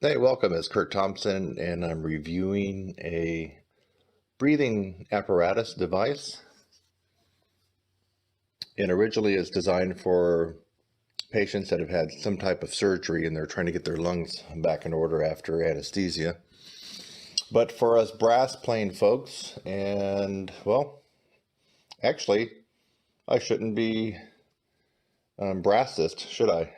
Hey, welcome. It's Kurt Thompson, and I'm reviewing a breathing apparatus device. And originally, it's designed for patients that have had some type of surgery and they're trying to get their lungs back in order after anesthesia. But for us brass playing folks, and well, actually, I shouldn't be brassist, should I?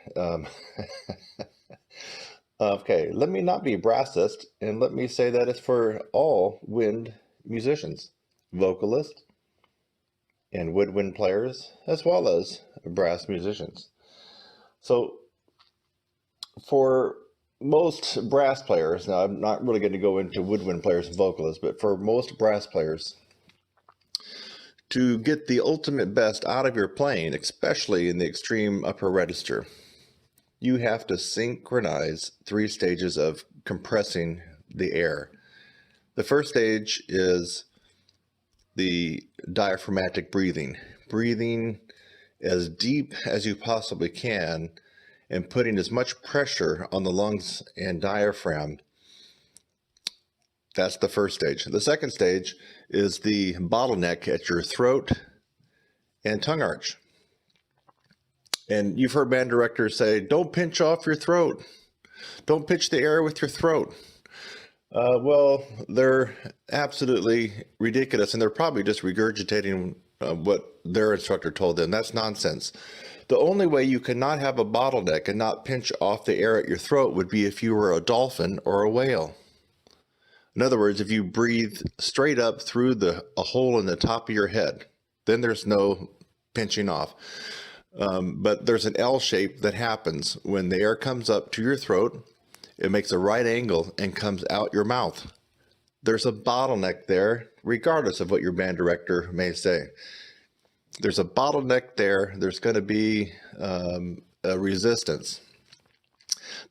Okay, let me not be brassist, and let me say that it's for all wind musicians, vocalists, and woodwind players, as well as brass musicians. So, for most brass players, now I'm not really going to go into woodwind players and vocalists, but for most brass players, to get the ultimate best out of your playing, especially in the extreme upper register, you have to synchronize 3 stages of compressing the air. The first stage is the diaphragmatic breathing, breathing as deep as you possibly can and putting as much pressure on the lungs and diaphragm. That's the first stage. The second stage is the bottleneck at your throat and tongue arch. And you've heard band directors say, don't pinch off your throat. Don't pitch the air with your throat. Well, they're absolutely ridiculous, and they're probably just regurgitating what their instructor told them. That's nonsense. The only way you cannot have a bottleneck and not pinch off the air at your throat would be if you were a dolphin or a whale. In other words, if you breathe straight up through a hole in the top of your head, then there's no pinching off. But there's an L shape that happens when the air comes up to your throat. It makes a right angle and comes out your mouth. There's a bottleneck there, regardless of what your band director may say. There's a bottleneck there. There's going to be a resistance.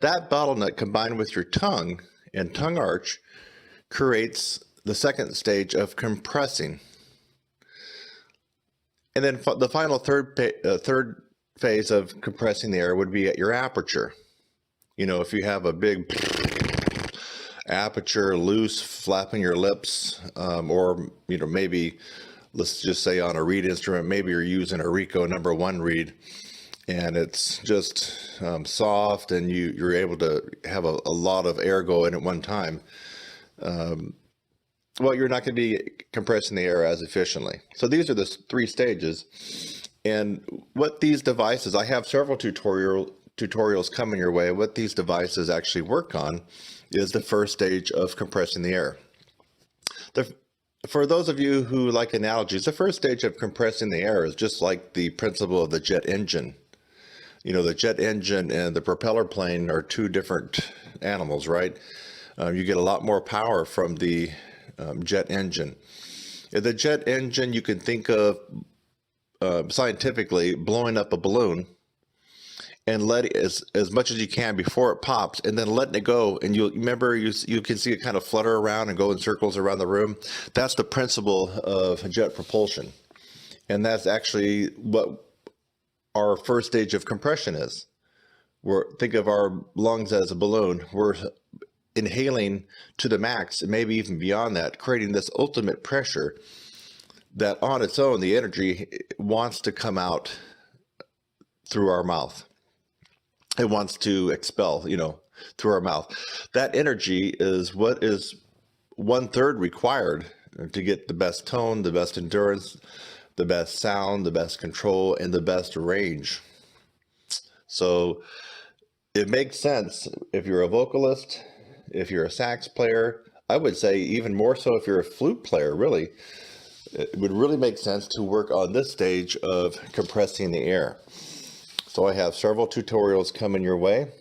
That bottleneck combined with your tongue and tongue arch creates the second stage of compressing. And then the final third phase of compressing the air would be at your aperture. You know, if you have a big aperture loose, flapping your lips, or, you know, maybe, let's just say on a reed instrument, maybe you're using a Rico #1 reed, and it's just soft, and you're able to have a lot of air go in at one time. Well, you're not going to be compressing the air as efficiently. So these are the 3 stages. And what these devices, I have several tutorials coming your way. What these devices actually work on is the first stage of compressing the air. For those of you who like analogies, the first stage of compressing the air is just like the principle of the jet engine. You know, the jet engine and the propeller plane are 2 different animals, right? You get a lot more power from the jet engine. The jet engine, you can think of scientifically blowing up a balloon and let it as much as you can before it pops, and then letting it go. And you'll remember you can see it kind of flutter around and go in circles around the room. That's the principle of jet propulsion, and that's actually what our first stage of compression is. Think of our lungs as a balloon. We're inhaling to the max, and maybe even beyond that, creating this ultimate pressure that on its own, the energy wants to come out through our mouth. It wants to expel, you know, through our mouth. That energy is what is 1/3 required to get the best tone, the best endurance, the best sound, the best control, and the best range. So it makes sense if you're a vocalist, if you're a sax player, I would say even more so if you're a flute player, really. It would really make sense to work on this stage of compressing the air. So I have several tutorials coming your way.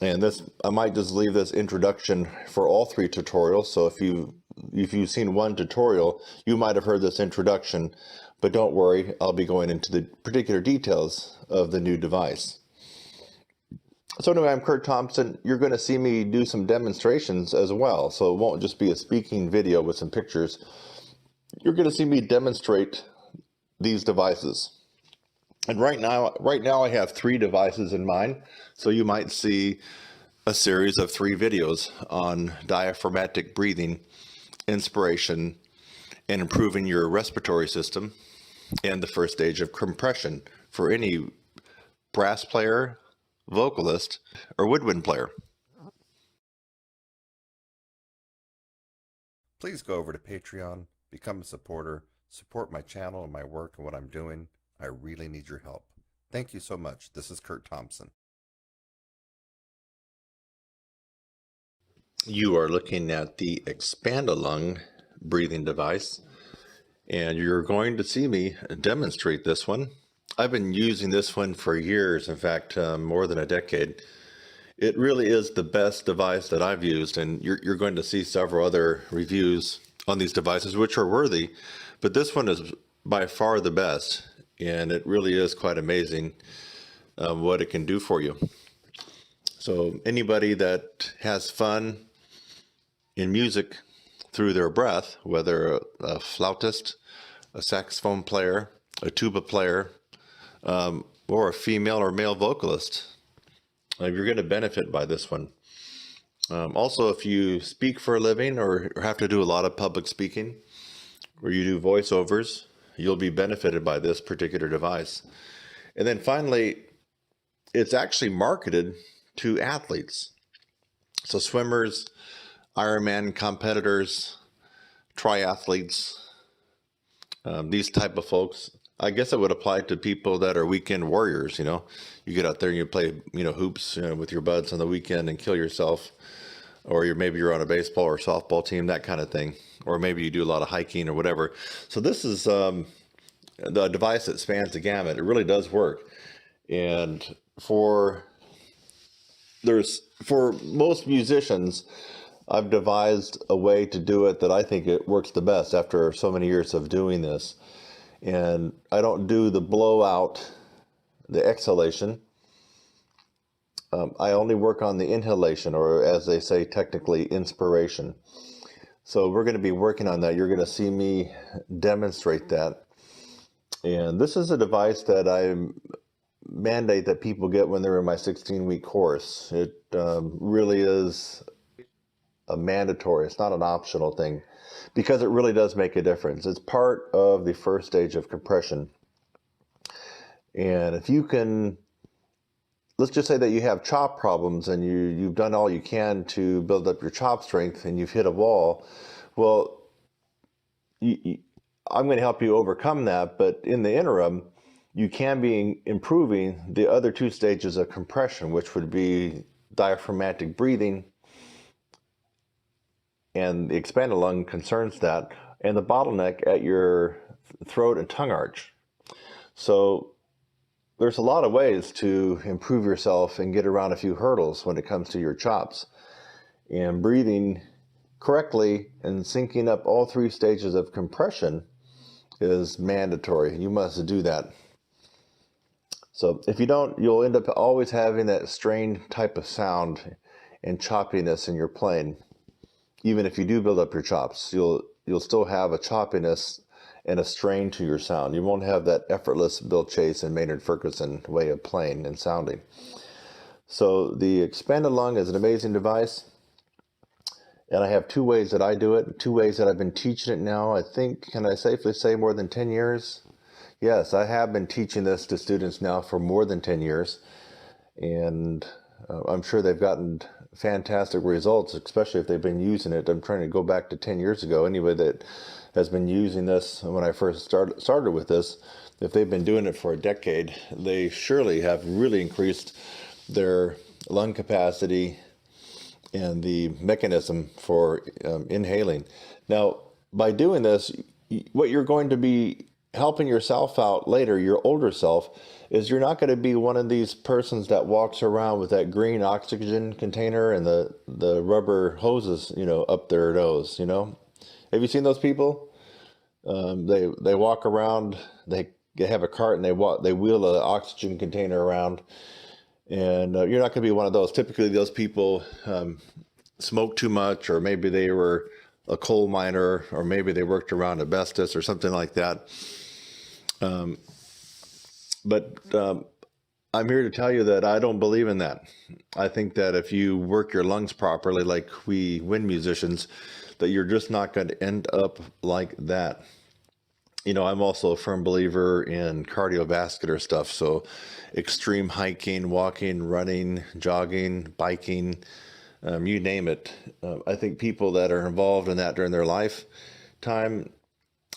And this, I might just leave this introduction for all 3 tutorials. So if you've seen one tutorial, you might have heard this introduction, but don't worry, I'll be going into the particular details of the new device. So anyway, I'm Kurt Thompson. You're going to see me do some demonstrations as well. So it won't just be a speaking video with some pictures. You're going to see me demonstrate these devices. And right now I have 3 devices in mind. So you might see a series of 3 videos on diaphragmatic breathing, inspiration, and improving your respiratory system, and the first stage of compression for any brass player, vocalist, or woodwind player. Please go over to Patreon, become a supporter, support my channel and my work and what I'm doing. I really need your help. Thank you so much. This is Kurt Thompson. You are looking at the Expand-A-Lung breathing device, and you're going to see me demonstrate this one. I've been using this one for years, in fact, more than a decade. It really is the best device that I've used, and you're going to see several other reviews on these devices, which are worthy, but this one is by far the best, and it really is quite amazing what it can do for you. So anybody that has fun in music through their breath, whether a flautist, a saxophone player, a tuba player, or a female or male vocalist, you're going to benefit by this one. Also, if you speak for a living or have to do a lot of public speaking, or you do voiceovers, you'll be benefited by this particular device. And then finally, it's actually marketed to athletes. So swimmers, Ironman competitors, triathletes, these type of folks. I guess it would apply to people that are weekend warriors. You get out there and you play, hoops with your buds on the weekend and kill yourself, or maybe you're on a baseball or softball team, that kind of thing, or maybe you do a lot of hiking or whatever. So this is the device that spans the gamut. It really does work, and for most musicians, I've devised a way to do it that I think it works the best after so many years of doing this. And I don't do the blowout, the exhalation. I only work on the inhalation, or as they say technically, inspiration. So we're going to be working on that. You're going to see me demonstrate that. And this is a device that I mandate that people get when they're in my 16-week course. It really is a mandatory. It's not an optional thing, because it really does make a difference. It's part of the first stage of compression. And if you can, let's just say that you have chop problems and you've done all you can to build up your chop strength and you've hit a wall, well, I'm going to help you overcome that. But in the interim, you can be improving the other 2 stages of compression, which would be diaphragmatic breathing, and the expanded lung concerns that, and the bottleneck at your throat and tongue arch. So there's a lot of ways to improve yourself and get around a few hurdles when it comes to your chops. And breathing correctly and syncing up all 3 stages of compression is mandatory. You must do that. So if you don't, you'll end up always having that strained type of sound and choppiness in your playing. Even if you do build up your chops, you'll still have a choppiness and a strain to your sound. You won't have that effortless Bill Chase and Maynard Ferguson way of playing and sounding. So the expanded lung is an amazing device. And I have 2 ways that I do it, 2 ways that I've been teaching it now. I think, can I safely say more than 10 years? Yes, I have been teaching this to students now for more than 10 years. And I'm sure they've gotten fantastic results, especially if they've been using it. I'm trying to go back to 10 years ago. Anybody that has been using this when I first started with this, if they've been doing it for a decade, they surely have really increased their lung capacity and the mechanism for inhaling. Now, by doing this, what you're going to be helping yourself out later, your older self, is you're not going to be one of these persons that walks around with that green oxygen container and the rubber hoses, up their nose. Have you seen those people? They walk around. They have a cart and they wheel an oxygen container around, and you're not going to be one of those. Typically, those people smoke too much, or maybe they were a coal miner, or maybe they worked around asbestos or something like that. But I'm here to tell you that I don't believe in that. I think that if you work your lungs properly, like we wind musicians, that you're just not going to end up like that. I'm also a firm believer in cardiovascular stuff. So extreme hiking, walking, running, jogging, biking, you name it. I think people that are involved in that during their lifetime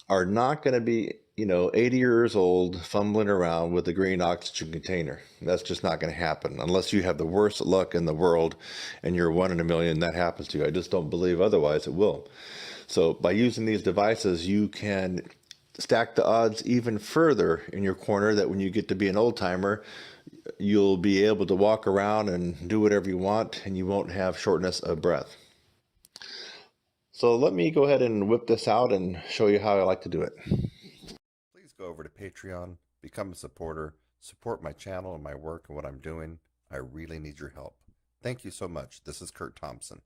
are not going to be, 80 years old fumbling around with a green oxygen container. That's just not going to happen unless you have the worst luck in the world and you're one in a million that happens to you. I just don't believe otherwise it will. So by using these devices, you can stack the odds even further in your corner that when you get to be an old timer, you'll be able to walk around and do whatever you want and you won't have shortness of breath. So let me go ahead and whip this out and show you how I like to do it. Please go over to Patreon, become a supporter, support my channel and my work and what I'm doing. I really need your help. Thank you so much. This is Kurt Thompson.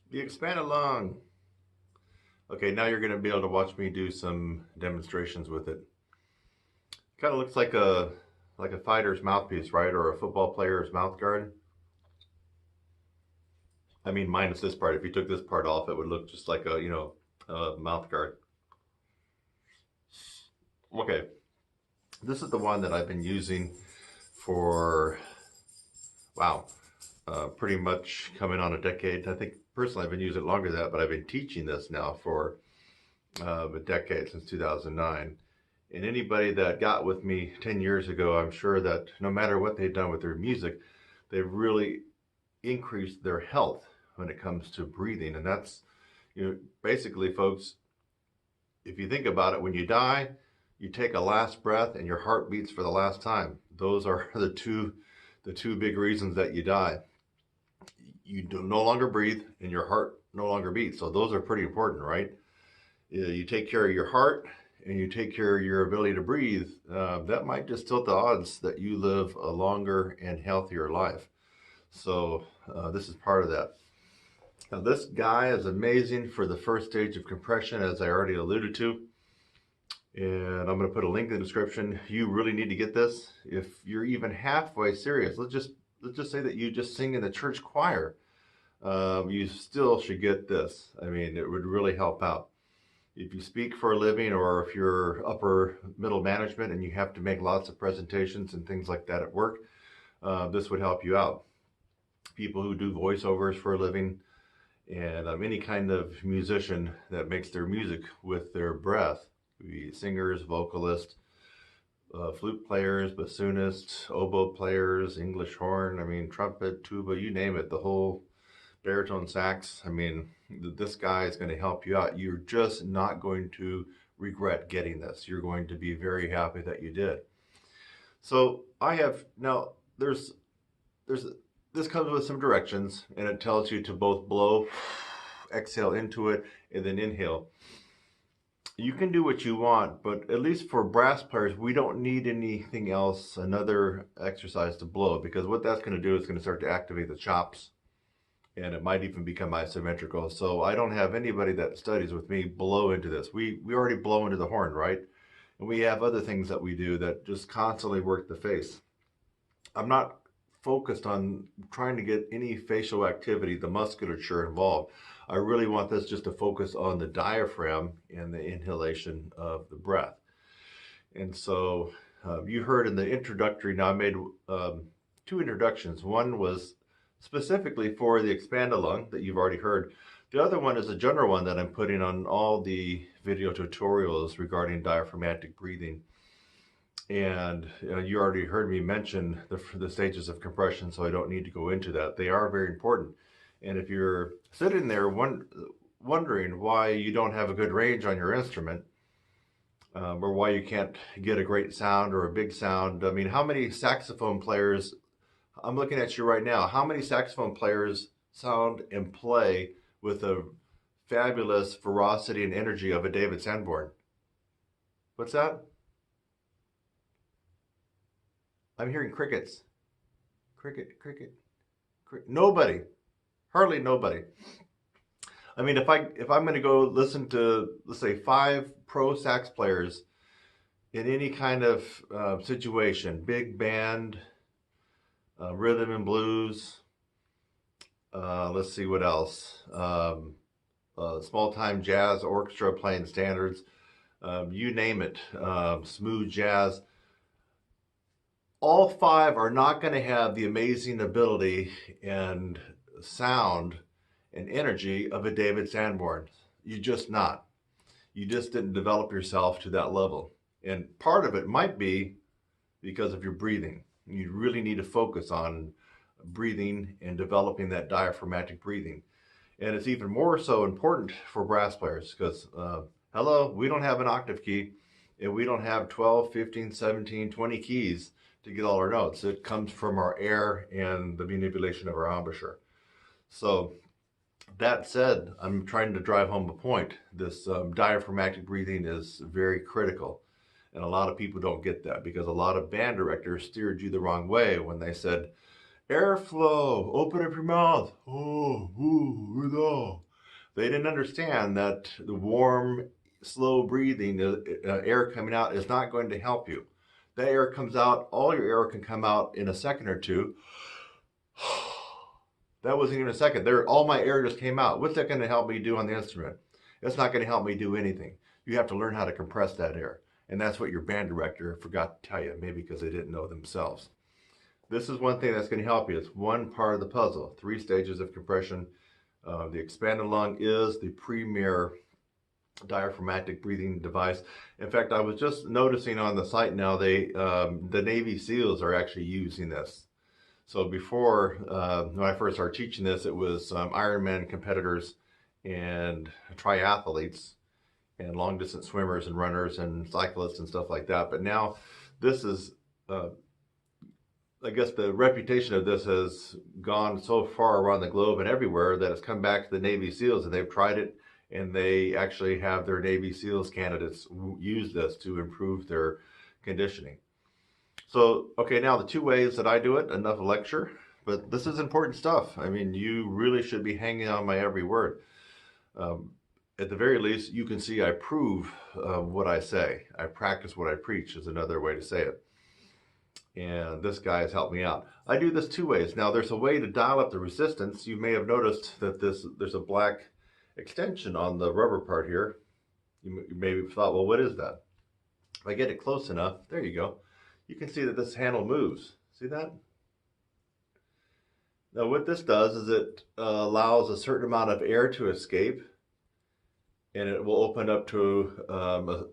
The expanded lung. Okay, now you're going to be able to watch me do some demonstrations with it. Kind of looks like a fighter's mouthpiece, right? Or a football player's mouth guard. I mean, minus this part. If you took this part off, it would look just like a mouth guard. Okay, this is the one that I've been using for, wow, pretty much coming on a decade. I think personally I've been using it longer than that, but I've been teaching this now for a decade, since 2009. And anybody that got with me 10 years ago, I'm sure that no matter what they've done with their music, they've really increased their health when it comes to breathing. And that's, basically, folks, if you think about it, when you die, you take a last breath and your heart beats for the last time. Those are the two big reasons that you die. You no longer breathe and your heart no longer beats. So those are pretty important, right? You take care of your heart and you take care of your ability to breathe. That might just tilt the odds that you live a longer and healthier life. So this is part of that. Now this guy is amazing for the first stage of compression, as I already alluded to. And I'm going to put a link in the description. You really need to get this. If you're even halfway serious, let's just say that you just sing in the church choir. You still should get this. I mean, it would really help out. If you speak for a living, or if you're upper middle management and you have to make lots of presentations and things like that at work, this would help you out. People who do voiceovers for a living, and any kind of musician that makes their music with their breath, be singers, vocalists, flute players, bassoonists, oboe players, English horn, I mean, trumpet, tuba, you name it, the whole baritone sax. I mean, this guy is going to help you out. You're just not going to regret getting this. You're going to be very happy that you did. So I have, now this comes with some directions, and it tells you to both blow, exhale into it, and then inhale. You can do what you want, but at least for brass players, we don't need anything else, another exercise to blow, because what that's going to do is going to start to activate the chops, and it might even become asymmetrical. So I don't have anybody that studies with me blow into this. We already blow into the horn, right? And we have other things that we do that just constantly work the face. I'm not focused on trying to get any facial activity, the musculature involved. I really want this just to focus on the diaphragm and the inhalation of the breath. And so you heard in the introductory, now I made two introductions. One was specifically for the expanded lung that you've already heard. The other one is a general one that I'm putting on all the video tutorials regarding diaphragmatic breathing. And you already heard me mention the stages of compression, so I don't need to go into that. They are very important. And if you're sitting there wondering why you don't have a good range on your instrument, or why you can't get a great sound or a big sound, I mean, how many saxophone players, I'm looking at you right now, how many saxophone players sound and play with a fabulous ferocity and energy of a David Sanborn. What's that? I'm hearing crickets. Cricket, cricket, cricket. Nobody. Hardly nobody. I mean, if I'm going to go listen to, let's say, 5 pro sax players in any kind of situation, big band, rhythm and blues, let's see what else, small time jazz orchestra playing standards, you name it, smooth jazz. All 5 are not going to have the amazing ability and sound and energy of a David Sanborn. You're just not. You just didn't develop yourself to that level. And part of it might be because of your breathing. You really need to focus on breathing and developing that diaphragmatic breathing. And it's even more so important for brass players because, hello, we don't have an octave key and we don't have 12, 15, 17, 20 keys to get all our notes. It comes from our air and the manipulation of our embouchure. So that said, I'm trying to drive home a point. This diaphragmatic breathing is very critical. And a lot of people don't get that because a lot of band directors steered you the wrong way when they said, airflow, open up your mouth. Oh, ooh, no. They didn't understand that the warm, slow breathing, air coming out is not going to help you. That air comes out, all your air can come out in a second or two. That wasn't even a second. There, all my air just came out. What's that going to help me do on the instrument? It's not going to help me do anything. You have to learn how to compress that air. And that's what your band director forgot to tell you, maybe because they didn't know themselves. This is one thing that's going to help you. It's one part of the puzzle. 3 stages of compression. The expanded lung is the premier diaphragmatic breathing device. In fact, I was just noticing on the site now, the Navy SEALs are actually using this. So before, when I first started teaching this, it was Ironman competitors and triathletes and long distance swimmers and runners and cyclists and stuff like that. But now this is, I guess the reputation of this has gone so far around the globe and everywhere that it's come back to the Navy SEALs and they've tried it and they actually have their Navy SEALs candidates use this to improve their conditioning. So, okay, now the 2 ways that I do it, enough lecture, but this is important stuff. I mean, you really should be hanging on my every word. At the very least, you can see I prove what I say. I practice what I preach is another way to say it. And this guy has helped me out. I do this 2 ways. Now, there's a way to dial up the resistance. You may have noticed that there's a black extension on the rubber part here. You maybe thought, well, what is that? If I get it close enough, there you go. You can see that this handle moves. See that? Now, what this does is it allows a certain amount of air to escape, and it will open up to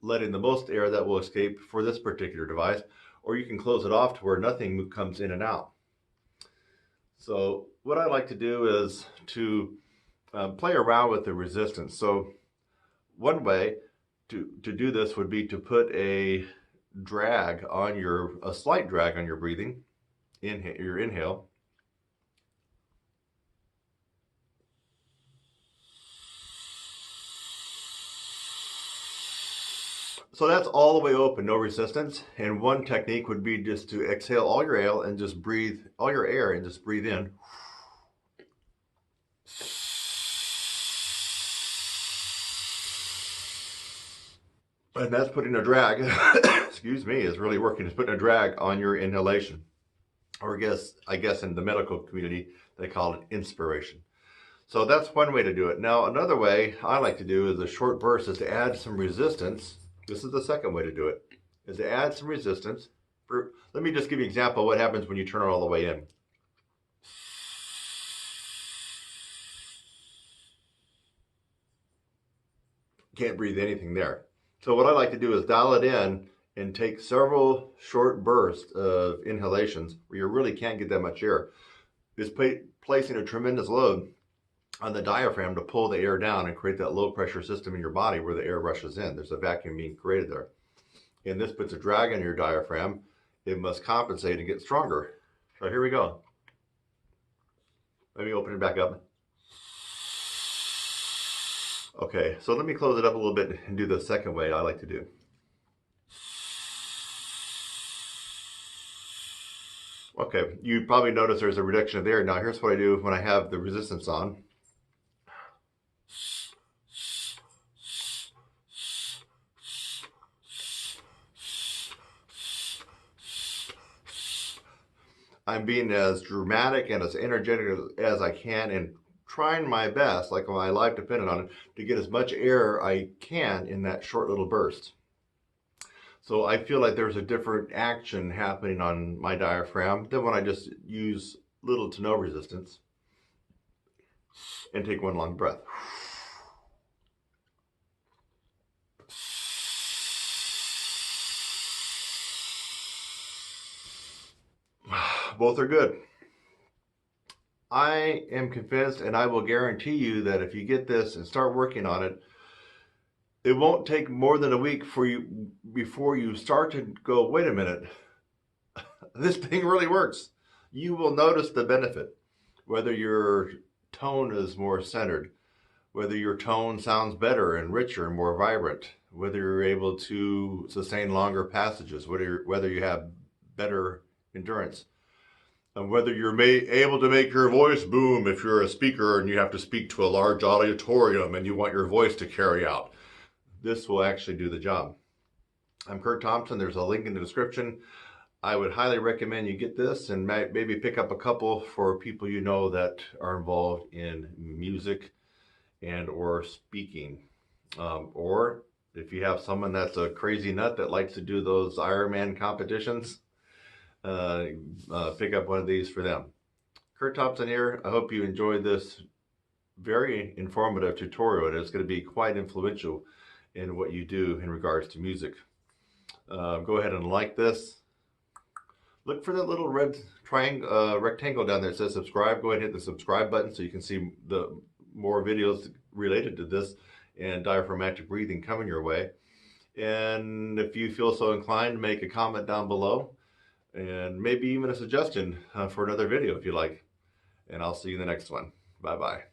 letting the most air that will escape for this particular device. Or you can close it off to where nothing comes in and out. So what I like to do is to play around with the resistance. So one way to do this would be to put a slight drag on your breathing, your inhale. So that's all the way open, no resistance. And one technique would be just to exhale all your air and just breathe all your air and just breathe in. And that's putting a drag, excuse me, is really working. It's putting a drag on your inhalation. Or I guess in the medical community, they call it inspiration. So that's one way to do it. Now, another way I like to do is a short burst is to add some resistance. This is the second way to do it, is to add some resistance. Let me just give you an example of what happens when you turn it all the way in. Can't breathe anything there. So what I like to do is dial it in and take several short bursts of inhalations where you really can't get that much air. It's placing a tremendous load on the diaphragm to pull the air down and create that low pressure system in your body where the air rushes in. There's a vacuum being created there. And this puts a drag on your diaphragm. It must compensate and get stronger. So here we go. Let me open it back up. Okay, so let me close it up a little bit and do the second way I like to do. Okay, you probably notice there's a reduction there. Now here's what I do when I have the resistance on. I'm being as dramatic and as energetic as I can and trying my best, like my life depended on it, to get as much air I can in that short little burst. So I feel like there's a different action happening on my diaphragm than when I just use little to no resistance and take one long breath. Both are good. I am convinced, and I will guarantee you that if you get this and start working on it, it won't take more than a week for you before you start to go, wait a minute, this thing really works. You will notice the benefit, whether your tone is more centered, whether your tone sounds better and richer and more vibrant, whether you're able to sustain longer passages, whether you have better endurance, and whether you're able to make your voice boom if you're a speaker and you have to speak to a large auditorium and you want your voice to carry out. This will actually do the job. I'm Kurt Thompson. There's a link in the description. I would highly recommend you get this and maybe pick up a couple for people you know that are involved in music and or speaking. Or if you have someone that's a crazy nut that likes to do those Ironman competitions, pick up one of these for them. Kurt Thompson here. I hope you enjoyed this very informative tutorial. It is going to be quite influential in what you do in regards to music. Go ahead and like this. Look for that little red triangle, rectangle down there that says subscribe. Go ahead and hit the subscribe button so you can see the more videos related to this and diaphragmatic breathing coming your way. And if you feel so inclined, make a comment down below and maybe even a suggestion for another video if you like. And I'll see you in the next one. Bye-bye.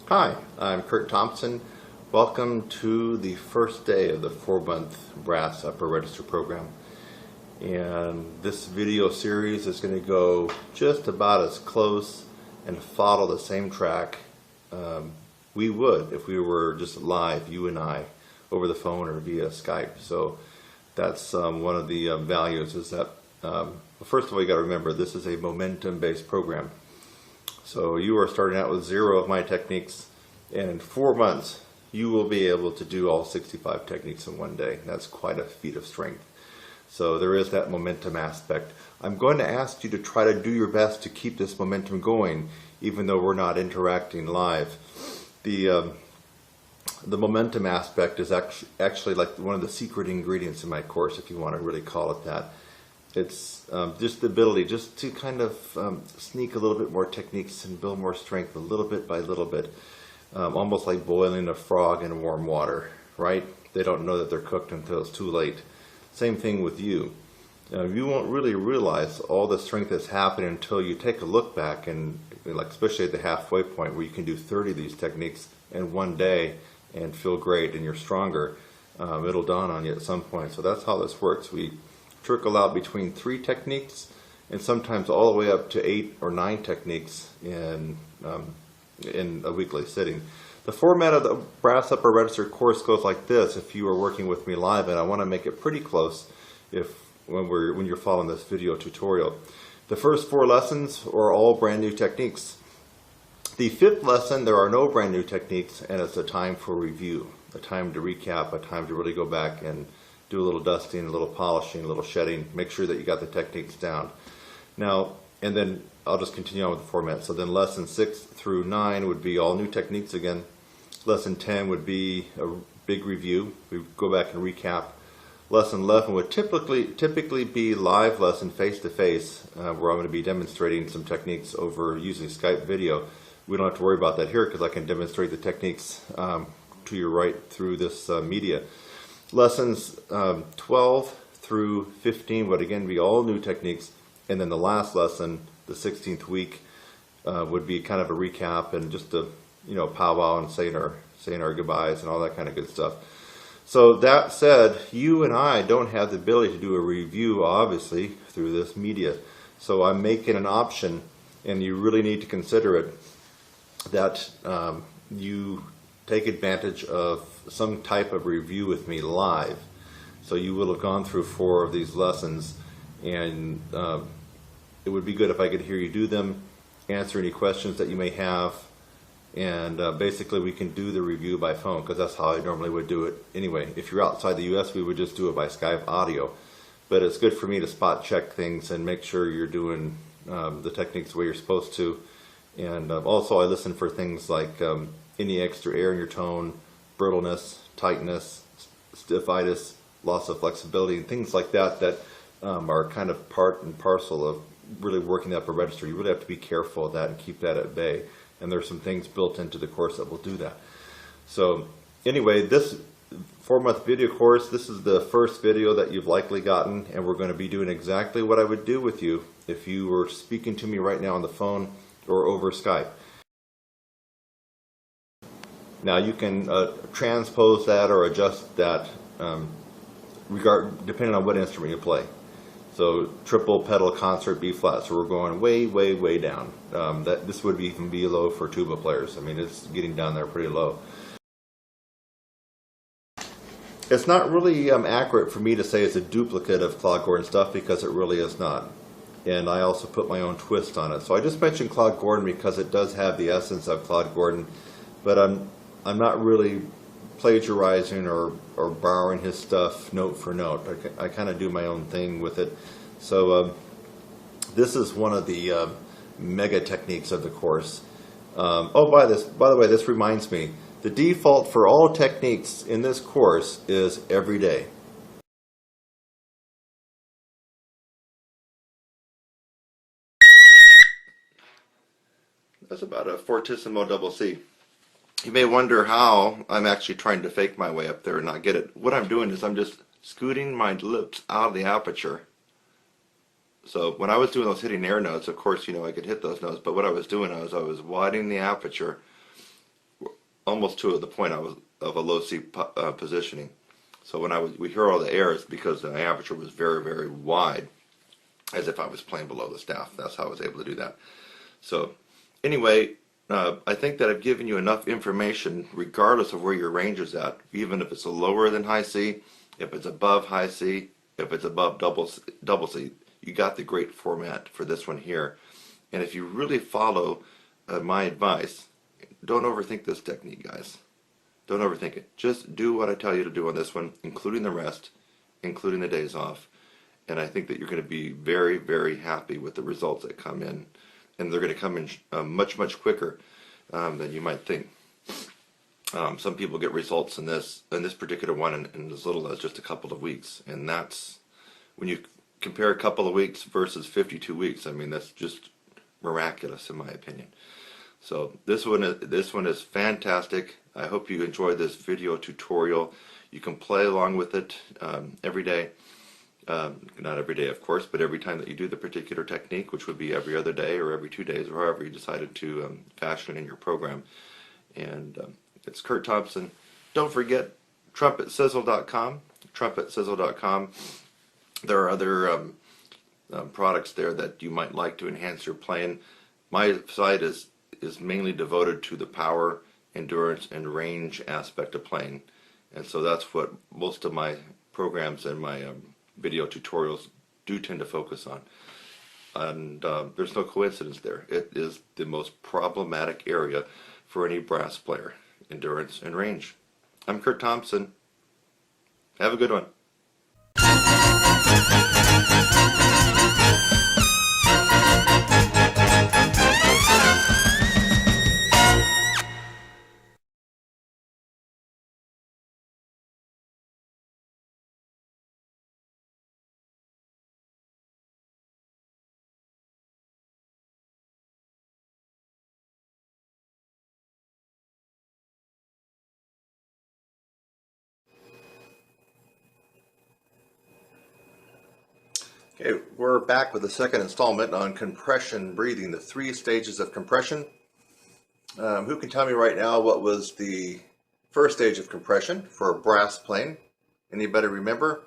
Hi, I'm Kurt Thompson. Welcome to the first day of the 4-month brass upper register program. And this video series is going to go just about as close and follow the same track we would if we were just live, you and I, over the phone or via Skype. So that's one of the values is that, well, first of all, you got to remember this is a momentum-based program. So you are starting out with 0 of my techniques, and in 4 months you will be able to do all 65 techniques in one day. That's quite a feat of strength. So there is that momentum aspect. I'm going to ask you to try to do your best to keep this momentum going, even though we're not interacting live. The the momentum aspect is actually like one of the secret ingredients in my course, if you want to really call it that. It's just the ability just to kind of sneak a little bit more techniques and build more strength a little bit by little bit, almost like boiling a frog in warm water, right? They don't know that they're cooked until it's too late. Same thing with you. You won't really realize all the strength that's happening until you take a look back, and like especially at the halfway point where you can do 30 of these techniques in one day and feel great and you're stronger. It'll dawn on you at some point. So that's how this works. We trickle out between 3 techniques and sometimes all the way up to 8 or 9 techniques in a weekly sitting. The format of the Brass Upper Register course goes like this if you are working with me live, and I want to make it pretty close when you're following this video tutorial. The first 4 lessons are all brand new techniques. The 5th lesson, there are no brand new techniques, and it's a time for review, a time to recap, a time to really go back and do a little dusting, a little polishing, a little shedding, make sure that you got the techniques down. Now, and then I'll just continue on with the format. So then lesson 6 through 9 would be all new techniques again. Lesson 10 would be a big review. We go back and recap. Lesson 11 would typically be live lesson face-to-face, where I'm going to be demonstrating some techniques over using Skype video. We don't have to worry about that here because I can demonstrate the techniques to your right through this media. Lessons 12 through 15 would again be all new techniques, and then the last lesson, the 16th week, would be kind of a recap and just a powwow and saying our goodbyes and all that kind of good stuff. So that said, you and I don't have the ability to do a review, obviously, through this media. So I'm making an option, and you really need to consider it, that you take advantage of some type of review with me live. So you will have gone through 4 of these lessons, and it would be good if I could hear you do them, answer any questions that you may have, and basically we can do the review by phone, because that's how I normally would do it anyway. If you're outside the US, we would just do it by Skype audio, but it's good for me to spot check things and make sure you're doing the techniques the way you're supposed to. And also I listen for things like any extra air in your tone, brittleness, tightness, stiffitis, loss of flexibility, and things like that that are kind of part and parcel of really working the upper register. You really have to be careful of that and keep that at bay. And there's some things built into the course that will do that. So anyway, this 4-month video course, this is the first video that you've likely gotten, and we're going to be doing exactly what I would do with you if you were speaking to me right now on the phone or over Skype. Now you can transpose that or adjust that depending on what instrument you play. So triple pedal concert B flat, so we're going way, way, way down. This would even be low for tuba players. I mean, it's getting down there pretty low. It's not really accurate for me to say it's a duplicate of Claude Gordon stuff, because it really is not. And I also put my own twist on it. So I just mentioned Claude Gordon because it does have the essence of Claude Gordon, but I'm not really plagiarizing or borrowing his stuff note for note. I kind of do my own thing with it. So this is one of the mega techniques of the course. Oh, by the way, this reminds me, the default for all techniques in this course is every day. That's about a fortissimo double C. You may wonder how I'm actually trying to fake my way up there and not get it. What I'm doing is I'm just scooting my lips out of the aperture. So when I was doing those hitting air notes, of course, I could hit those notes, but what I was doing is I was widening the aperture almost to the point of a low C positioning. So when we hear all the air, it's because the aperture was very, very wide, as if I was playing below the staff. That's how I was able to do that. So anyway, I think that I've given you enough information regardless of where your range is at, even if it's lower than high C, if it's above high C, if it's above double C. You got the great format for this one here. And if you really follow my advice, don't overthink this technique, guys. Don't overthink it. Just do what I tell you to do on this one, including the rest, including the days off. And I think that you're going to be very, very happy with the results that come in. And they're going to come in much, much quicker than you might think. Some people get results in this particular one in as little as just a couple of weeks, and that's when you compare a couple of weeks versus 52 weeks. I mean, that's just miraculous in my opinion. So this one is fantastic. I hope you enjoyed this video tutorial. You can play along with it every day. Not every day, of course, but every time that you do the particular technique, which would be every other day or every 2 days, or however you decided to fashion in your program. And it's Kurt Thompson. Don't forget TrumpetSizzle.com. TrumpetSizzle.com. There are other products there that you might like to enhance your playing. My site is mainly devoted to the power, endurance, and range aspect of playing, and so that's what most of my programs and my video tutorials do tend to focus on. And there's no coincidence there. It is the most problematic area for any brass player: endurance and range. I'm Kurt Thompson. Have a good one. Okay, we're back with the second installment on compression breathing, the 3 stages of compression. Who can tell me right now what was the first stage of compression for a brass playing? Anybody remember?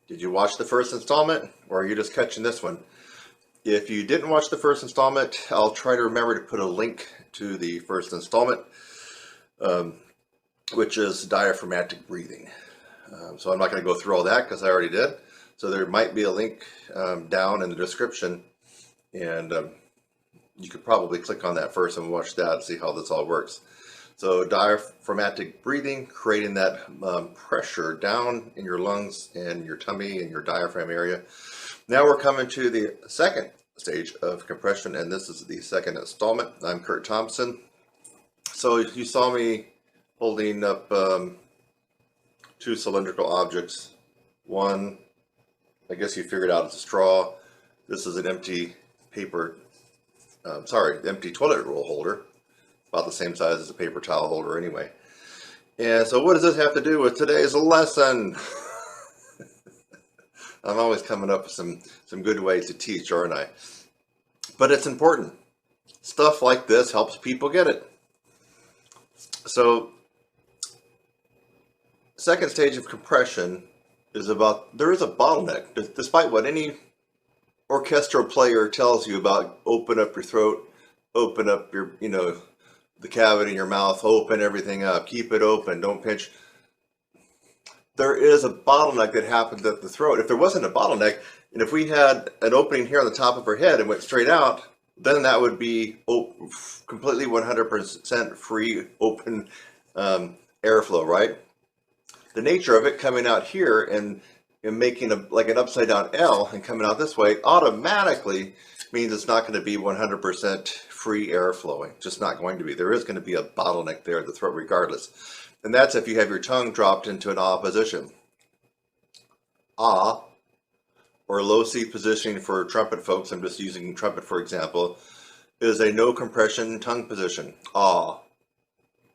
Did you watch the first installment, or are you just catching this one? If you didn't watch the first installment, I'll try to remember to put a link to the first installment, which is diaphragmatic breathing. So I'm not going to go through all that because I already did. So there might be a link down in the description, and you could probably click on that first and watch that and see how this all works. So diaphragmatic breathing, creating that pressure down in your lungs and your tummy and your diaphragm area. Now we're coming to the second stage of compression, and this is the second installment. I'm Kurt Thompson. So you saw me holding up 2 cylindrical objects. One, I guess you figured out it's a straw. This is an empty empty toilet roll holder, about the same size as a paper towel holder anyway. And so what does this have to do with today's lesson? I'm always coming up with some good ways to teach, aren't I? But it's important. Stuff like this helps people get it. So, second stage of compression is about, there is a bottleneck. Despite what any orchestral player tells you about open up your throat, open up your, the cavity in your mouth, open everything up, keep it open, don't pinch. There is a bottleneck that happens at the throat. If there wasn't a bottleneck, and if we had an opening here on the top of our head and went straight out, then that would be completely 100% free, open airflow, right? The nature of it coming out here and making like an upside down L and coming out this way automatically means it's not going to be 100% free air flowing. Just not going to be. There is going to be a bottleneck there at the throat regardless. And that's if you have your tongue dropped into an ah position. Ah, or low C positioning for trumpet folks, I'm just using trumpet for example, is a no compression tongue position. Ah.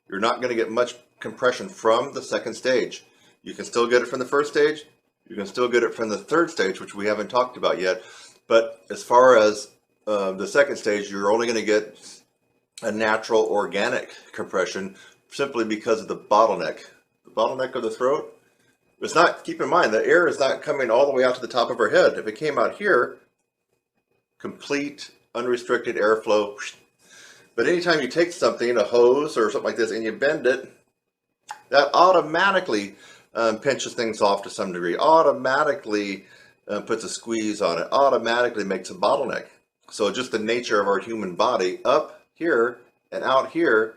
You're not going to get much compression from the second stage. You can still get it from the first stage. You can still get it from the third stage, which we haven't talked about yet. But as far as the second stage, you're only going to get a natural organic compression simply because of the bottleneck. The bottleneck of the throat. It's not, keep in mind, the air is not coming all the way out to the top of our head. If it came out here, complete unrestricted airflow. But anytime you take something, a hose or something like this, and you bend it, that automatically pinches things off to some degree, automatically puts a squeeze on it, automatically makes a bottleneck. So just the nature of our human body, up here and out here,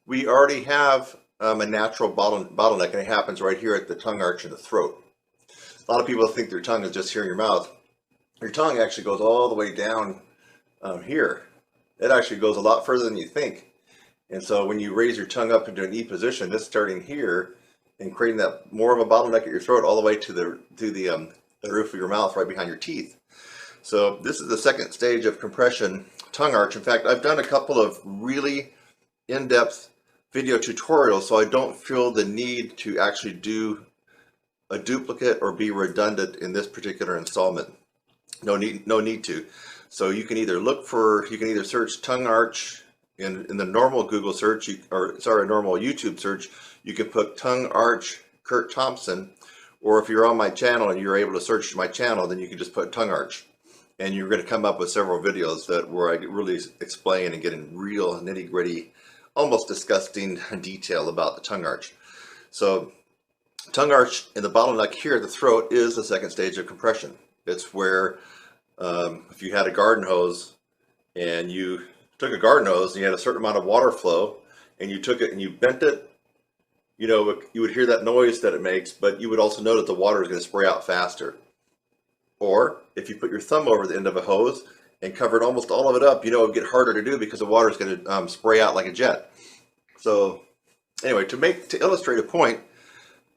we already have a natural bottleneck, and it happens right here at the tongue arch of the throat. A lot of people think their tongue is just here in your mouth. Your tongue actually goes all the way down here. It actually goes a lot further than you think. And so when you raise your tongue up into an E position, this starting here and creating that more of a bottleneck at your throat all the way to the roof of your mouth right behind your teeth. So this is the second stage of compression tongue arch. In fact, I've done a couple of really in-depth video tutorials, so I don't feel the need to actually do a duplicate or be redundant in this particular installment. No need to. So you can either search tongue arch in the normal Google search, normal YouTube search. You can put tongue arch Kurt Thompson, or if you're on my channel and you're able to search my channel, then you can just put tongue arch, and you're going to come up with several videos where I really explain and get in real nitty-gritty, almost disgusting detail about the tongue arch. So tongue arch in the bottleneck here at the throat is the second stage of compression. It's where if you had a garden hose and you took a garden hose and you had a certain amount of water flow and you took it and you bent it, you know, you would hear that noise that it makes, but you would also know that the water is going to spray out faster. Or if you put your thumb over the end of a hose and covered almost all of it up, you know, it would get harder to do because the water is going to spray out like a jet. So anyway, to illustrate a point,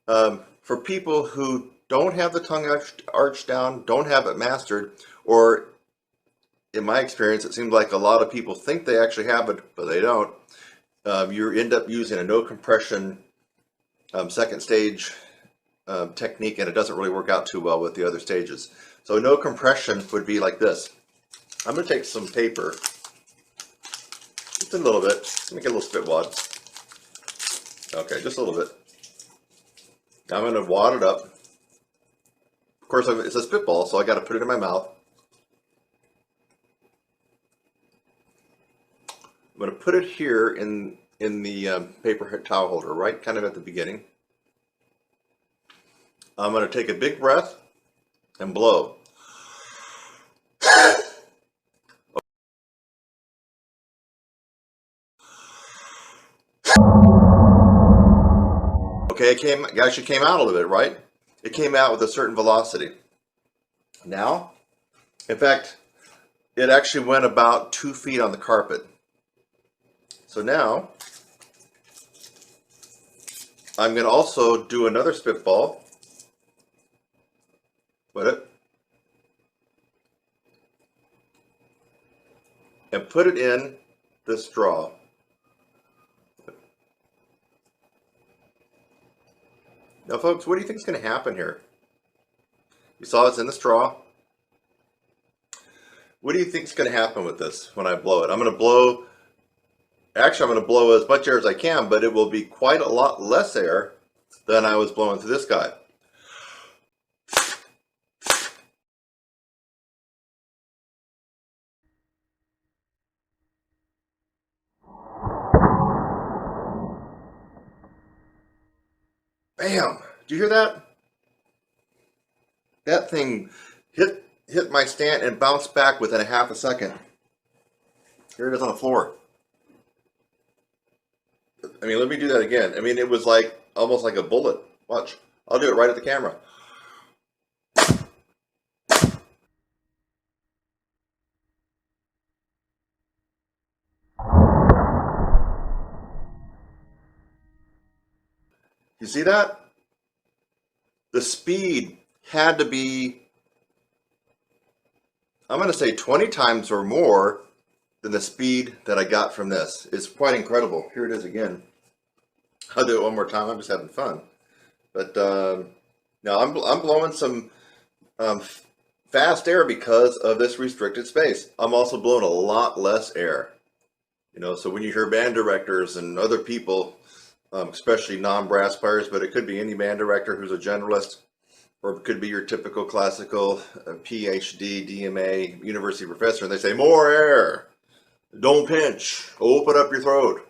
for people who don't have the tongue arch down, don't have it mastered, or in my experience, it seems like a lot of people think they actually have it, but they don't. You end up using a no compression second stage technique, and it doesn't really work out too well with the other stages. So no compression would be like this. I'm going to take some paper, just a little bit. Let me get a little spit wad. Okay, just a little bit. I'm going to wad it up. Of course, it's a spitball, so I got to put it in my mouth. I'm going to put it here in the paper towel holder, right kind of at the beginning. I'm going to take a big breath and blow. Okay, it actually came out a little bit, right? It came out with a certain velocity. Now, in fact, it actually went about 2 feet on the carpet. So now, I'm going to also do another spitball. Put it. And put it in the straw. Now, folks, what do you think is going to happen here? You saw it's in the straw. What do you think is going to happen with this when I blow it? I'm going to blow as much air as I can, but it will be quite a lot less air than I was blowing through this guy. Bam! Do you hear that? That thing hit my stand and bounced back within a half a second. Here it is on the floor. I mean, let me do that again. I mean, it was like almost like a bullet. Watch. I'll do it right at the camera. You see that? The speed had to be, I'm going to say 20 times or more than the speed that I got from this. It's quite incredible. Here it is again. I'll do it one more time. I'm just having fun. But now I'm blowing some fast air because of this restricted space. I'm also blowing a lot less air. You know, so when you hear band directors and other people, especially non-brass players, but it could be any band director who's a generalist, or it could be your typical classical PhD, DMA, university professor, and they say, more air, don't pinch, open up your throat.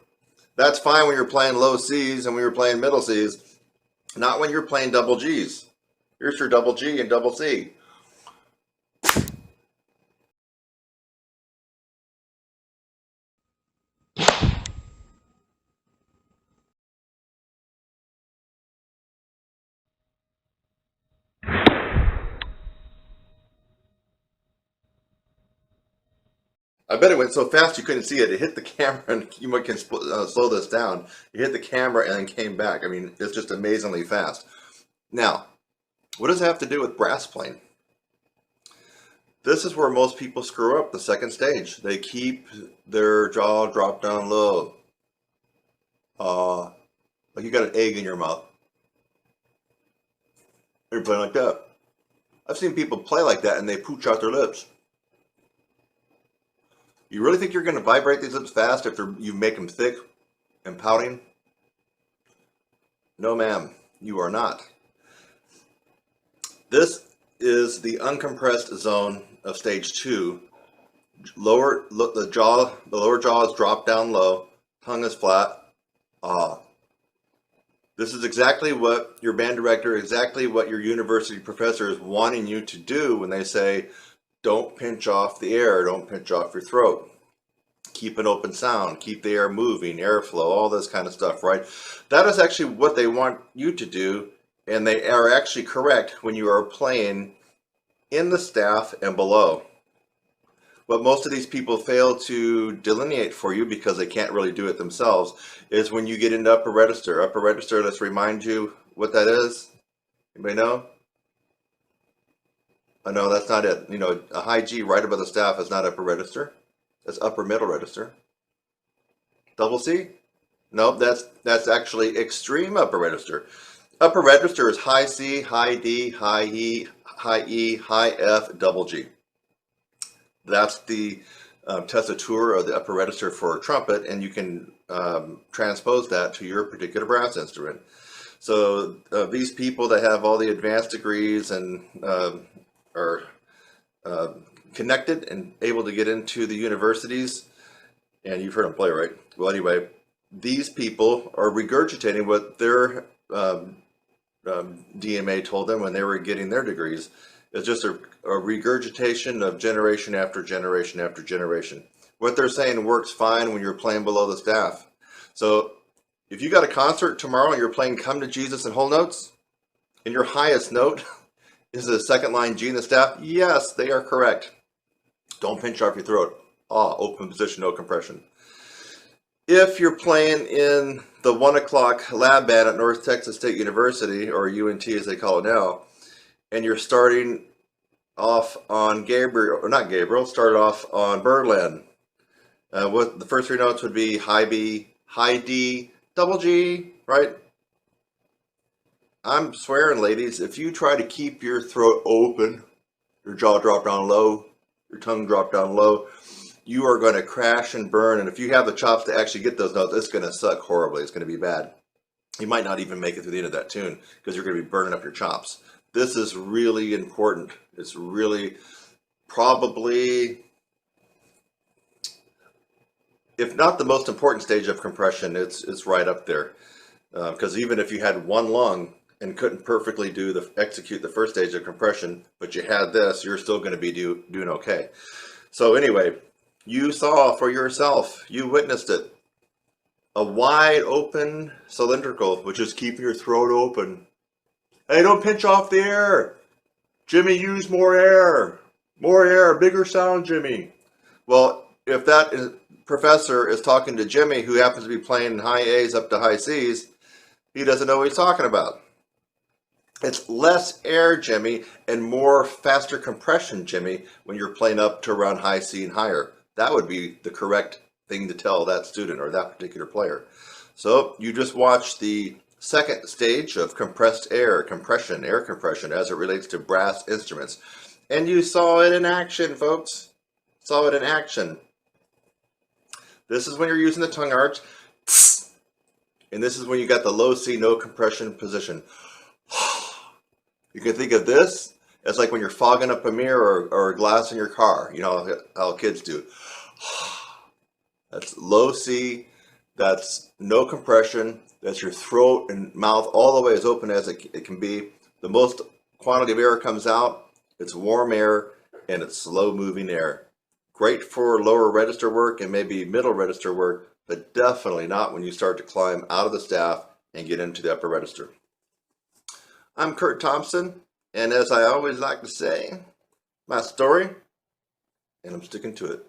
That's fine when you're playing low C's and when you're playing middle C's, not when you're playing double G's. Here's your double G and double C. I bet it went so fast you couldn't see it. It hit the camera, and you might can slow this down. It hit the camera and then came back. I mean, it's just amazingly fast. Now, what does it have to do with brass playing? This is where most people screw up the second stage. They keep their jaw dropped down low. Like you got an egg in your mouth. You're playing like that. I've seen people play like that and they pooch out their lips. You really think you're going to vibrate these lips fast after you make them thick and pouting? No, ma'am, you are not. This is the uncompressed zone of stage 2. The lower jaw is dropped down low, tongue is flat. This is exactly what your band director, exactly what your university professor is wanting you to do when they say, don't pinch off the air, don't pinch off your throat. Keep an open sound, keep the air moving, airflow, all this kind of stuff, right? That is actually what they want you to do, and they are actually correct when you are playing in the staff and below. What most of these people fail to delineate for you, because they can't really do it themselves, is when you get into upper register. Upper register, let's remind you what that is. Anybody know? Oh, no, that's not it. You know, a high G right above the staff is not upper register. That's upper middle register. Double C? Nope, that's actually extreme upper register. Upper register is high C, high D, high E, high F, double G. That's the tessitura of the upper register for a trumpet, and you can transpose that to your particular brass instrument. So these people that have all the advanced degrees and are connected and able to get into the universities, and you've heard them play, right? Well, anyway, these people are regurgitating what their DMA told them when they were getting their degrees. It's just a regurgitation of generation after generation after generation. What they're saying works fine when you're playing below the staff. So if you got a concert tomorrow and you're playing Come to Jesus in whole notes, and your highest note is the second line G in the staff, yes, they are correct. Don't pinch off your throat. Open position, no compression. If you're playing in the 1 o'clock lab band at North Texas State University, or UNT as they call it now, and you're starting off on started off on Birdland. What the first 3 notes would be high B, high D, double G, right? I'm swearing, ladies, if you try to keep your throat open, your jaw drop down low, your tongue drop down low, you are going to crash and burn. And if you have the chops to actually get those notes, it's going to suck horribly. It's going to be bad. You might not even make it through the end of that tune because you're going to be burning up your chops. This is really important. It's really probably, if not the most important stage of compression, it's right up there. Because even if you had one lung and couldn't perfectly execute the first stage of compression, but you had this, you're still going to be doing okay. So anyway, you saw for yourself, you witnessed it. A wide open cylindrical, which is keeping your throat open. Hey, don't pinch off the air. Jimmy, use more air. More air, bigger sound, Jimmy. Well, if that professor is talking to Jimmy, who happens to be playing high A's up to high C's, he doesn't know what he's talking about. It's less air, Jimmy, and more faster compression, Jimmy, when you're playing up to around high C and higher. That would be the correct thing to tell that student or that particular player. So you just watched the second stage of compressed air compression, as it relates to brass instruments. And you saw it in action, folks. Saw it in action. This is when you're using the tongue arch. And this is when you got the low C, no compression position. You can think of this as like when you're fogging up a mirror or a glass in your car. You know how kids do. That's low C. That's no compression. That's your throat and mouth all the way as open as it can be. The most quantity of air comes out. It's warm air and it's slow moving air. Great for lower register work and maybe middle register work, but definitely not when you start to climb out of the staff and get into the upper register. I'm Kurt Thompson, and as I always like to say, my story, and I'm sticking to it.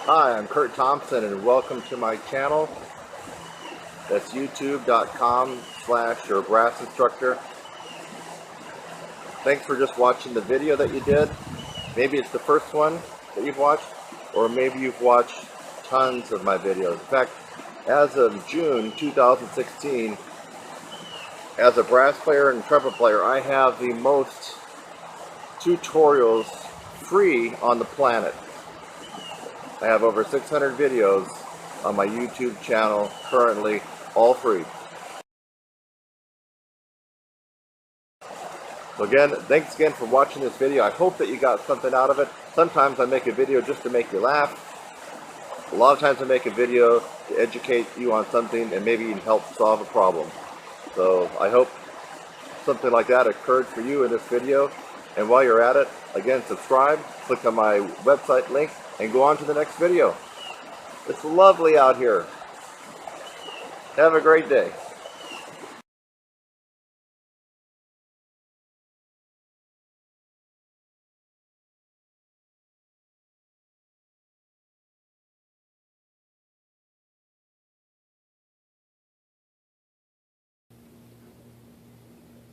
Hi, I'm Kurt Thompson and welcome to my channel. That's youtube.com/your brass instructor. Thanks for just watching the video that you did. Maybe it's the first one that you've watched, or maybe you've watched tons of my videos. In fact, as of June 2016, as a brass player and trumpet player, I have the most tutorials free on the planet. I have over 600 videos on my YouTube channel currently, all free. So again, thanks again for watching this video. I hope that you got something out of it. Sometimes I make a video just to make you laugh. A lot of times I make a video to educate you on something and maybe even help solve a problem. So I hope something like that occurred for you in this video. And while you're at it, again, subscribe, click on my website link, and go on to the next video. It's lovely out here. Have a great day.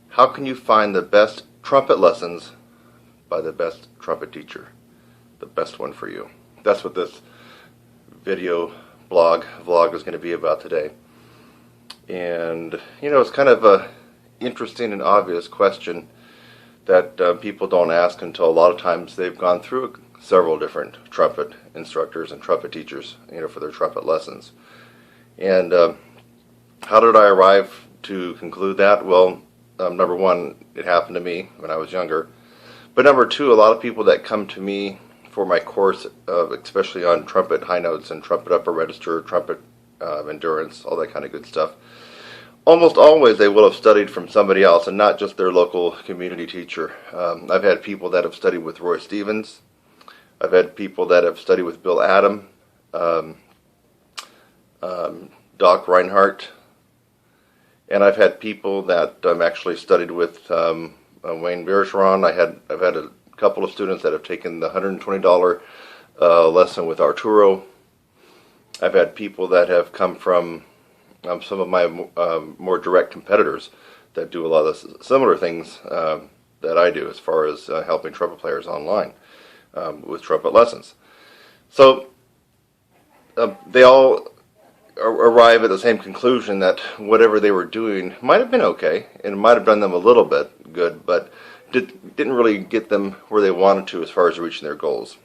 How can you find the best trumpet lessons by the best trumpet teacher? The best one for you. That's what this video vlog is going to be about today. And you know, it's kind of a interesting and obvious question that people don't ask until a lot of times they've gone through several different trumpet instructors and trumpet teachers, you know, for their trumpet lessons. And how did I arrive to conclude that? Well, number one, it happened to me when I was younger. But number two, a lot of people that come to me for my course, especially on trumpet high notes and trumpet upper register, trumpet endurance, all that kind of good stuff, almost always they will have studied from somebody else and not just their local community teacher. I've had people that have studied with Roy Stevens. I've had people that have studied with Bill Adam, Doc Reinhardt, and I've had people that actually studied with Wayne Bergeron. I've had a couple of students that have taken the $120 lesson with Arturo. I've had people that have come from some of my more direct competitors that do a lot of similar things that I do as far as helping trumpet players online with trumpet lessons. So they all arrive at the same conclusion that whatever they were doing might have been okay and might have done them a little bit good, but didn't really get them where they wanted to as far as reaching their goals.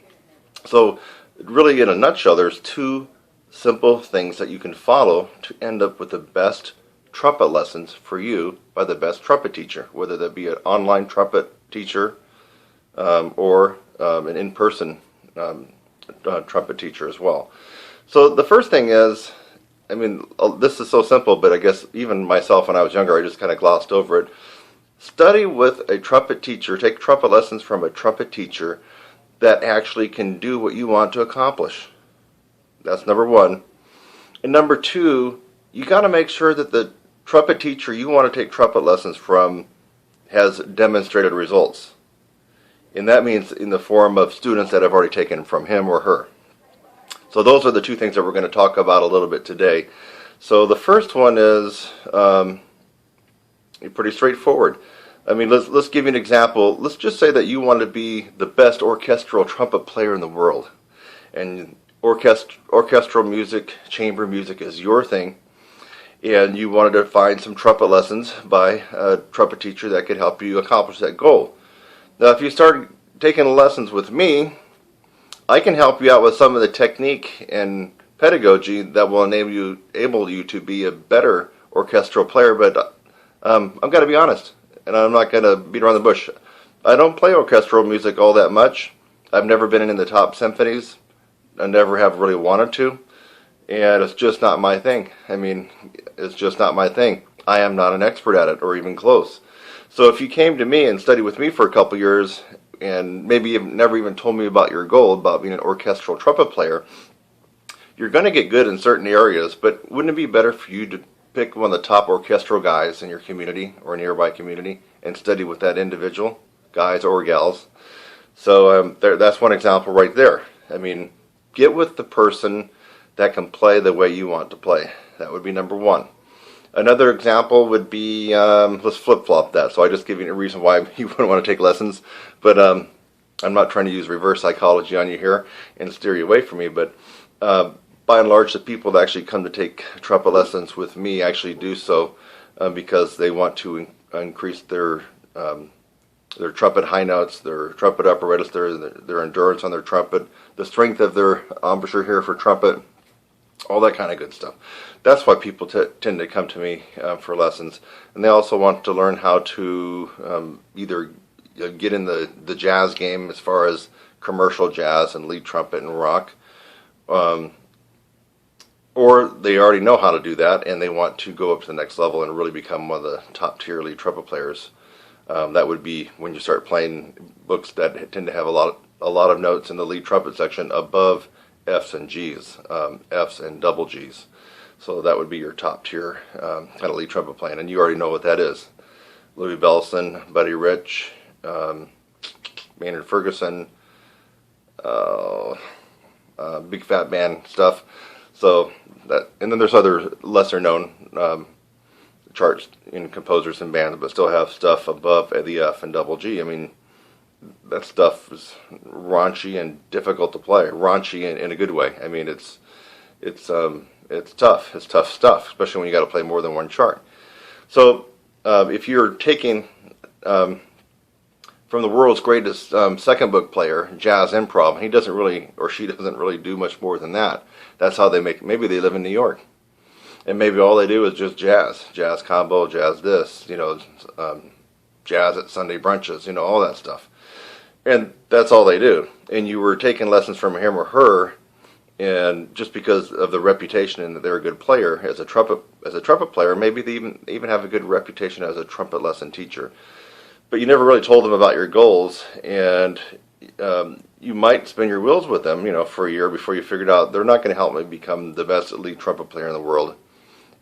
So really, in a nutshell, there's two simple things that you can follow to end up with the best trumpet lessons for you by the best trumpet teacher, whether that be an online trumpet teacher or an in-person trumpet teacher as well. So the first thing is, I mean, this is so simple, but I guess even myself when I was younger, I just kind of glossed over it. Study with a trumpet teacher, take trumpet lessons from a trumpet teacher that actually can do what you want to accomplish. That's number one. And number two, you got to make sure that the trumpet teacher you want to take trumpet lessons from has demonstrated results. And that means in the form of students that have already taken from him or her. So those are the two things that we're going to talk about a little bit today. So the first one is pretty straightforward. I mean, let's give you an example. Let's just say that you want to be the best orchestral trumpet player in the world, and orchestral music, chamber music is your thing, and you wanted to find some trumpet lessons by a trumpet teacher that could help you accomplish that goal. Now, if you start taking lessons with me, I can help you out with some of the technique and pedagogy that will enable you to be a better orchestral player, but I'm going to be honest, and I'm not going to beat around the bush. I don't play orchestral music all that much. I've never been in the top symphonies. I never have really wanted to, and it's just not my thing. I mean, it's just not my thing. I am not an expert at it, or even close. So if you came to me and studied with me for a couple years, and maybe you've never even told me about your goal, about being an orchestral trumpet player, you're going to get good in certain areas, but wouldn't it be better for you to pick one of the top orchestral guys in your community or nearby community and study with that individual, guys or gals? So that's one example right there. I mean, get with the person that can play the way you want to play. That would be number one. Another example would be, let's flip-flop that. So I just give you a reason why you wouldn't want to take lessons. But I'm not trying to use reverse psychology on you here and steer you away from me. But by and large, the people that actually come to take trumpet lessons with me actually do so because they want to increase their trumpet high notes, their trumpet upper register, their endurance on their trumpet, the strength of their embouchure here for trumpet, all that kind of good stuff. That's why people tend to come to me for lessons. And they also want to learn how to either get in the jazz game as far as commercial jazz and lead trumpet and rock, or they already know how to do that and they want to go up to the next level and really become one of the top tier lead trumpet players. That would be when you start playing books that tend to have a lot of notes in the lead trumpet section above F's and G's, F's and double G's. So that would be your top tier kind of lead trumpet playing, and you already know what that is. Louis Bellson, Buddy Rich, Maynard Ferguson, big fat band stuff. So that, and then there's other lesser known charts in composers and bands, but still have stuff above the F and double G. I mean, that stuff is raunchy and difficult to play. Raunchy in a good way. I mean, it's tough. It's tough stuff, especially when you got to play more than one chart. So if you're taking from the world's greatest second book player, jazz improv, he doesn't really, or she doesn't really do much more than that. That's how they make it. Maybe they live in New York, and maybe all they do is just jazz combo, jazz this, jazz at Sunday brunches, all that stuff. And that's all they do. And you were taking lessons from him or her, and just because of the reputation and that they're a good player as a trumpet player, maybe they even have a good reputation as a trumpet lesson teacher. But you never really told them about your goals, and you might spin your wheels with them, for a year before you figured out they're not going to help me become the best lead trumpet player in the world.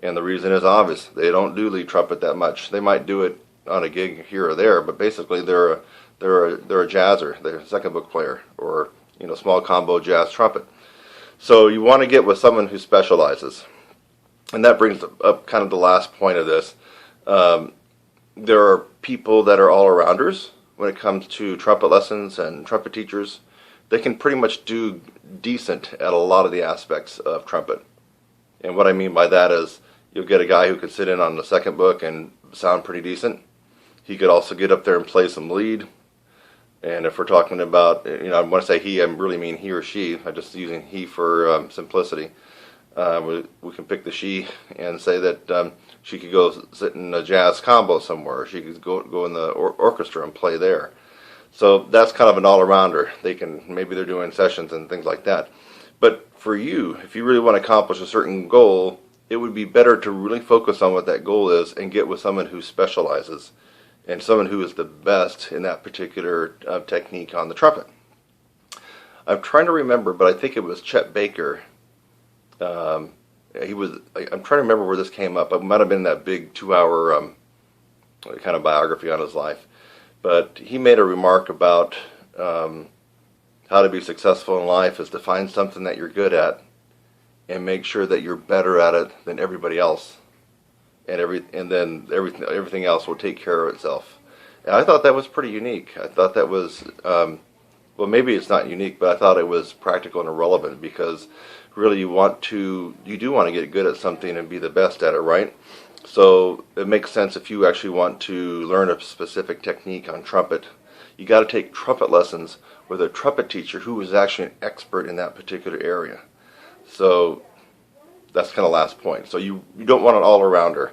And the reason is obvious. They don't do lead trumpet that much. They might do it on a gig here or there, but basically they're a jazzer. They're a second book player, or small combo jazz trumpet. So you want to get with someone who specializes, and that brings up kind of the last point of this. There are people that are all-arounders when it comes to trumpet lessons and trumpet teachers. They can pretty much do decent at a lot of the aspects of trumpet. And what I mean by that is you'll get a guy who could sit in on the second book and sound pretty decent. He could also get up there and play some lead. And if we're talking about, when I say he, I really mean he or she. I'm just using he for simplicity. We can pick the she and say that she could go sit in a jazz combo somewhere. Or she could go in the orchestra and play there. So that's kind of an all-arounder. Maybe they're doing sessions and things like that. But for you, if you really want to accomplish a certain goal, it would be better to really focus on what that goal is and get with someone who specializes and someone who is the best in that particular technique on the trumpet. I'm trying to remember, but I think it was Chet Baker. I'm trying to remember where this came up. It might have been that big 2-hour kind of biography on his life. But he made a remark about how to be successful in life is to find something that you're good at and make sure that you're better at it than everybody else. And then everything else will take care of itself. And I thought that was pretty unique. I thought that was, well, maybe it's not unique, but I thought it was practical and relevant because really you do want to get good at something and be the best at it, right? So it makes sense if you actually want to learn a specific technique on trumpet. You got to take trumpet lessons with a trumpet teacher who is actually an expert in that particular area. So that's kind of last point. So you don't want an all-arounder.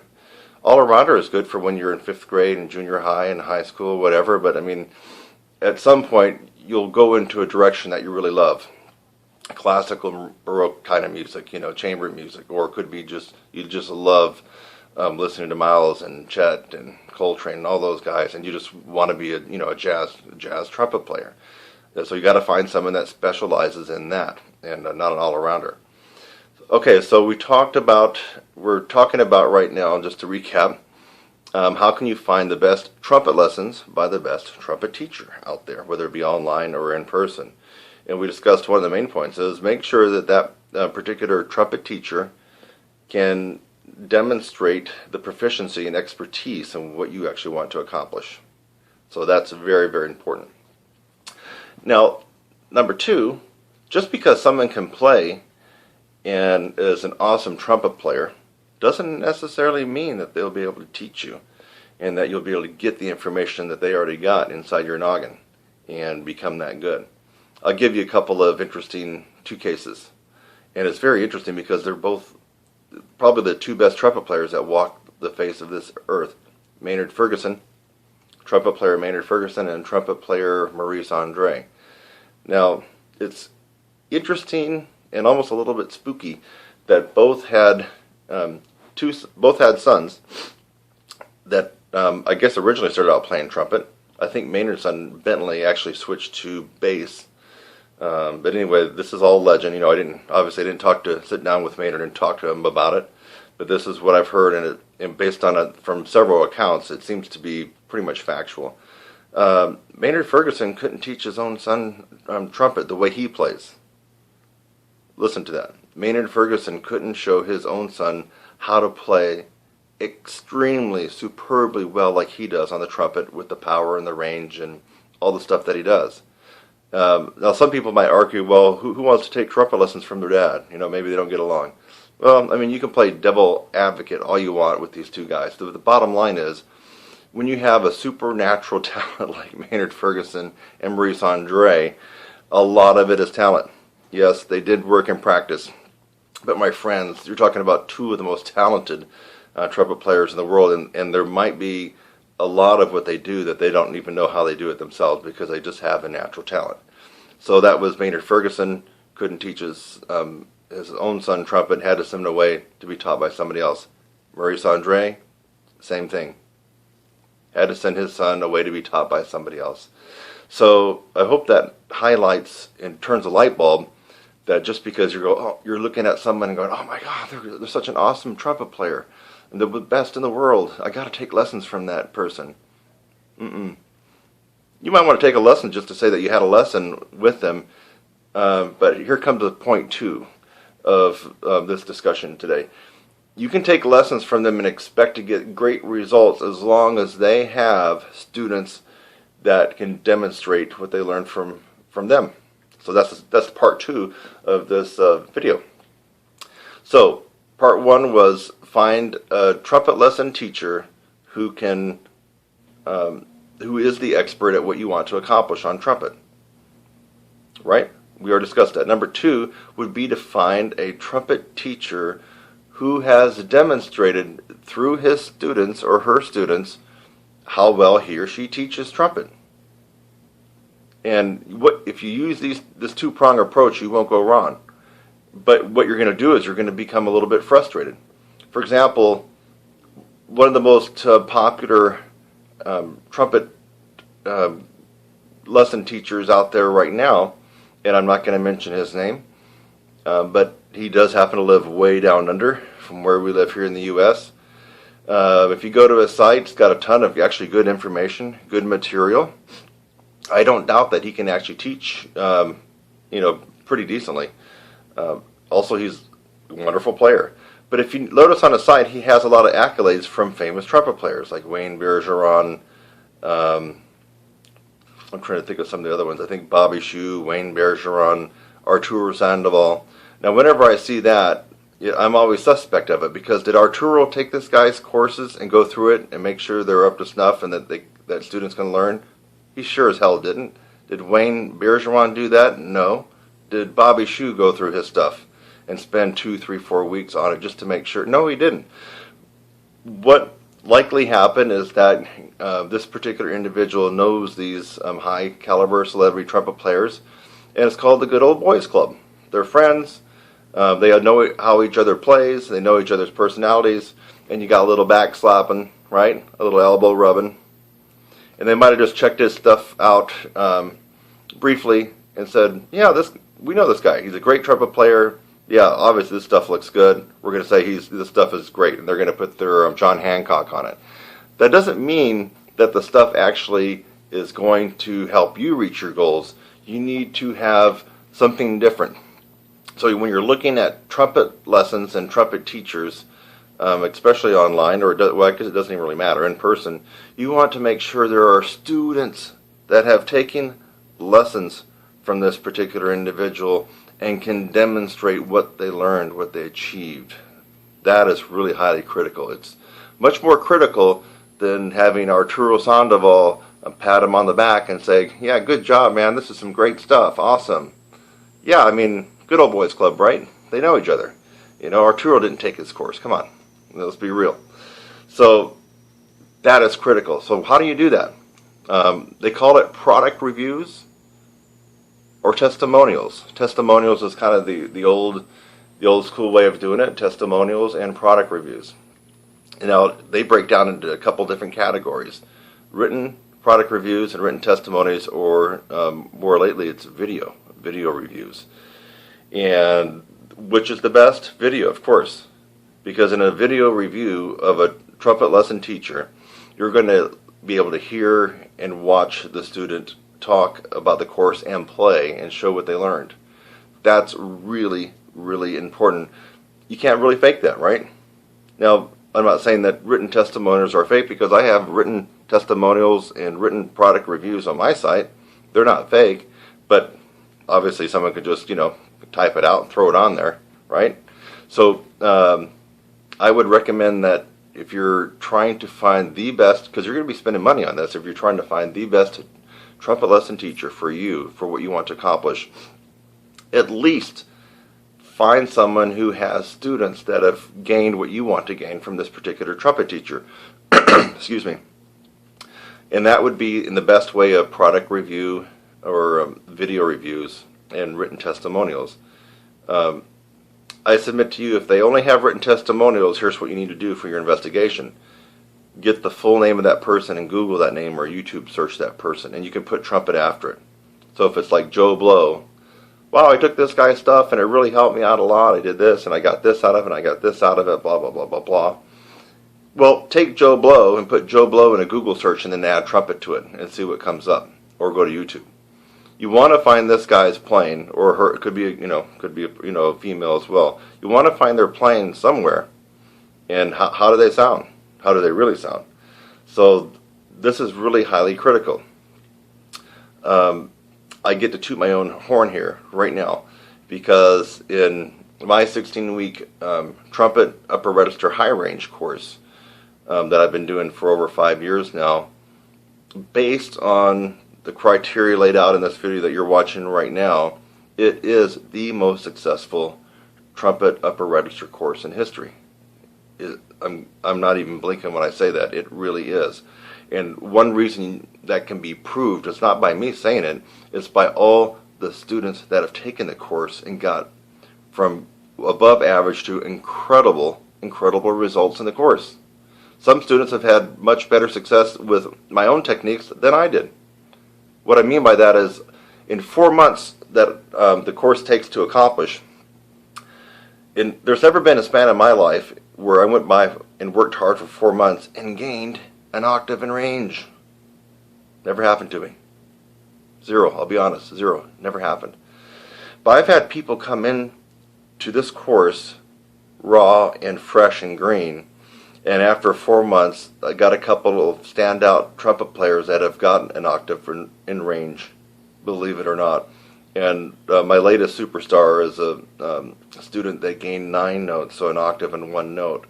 All-arounder is good for when you're in 5th grade and junior high and high school, whatever. But I mean, at some point, you'll go into a direction that you really love. Classical, Baroque kind of music, chamber music. Or it could be you just love listening to Miles and Chet and Coltrane and all those guys. And you just want to be a jazz trumpet player. So you got to find someone that specializes in that and not an all-arounder. Okay, so we're talking about right now, just to recap, how can you find the best trumpet lessons by the best trumpet teacher out there, whether it be online or in person. And we discussed one of the main points is make sure that that particular trumpet teacher can demonstrate the proficiency and expertise in what you actually want to accomplish. So that's very, very important. Now, number two, just because someone can play and is an awesome trumpet player doesn't necessarily mean that they'll be able to teach you and that you'll be able to get the information that they already got inside your noggin and become that good. I'll give you a couple of interesting two cases. And it's very interesting because they're both probably the two best trumpet players that walked the face of this earth. Maynard Ferguson, trumpet player Maynard Ferguson, and trumpet player Maurice Andre. Now, it's interesting and almost a little bit spooky that both had sons that I guess originally started out playing trumpet. I think Maynard's son Bentley actually switched to bass. But anyway, this is all legend. You know, I didn't sit down with Maynard and talk to him about it. But this is what I've heard, and based on it from several accounts, it seems to be pretty much factual. Maynard Ferguson couldn't teach his own son trumpet the way he plays. Listen to that. Maynard Ferguson couldn't show his own son how to play extremely, superbly well like he does on the trumpet with the power and the range and all the stuff that he does. Now, some people might argue, well, who wants to take trumpet lessons from their dad? You know, maybe they don't get along. Well, I mean, you can play devil advocate all you want with these two guys. The bottom line is, when you have a supernatural talent like Maynard Ferguson and Maurice Andre, a lot of it is talent. Yes, they did work in practice. But my friends, you're talking about two of the most talented trumpet players in the world, and there might be a lot of what they do that they don't even know how they do it themselves because they just have a natural talent. So that was Maynard Ferguson, couldn't teach his own son trumpet, had to send him away to be taught by somebody else. Maurice Andre, same thing. Had to send his son away to be taught by somebody else. So I hope that highlights and turns a light bulb that just because you're looking at someone and going, oh my God, they're such an awesome trumpet player, and the best in the world, I got to take lessons from that person. You might want to take a lesson just to say that you had a lesson with them, but here comes the point two of this discussion today. You can take lessons from them and expect to get great results as long as they have students that can demonstrate what they learned from them. So that's part two of this video. So part one was find a trumpet lesson teacher who is the expert at what you want to accomplish on trumpet. Right? We already discussed that. Number two would be to find a trumpet teacher who has demonstrated through his students or her students how well he or she teaches trumpet. And if you use this two-prong approach, you won't go wrong. But what you're going to do is you're going to become a little bit frustrated. For example, one of the most popular trumpet lesson teachers out there right now, and I'm not going to mention his name, but he does happen to live way down under from where we live here in the U.S. If you go to his site, it's got a ton of actually good information, good material. I don't doubt that he can actually teach, pretty decently. Also, he's a wonderful player. But if you notice on his site, he has a lot of accolades from famous trumpet players like Wayne Bergeron. I'm trying to think of some of the other ones. I think Bobby Shue, Wayne Bergeron, Arturo Sandoval. Now, whenever I see that, I'm always suspect of it because did Arturo take this guy's courses and go through it and make sure they're up to snuff and that students can learn? He sure as hell didn't. Did Wayne Bergeron do that? No. Did Bobby Shue go through his stuff and spend 2, 3, 4 weeks on it just to make sure? No, he didn't. What likely happened is that this particular individual knows these high caliber celebrity trumpet players, and it's called the Good Old Boys Club. They're friends. They know how each other plays. They know each other's personalities, and you got a little back slapping, right? A little elbow rubbing. And they might have just checked his stuff out briefly and said, yeah, we know this guy. He's a great trumpet player. Yeah, obviously this stuff looks good. We're going to say this stuff is great. And they're going to put their John Hancock on it. That doesn't mean that the stuff actually is going to help you reach your goals. You need to have something different. So when you're looking at trumpet lessons and trumpet teachers, especially online, well, I guess it doesn't even really matter, in person, you want to make sure there are students that have taken lessons from this particular individual and can demonstrate what they learned, what they achieved. That is really highly critical. It's much more critical than having Arturo Sandoval pat him on the back and say, yeah, good job, man, this is some great stuff, awesome. Yeah, I mean, good old boys club, right? They know each other. You know, Arturo didn't take his course, come on, let's be real. So that is critical. So how do you do that? They call it product reviews or testimonials. Testimonials is kind of the old school way of doing it, testimonials and product reviews. You know, they break down into a couple different categories: written product reviews and written testimonies, or more lately it's video reviews. And which is the best? Video, of course, because in a video review of a trumpet lesson teacher, you're going to be able to hear and watch the student talk about the course and play and show what they learned. That's really, really important. You can't really fake that, right? Now, I'm not saying that written testimonials are fake, because I have written testimonials and written product reviews on my site. They're not fake, but obviously someone could just, type it out and throw it on there, right? So I would recommend that if you're trying to find the best, because you're going to be spending money on this, if you're trying to find the best trumpet lesson teacher for you, for what you want to accomplish, at least find someone who has students that have gained what you want to gain from this particular trumpet teacher. Excuse me. And that would be in the best way of product review or video reviews and written testimonials. I submit to you, if they only have written testimonials, here's what you need to do for your investigation. Get the full name of that person and Google that name, or YouTube search that person, and you can put trumpet after it. So if it's like Joe Blow, wow, I took this guy's stuff and it really helped me out a lot. I did this and I got this out of it and I got this out of it, blah, blah, blah, blah, blah. Well, take Joe Blow and put Joe Blow in a Google search and then add trumpet to it and see what comes up, or go to YouTube. You want to find this guy's playing, or her, it could be, a female as well. You want to find their playing somewhere, and how do they sound? How do they really sound? So this is really highly critical. I get to toot my own horn here right now, because in my 16-week trumpet upper register high range course that I've been doing for over 5 years now, based on the criteria laid out in this video that you're watching right now, it is the most successful trumpet upper register course in history. I'm not even blinking when I say that. It really is. And one reason that can be proved, it's not by me saying it, it's by all the students that have taken the course and got from above average to incredible results in the course. Some students have had much better success with my own techniques than I did. What I mean by that is, in 4 months that the course takes to accomplish, there's never been a span in my life where I went by and worked hard for 4 months and gained an octave in range. Never happened to me. Zero, I'll be honest, zero. Never happened. But I've had people come in to this course raw and fresh and green, and after 4 months, I got a couple of standout trumpet players that have gotten an octave in range, believe it or not. And my latest superstar is a student that gained 9 notes, so an octave and 1 note.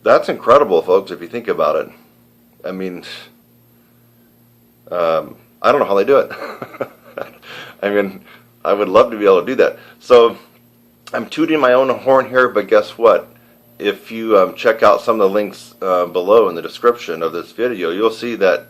That's incredible, folks, if you think about it. I mean, I don't know how they do it. I mean, I would love to be able to do that. So I'm tooting my own horn here, but guess what? If you check out some of the links below in the description of this video, you'll see that,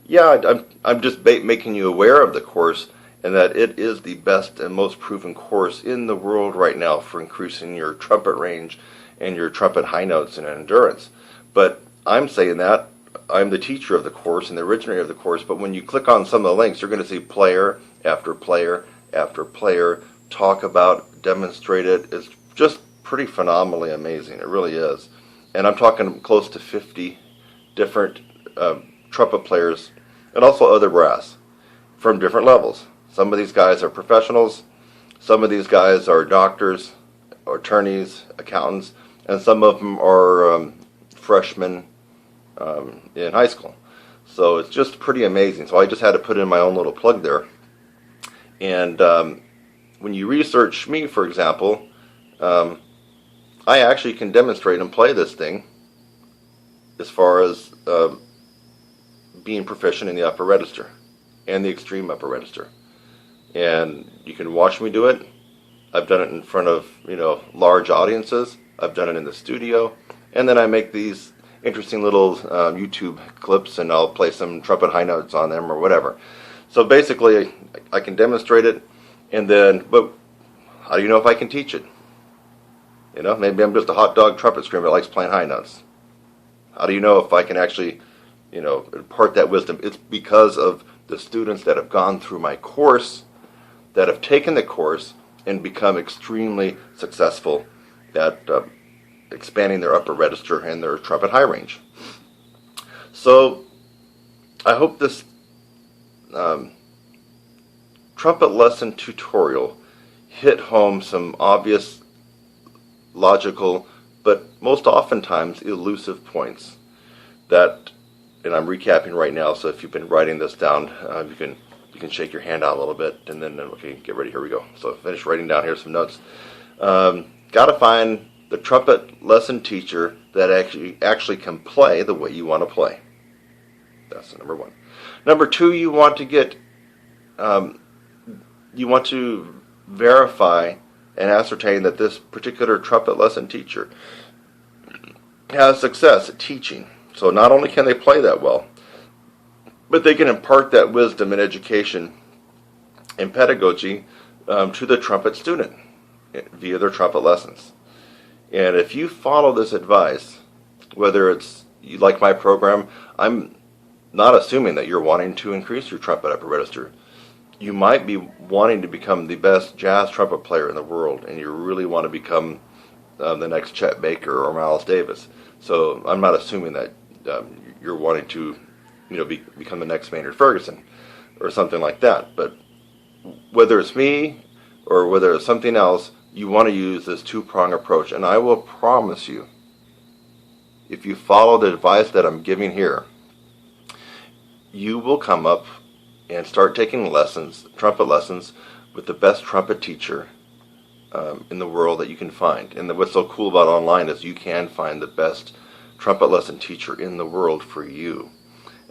yeah, I'm just making you aware of the course, and that it is the best and most proven course in the world right now for increasing your trumpet range and your trumpet high notes and endurance. But I'm saying that I'm the teacher of the course and the originator of the course, but when you click on some of the links, you're going to see player after player after player talk about, demonstrate it. It's just pretty phenomenally amazing. It really is. And I'm talking close to 50 different trumpet players, and also other brass from different levels. Some of these guys are professionals. Some of these guys are doctors, or attorneys, accountants, and some of them are freshmen in high school. So it's just pretty amazing. So I just had to put in my own little plug there. And when you research me, for example, I actually can demonstrate and play this thing as far as being proficient in the upper register and the extreme upper register. And you can watch me do it. I've done it in front of, large audiences. I've done it in the studio. And then I make these interesting little YouTube clips, and I'll play some trumpet high notes on them or whatever. So basically, I can demonstrate it, and then, but how do you know if I can teach it? Maybe I'm just a hot dog trumpet screamer that likes playing high notes. How do you know if I can actually, impart that wisdom? It's because of the students that have gone through my course, that have taken the course and become extremely successful at expanding their upper register and their trumpet high range. So I hope this trumpet lesson tutorial hit home some obvious, logical, but most oftentimes elusive points that, and I'm recapping right now, so if you've been writing this down, you can shake your hand out a little bit, and then, okay, get ready, here we go. So finish writing down here some notes. Got to find the trumpet lesson teacher that actually can play the way you want to play. That's number one. Number two, you want to verify and ascertain that this particular trumpet lesson teacher has success at teaching. So not only can they play that well, but they can impart that wisdom and education and pedagogy to the trumpet student via their trumpet lessons. And if you follow this advice, whether it's you like my program, I'm not assuming that you're wanting to increase your trumpet upper register. You might be wanting to become the best jazz trumpet player in the world, and you really want to become the next Chet Baker or Miles Davis. So I'm not assuming that you're wanting to, become the next Maynard Ferguson or something like that. But whether it's me or whether it's something else, you want to use this two-prong approach. And I will promise you, if you follow the advice that I'm giving here, you will come up and start taking lessons, trumpet lessons, with the best trumpet teacher in the world that you can find. And what's so cool about online is you can find the best trumpet lesson teacher in the world for you.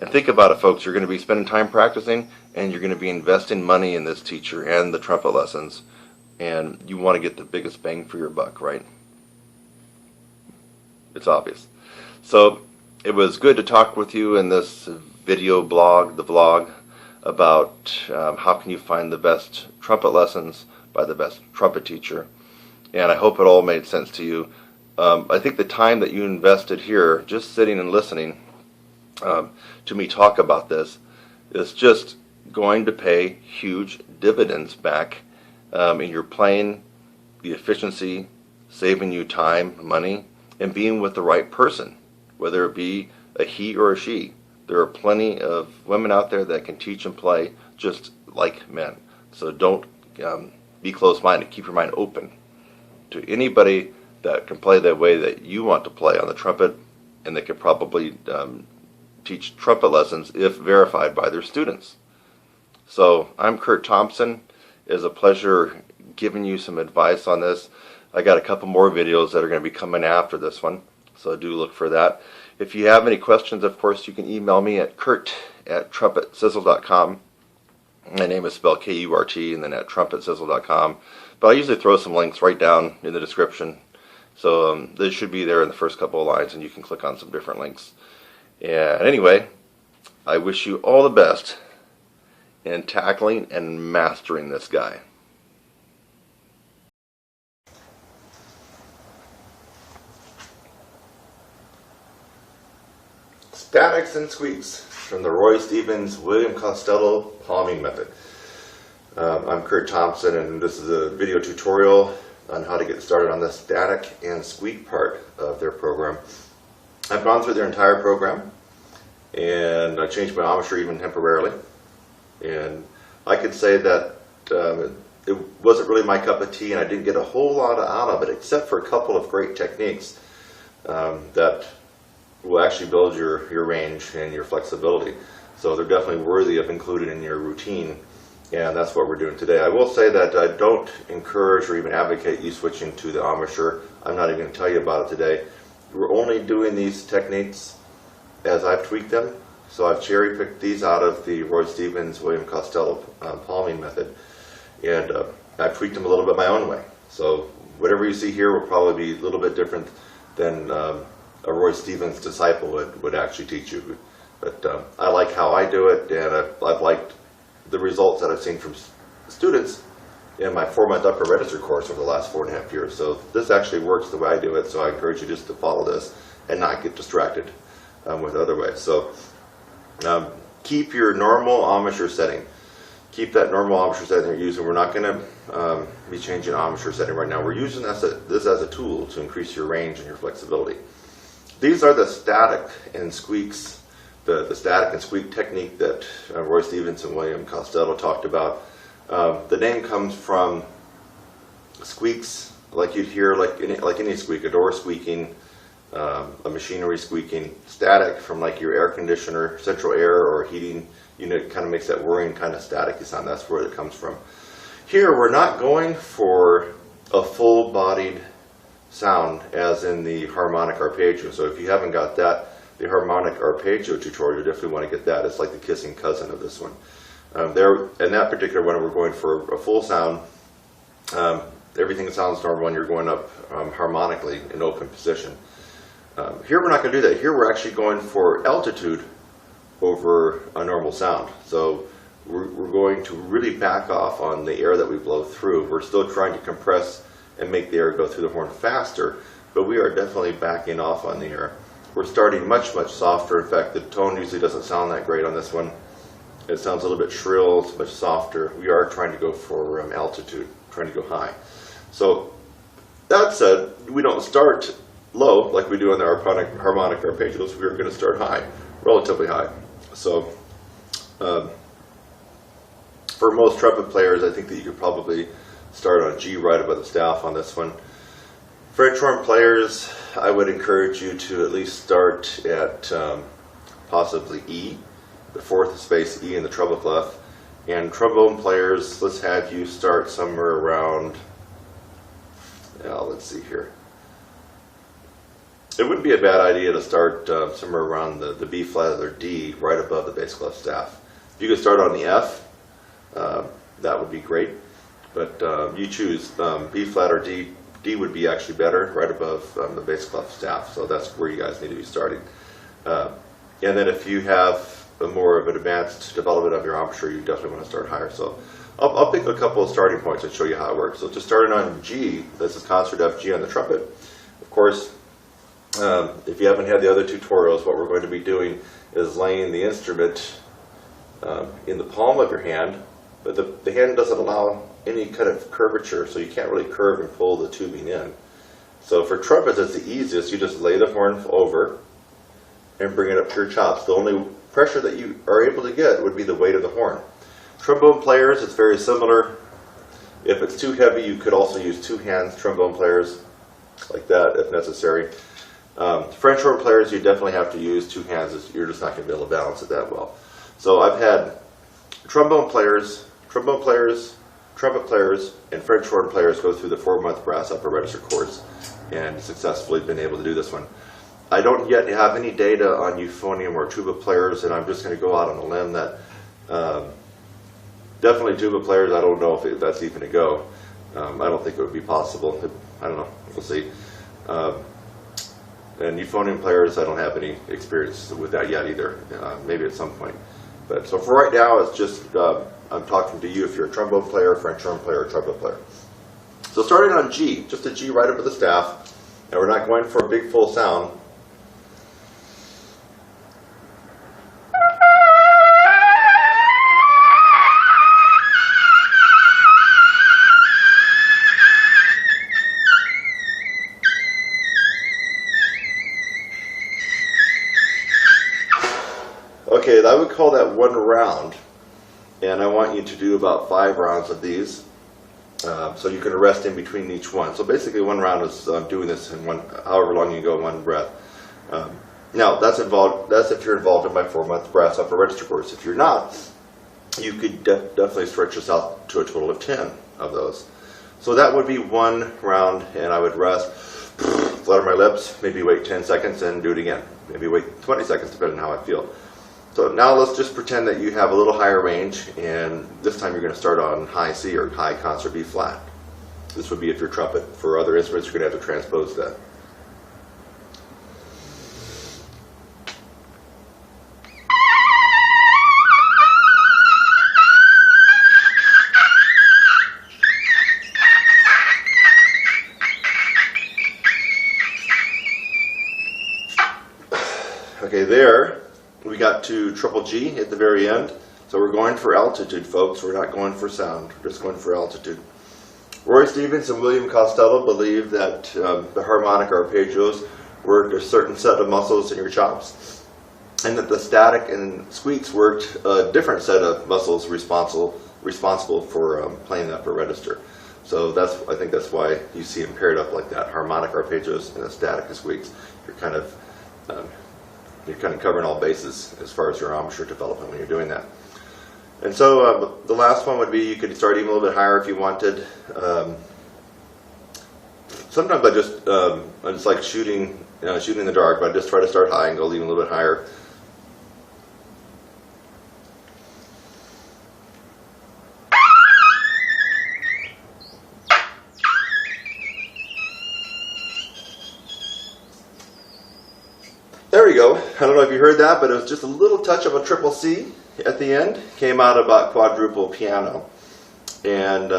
And think about it, folks. You're going to be spending time practicing, and you're going to be investing money in this teacher and the trumpet lessons. And you want to get the biggest bang for your buck, right? It's obvious. So it was good to talk with you in this video blog, the vlog, about how can you find the best trumpet lessons by the best trumpet teacher. And I hope it all made sense to you. I think the time that you invested here, just sitting and listening to me talk about this, is just going to pay huge dividends back in your playing, the efficiency, saving you time, money, and being with the right person, whether it be a he or a she. There are plenty of women out there that can teach and play just like men. So don't be closed-minded. Keep your mind open to anybody that can play the way that you want to play on the trumpet, and they could probably teach trumpet lessons if verified by their students. So I'm Kurt Thompson. It is a pleasure giving you some advice on this. I got a couple more videos that are going to be coming after this one, so do look for that. If you have any questions, of course, you can email me at kurt@trumpetsizzle.com. My name is spelled K-U-R-T, and then at trumpetsizzle.com. But I usually throw some links right down in the description. So they should be there in the first couple of lines, and you can click on some different links. And anyway, I wish you all the best in tackling and mastering this guy. Statics and squeaks from the Roy Stevens, William Costello palming method. I'm Kurt Thompson, and this is a video tutorial on how to get started on the static and squeak part of their program. I've gone through their entire program, and I changed my embouchure even temporarily. And I could say that it wasn't really my cup of tea, and I didn't get a whole lot out of it, except for a couple of great techniques that will actually build your range and your flexibility. So they're definitely worthy of including in your routine, and that's what we're doing today. I will say that I don't encourage or even advocate you switching to the embouchure. I'm not even going to tell you about it today. We're only doing these techniques as I've tweaked them. So I've cherry-picked these out of the Roy Stevens, William Costello palming method, and I've tweaked them a little bit my own way. So whatever you see here will probably be a little bit different than a Roy Stevens disciple would actually teach you. But I like how I do it, and I've liked the results that I've seen from students in my 4-month upper register course over the last 4.5 years. So this actually works the way I do it, so I encourage you just to follow this and not get distracted with other ways. So keep your normal embouchure setting. Keep that normal embouchure setting you're using. We're not going to be changing embouchure setting right now. We're using this as a tool to increase your range and your flexibility. These are the static and squeaks, the static and squeak technique that Roy Stevens and William Costello talked about. The name comes from squeaks, like you'd hear like any squeak, a door squeaking, a machinery squeaking. Static from like your air conditioner, central air or heating unit, kind of makes that whirring kind of staticky sound. That's where it comes from. Here we're not going for a full-bodied sound as in the harmonic arpeggio. So if you haven't got that, the harmonic arpeggio tutorial, you definitely want to get that. It's like the kissing cousin of this one. There, in that particular one, we're going for a full sound. Everything sounds normal when you're going up harmonically in open position. Here we're not going to do that. Here we're actually going for altitude over a normal sound. So we're going to really back off on the air that we blow through. We're still trying to compress and make the air go through the horn faster, but we are definitely backing off on the air. We're starting much, much softer. In fact, the tone usually doesn't sound that great on this one. It sounds a little bit shrill, it's much softer. We are trying to go for altitude, trying to go high. So that said, we don't start low like we do on the harmonic arpeggios. We're going to start high, relatively high. So for most trumpet players, I think that you could probably start on G right above the staff on this one. French horn players, I would encourage you to at least start at possibly E, the 4th space E in the treble clef. And trombone players, let's have you start somewhere around, let's see here. It wouldn't be a bad idea to start somewhere around the B flat or D, right above the bass clef staff. If you could start on the F, that would be great. But you choose B flat or D. D would be actually better, right above the bass clef staff. So that's where you guys need to be starting. And then if you have more of an advanced development of your embouchure, you definitely want to start higher. So I'll pick a couple of starting points and show you how it works. So just starting on G, this is concert F G on the trumpet. Of course, if you haven't had the other tutorials, what we're going to be doing is laying the instrument in the palm of your hand, but the hand doesn't allow any kind of curvature, so you can't really curve and pull the tubing in. So for trumpets, it's the easiest. You just lay the horn over and bring it up to your chops. The only pressure that you are able to get would be the weight of the horn. Trombone players, it's very similar. If it's too heavy, you could also use 2 hands, trombone players, like that if necessary. French horn players, you definitely have to use 2 hands. You're just not going to be able to balance it that well. So I've had trombone players, trumpet players, and French horn players go through the 4-month brass upper register course and successfully been able to do this one. I don't yet have any data on euphonium or tuba players, and I'm just going to go out on a limb that definitely tuba players, I don't know if that's even a go. I don't think it would be possible. I don't know. We'll see. And euphonium players, I don't have any experience with that yet either. Maybe at some point. But so for right now, it's just I'm talking to you if you're a trombone player, French horn player, or trumpet player. So starting on G, just a G right over the staff, and we're not going for a big full sound. Okay, I would call that 1 round, and I want you to do about 5 rounds of these. So you can rest in between each one. So basically, one round is doing this in one, however long you go, one breath. Now that's involved. That's if you're involved in my 4-month brass upper register course. If you're not, you could definitely stretch this out to a total of 10 of those. So that would be one round, and I would rest, flutter my lips, maybe wait 10 seconds, and do it again. Maybe wait 20 seconds, depending on how I feel. So now let's just pretend that you have a little higher range, and this time you're going to start on high C or high concert B flat. This would be if you're trumpet. For other instruments, you're going to have to transpose that. Okay, there we got to triple G at the very end. So we're going for altitude, folks. We're not going for sound. We're just going for altitude. Roy Stevens and William Costello believe that the harmonic arpeggios work a certain set of muscles in your chops, and that the static and squeaks worked a different set of muscles responsible for playing the upper register. So I think that's why you see them paired up like that: harmonic arpeggios and the static and squeaks. You're kind of covering all bases as far as your embouchure development when you're doing that. And so the last one would be, you could start even a little bit higher if you wanted. Sometimes I just like shooting in the dark, but I just try to start high and go even a little bit higher. There we go. I don't know if you heard that, but it was just a little touch of a triple C at the end. Came out about quadruple piano. And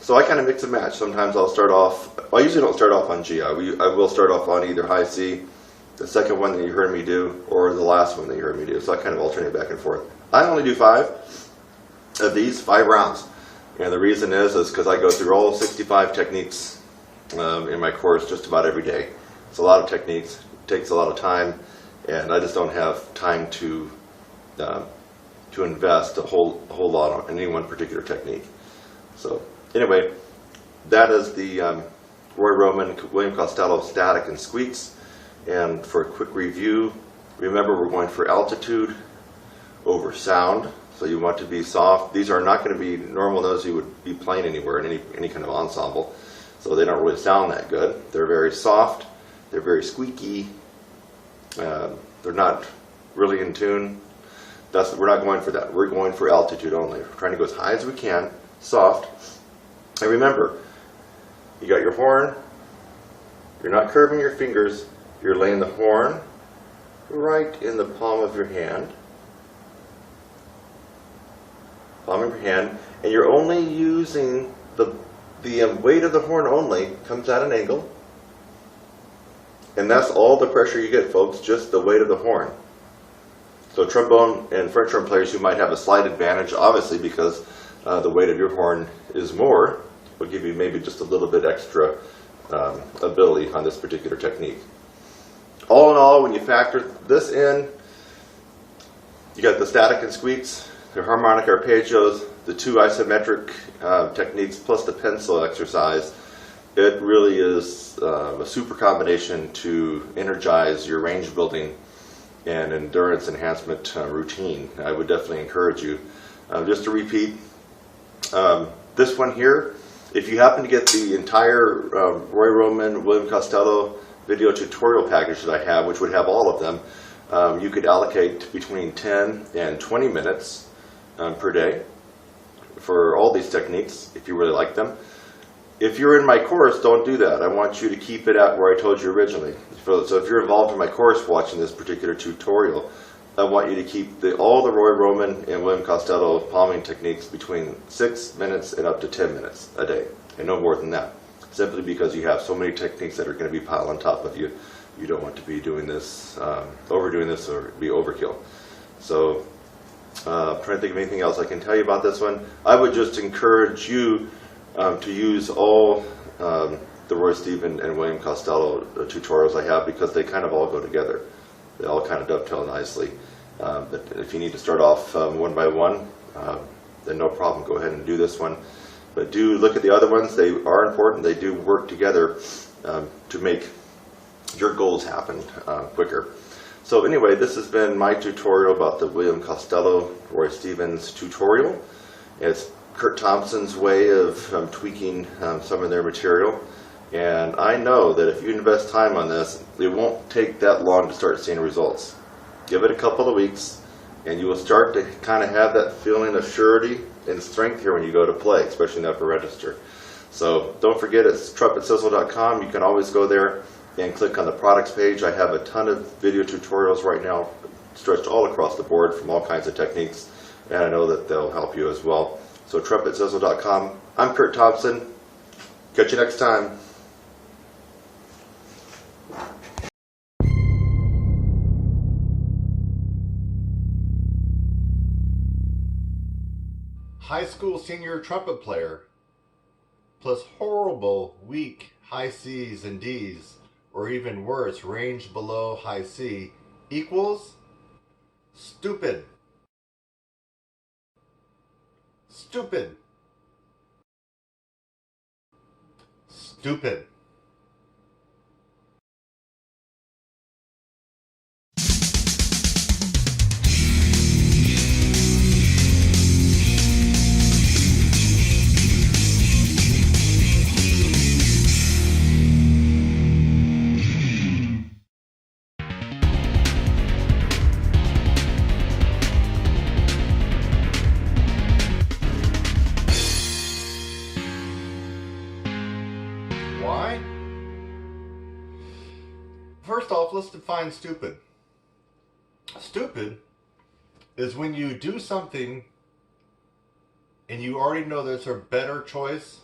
so I kind of mix and match. Sometimes I'll start off, I usually don't start off on G. I will start off on either high C, the second one that you heard me do, or the last one that you heard me do. So I kind of alternate back and forth. I only do 5 of these, 5 rounds. And the reason is because I go through all 65 techniques in my course just about every day. It's a lot of techniques. Takes a lot of time, and I just don't have time to invest a whole lot on any one particular technique. So anyway, that is the Roy Roman, William Costello static and squeaks. And for a quick review, remember we're going for altitude over sound. So you want to be soft. These are not going to be normal notes you would be playing anywhere in any kind of ensemble. So they don't really sound that good. They're very soft. They're very squeaky. They're not really in tune. We're not going for that. We're going for altitude only. We're trying to go as high as we can, soft. And remember, you got your horn. You're not curving your fingers. You're laying the horn right in the palm of your hand. Palm of your hand. And you're only using the weight of the horn only comes at an angle. And that's all the pressure you get, folks, just the weight of the horn. So trombone and French horn players who might have a slight advantage, obviously, because the weight of your horn is more, will give you maybe just a little bit extra ability on this particular technique. All in all, when you factor this in, you got the static and squeaks, the harmonic arpeggios, the 2 isometric techniques, plus the pencil exercise. It really is a super combination to energize your range building and endurance enhancement routine. I would definitely encourage you. Just to repeat, this one here, if you happen to get the entire Roy Roman, William Costello video tutorial package that I have, which would have all of them, you could allocate between 10 and 20 minutes per day for all these techniques if you really like them. If you're in my course, don't do that. I want you to keep it at where I told you originally. So if you're involved in my course watching this particular tutorial, I want you to keep all the Roy Roman and William Costello palming techniques between 6 minutes and up to 10 minutes a day, and no more than that. Simply because you have so many techniques that are going to be piled on top of you. You don't want to be doing this, overdoing this, or be overkill. So I'm trying to think of anything else I can tell you about this one. I would just encourage you to use all the Roy Stephen and William Costello tutorials I have, because they kind of all go together. They all kind of dovetail nicely. But if you need to start off one by one, then no problem. Go ahead and do this one. But do look at the other ones. They are important. They do work together to make your goals happen quicker. So anyway, this has been my tutorial about the William Costello, Roy Stevens tutorial. It's Kurt Thompson's way of tweaking some of their material. And I know that if you invest time on this, it won't take that long to start seeing results. Give it a couple of weeks, and you will start to kind of have that feeling of surety and strength here when you go to play, especially in the upper register. So don't forget, it's trumpetsizzle.com. You can always go there and click on the products page. I have a ton of video tutorials right now stretched all across the board from all kinds of techniques, and I know that they'll help you as well. So trumpetsizzle.com. I'm Kurt Thompson. Catch you next time. High school senior trumpet player plus horrible, weak high C's and D's, or even worse, range below high C, equals stupid. Stupid. Stupid. Why? First off, let's define stupid. Stupid is when you do something and you already know there's a better choice,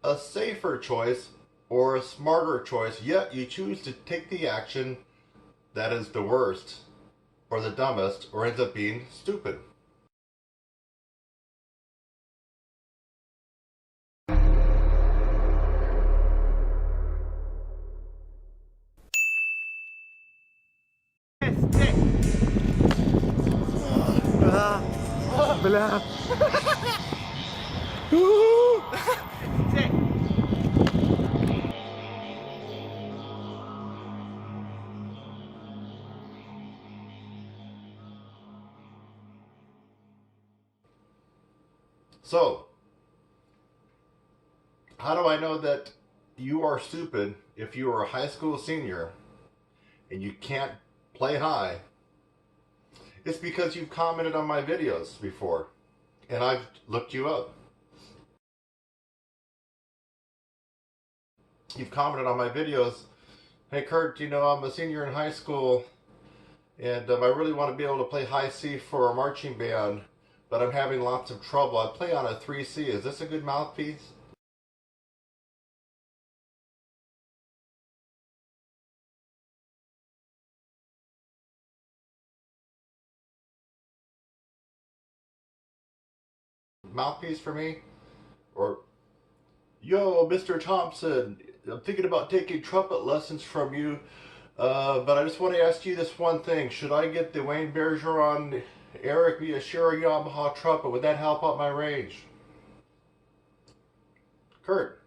a safer choice, or a smarter choice, yet you choose to take the action that is the worst, or the dumbest, or ends up being stupid. So, how do I know that you are stupid if you are a high school senior and you can't play high? It's because you've commented on my videos before and I've looked you up. You've commented on my videos, hey Kurt, you know, I'm a senior in high school and I really want to be able to play high C for a marching band, but I'm having lots of trouble. I play on a 3C. Is this a good mouthpiece? Mouthpiece for me? Or, yo, Mr. Thompson, I'm thinking about taking trumpet lessons from you, but I just want to ask you this one thing. Should I get the Wayne Bergeron Eric via Shira Yamaha trumpet? Would that help out my range? Kurt,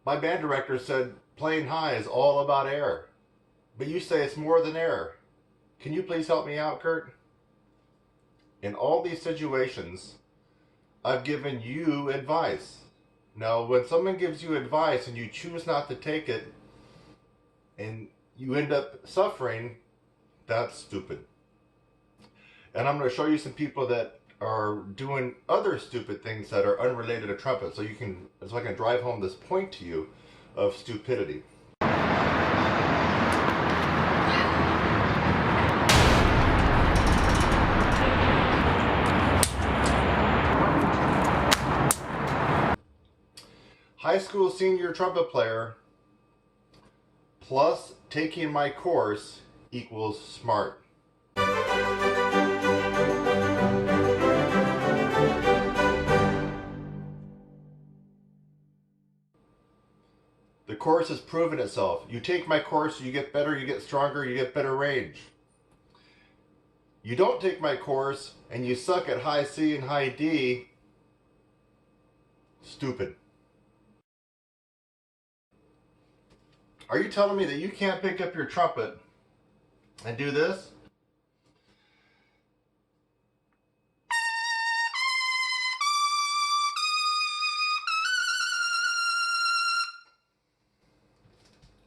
my band director said playing high is all about air, but you say it's more than air. Can you please help me out, Kurt? In all these situations, I've given you advice. Now, when someone gives you advice and you choose not to take it and you end up suffering, that's stupid. And I'm going to show you some people that are doing other stupid things that are unrelated to trumpet, so I can drive home this point to you of stupidity. High school senior trumpet player plus taking my course equals smart. The course has proven itself. You take my course, you get better, you get stronger, you get better range. You don't take my course and you suck at high C and high D, Stupid. Are you telling me that you can't pick up your trumpet and do this?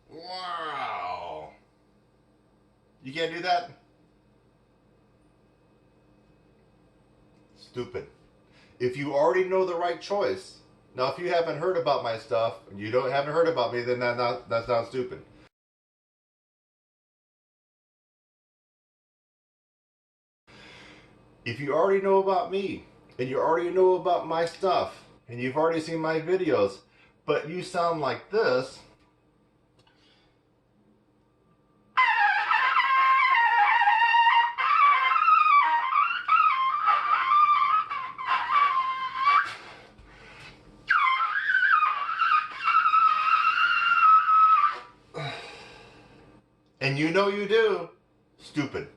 Wow. You can't do that? Stupid. If you already know the right choice, now if you haven't heard about my stuff, haven't heard about me, then that's not stupid. If you already know about me, and you already know about my stuff, and you've already seen my videos, but you sound like this, and you know you do, stupid.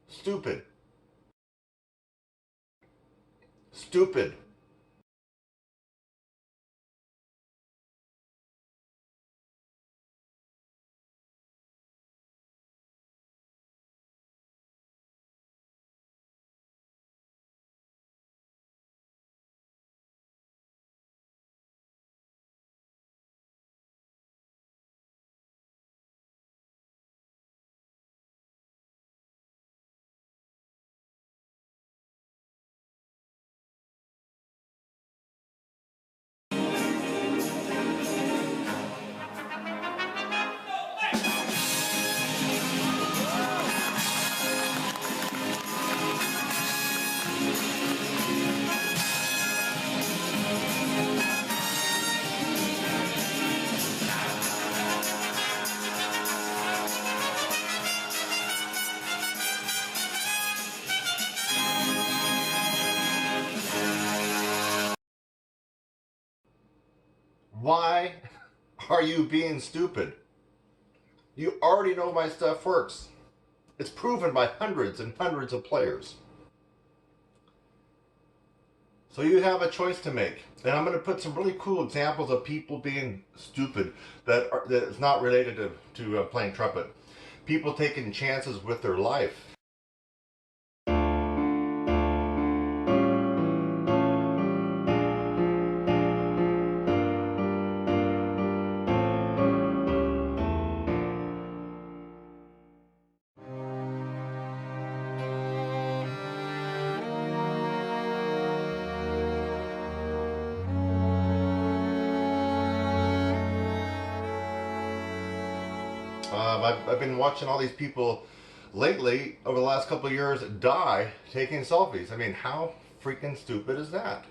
Stupid. Stupid. Why are you being stupid? You already know my stuff works. It's proven by hundreds and hundreds of players. So you have a choice to make. And I'm going to put some really cool examples of people being stupid that is not related to playing trumpet. People taking chances with their life. I've been watching all these people lately over the last couple of years die taking selfies. I mean, how freaking stupid is that?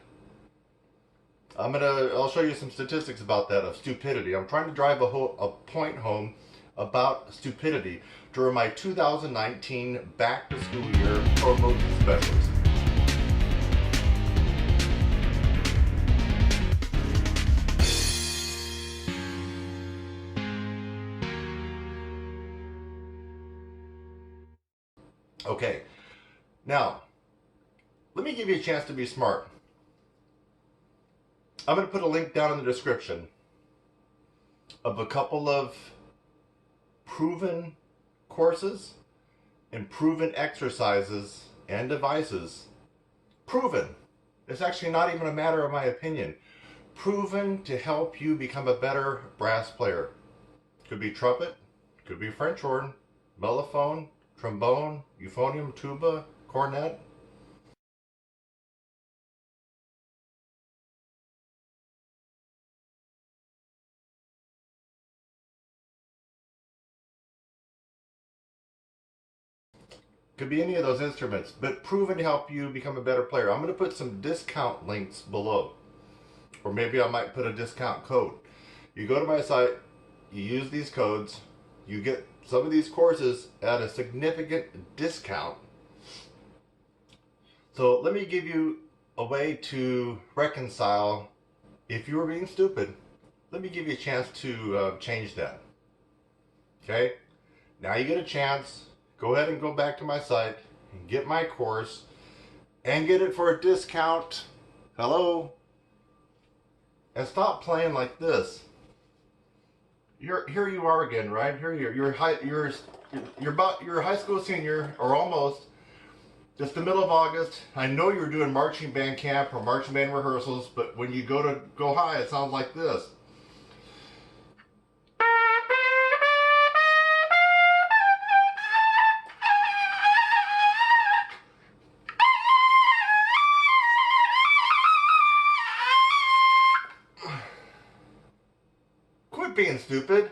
I'll show you some statistics about that, of stupidity. I'm trying to drive a point home about stupidity during my 2019 back to school year promotion specials. Okay, now, let me give you a chance to be smart. I'm going to put a link down in the description of a couple of proven courses and proven exercises and devices. Proven. It's actually not even a matter of my opinion. Proven to help you become a better brass player. Could be trumpet, could be French horn, mellophone, trombone, euphonium, tuba, cornet. Could be any of those instruments, but proven to help you become a better player. I'm going to put some discount links below. Or maybe I might put a discount code. You go to my site, you use these codes, you get some of these courses at a significant discount. So let me give you a way to reconcile. If you were being stupid, let me give you a chance to change that. Okay? Now you get a chance. Go ahead and go back to my site and get my course and get it for a discount Hello? And stop playing like this. Here you are again, right? You're a high school senior, or almost. Just the middle of August. I know you're doing marching band camp or marching band rehearsals, but when you go high, it sounds like this. Quit being stupid.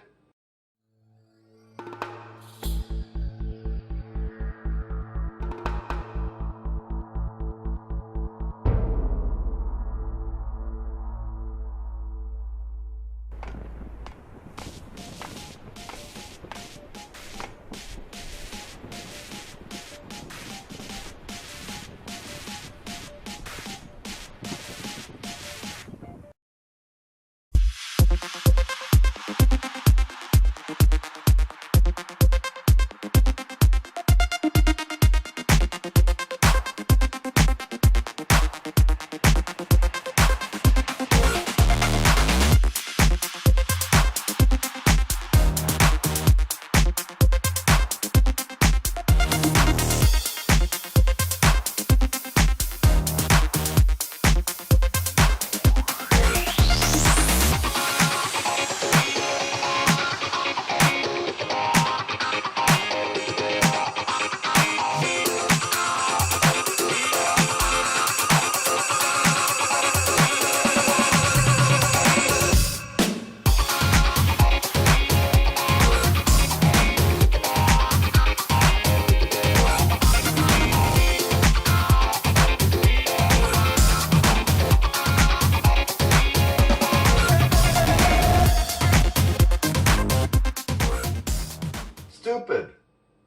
Stupid.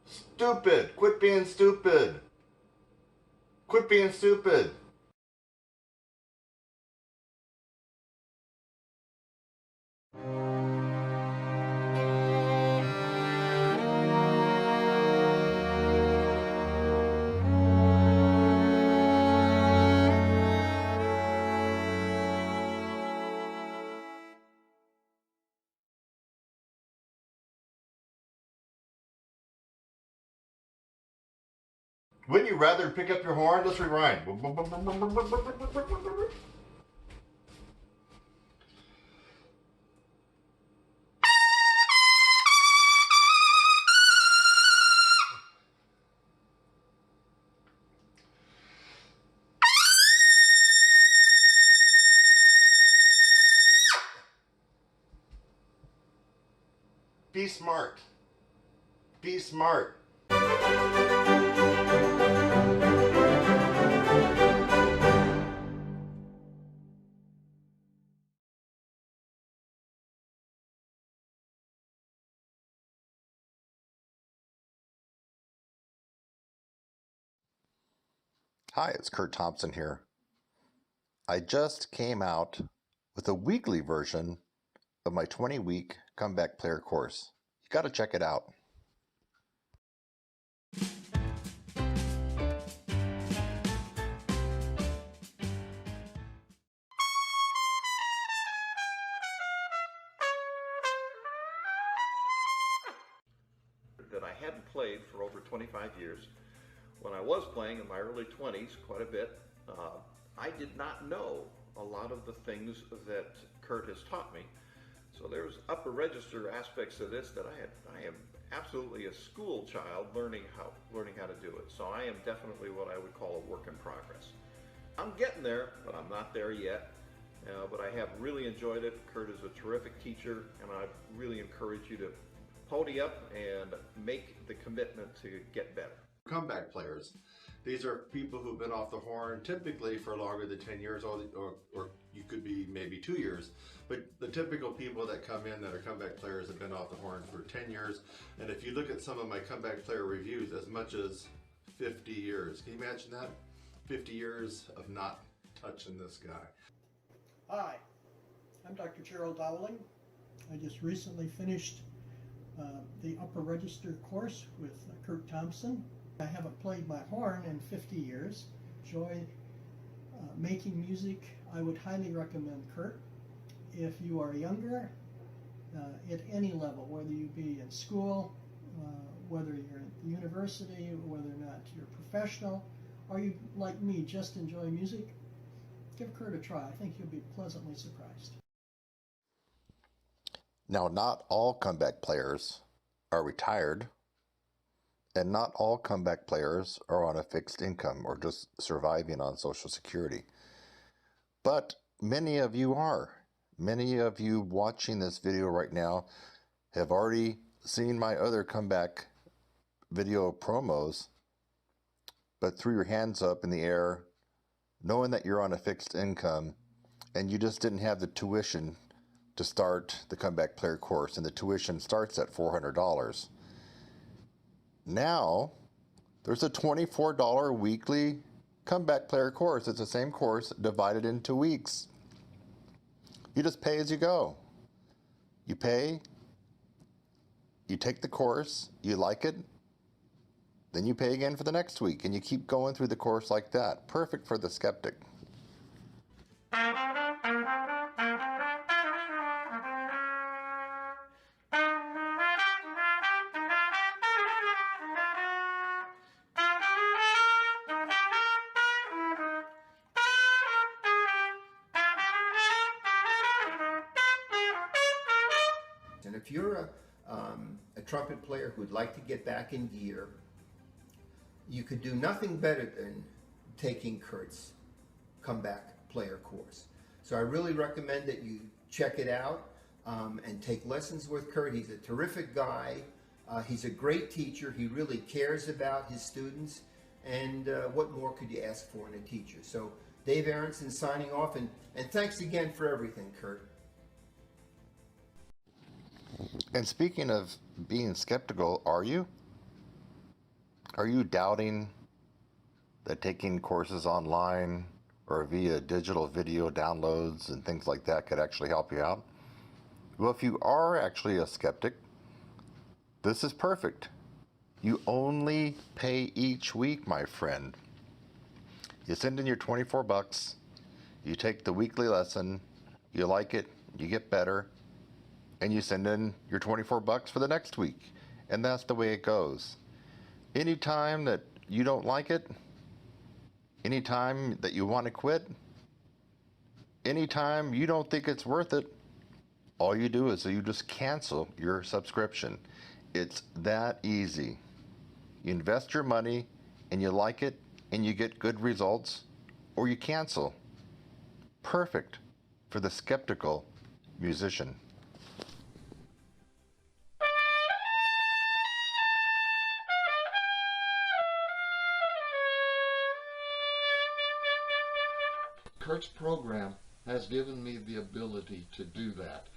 Stupid. Quit being stupid. Quit being stupid. Wouldn't you rather pick up your horn? Let's rewind. Be smart. Be smart. Hi, it's Kurt Thompson here. I just came out with a weekly version of my 20-week comeback player course. You got to check it out. That I hadn't played for over 25 years. When I was playing in my early 20s, quite a bit, I did not know a lot of the things that Kurt has taught me. So there's upper register aspects of this that I am absolutely a school child learning how to do it. So I am definitely what I would call a work in progress. I'm getting there, but I'm not there yet. But I have really enjoyed it. Kurt is a terrific teacher, and I really encourage you to pony up and make the commitment to get better. Comeback players. These are people who've been off the horn typically for longer than 10 years, or you could be maybe 2 years. But the typical people that come in that are comeback players have been off the horn for 10 years. And if you look at some of my comeback player reviews, as much as 50 years. Can you imagine that? 50 years of not touching this guy. Hi, I'm Dr. Gerald Dowling. I just recently finished the upper register course with Kurt Thompson. I haven't played my horn in 50 years. Enjoy making music, I would highly recommend Kurt. If you are younger, at any level, whether you be in school, whether you're at the university, whether or not you're professional, or you, like me, just enjoy music, give Kurt a try. I think you'll be pleasantly surprised. Now, not all comeback players are retired, and not all comeback players are on a fixed income or just surviving on Social Security. But many of you are. Many of you watching this video right now have already seen my other comeback video promos, but threw your hands up in the air knowing that you're on a fixed income and you just didn't have the tuition to start the comeback player course, and the tuition starts at $400. Now there's a $24 weekly comeback player course. It's the same course divided into weeks. You just pay as you go. You pay, you take the course, you like it, then you pay again for the next week, and you keep going through the course like that. Perfect for the skeptic. And if you're a trumpet player who'd like to get back in gear, you could do nothing better than taking Kurt's comeback player course. So I really recommend that you check it out and take lessons with Kurt. He's a terrific guy. He's a great teacher. He really cares about his students. And what more could you ask for in a teacher? So Dave Aronson signing off, and thanks again for everything, Kurt. And speaking of being skeptical, are you? Are you doubting that taking courses online or via digital video downloads and things like that could actually help you out? Well, if you are actually a skeptic, this is perfect. You only pay each week, my friend. You send in your $24, you take the weekly lesson, you like it, you get better, and you send in your $24 for the next week. And that's the way it goes. Anytime that you don't like it, anytime that you want to quit, anytime you don't think it's worth it, all you do is you just cancel your subscription. It's that easy. You invest your money and you like it and you get good results, or you cancel. Perfect for the skeptical musician. Kurt's program has given me the ability to do that.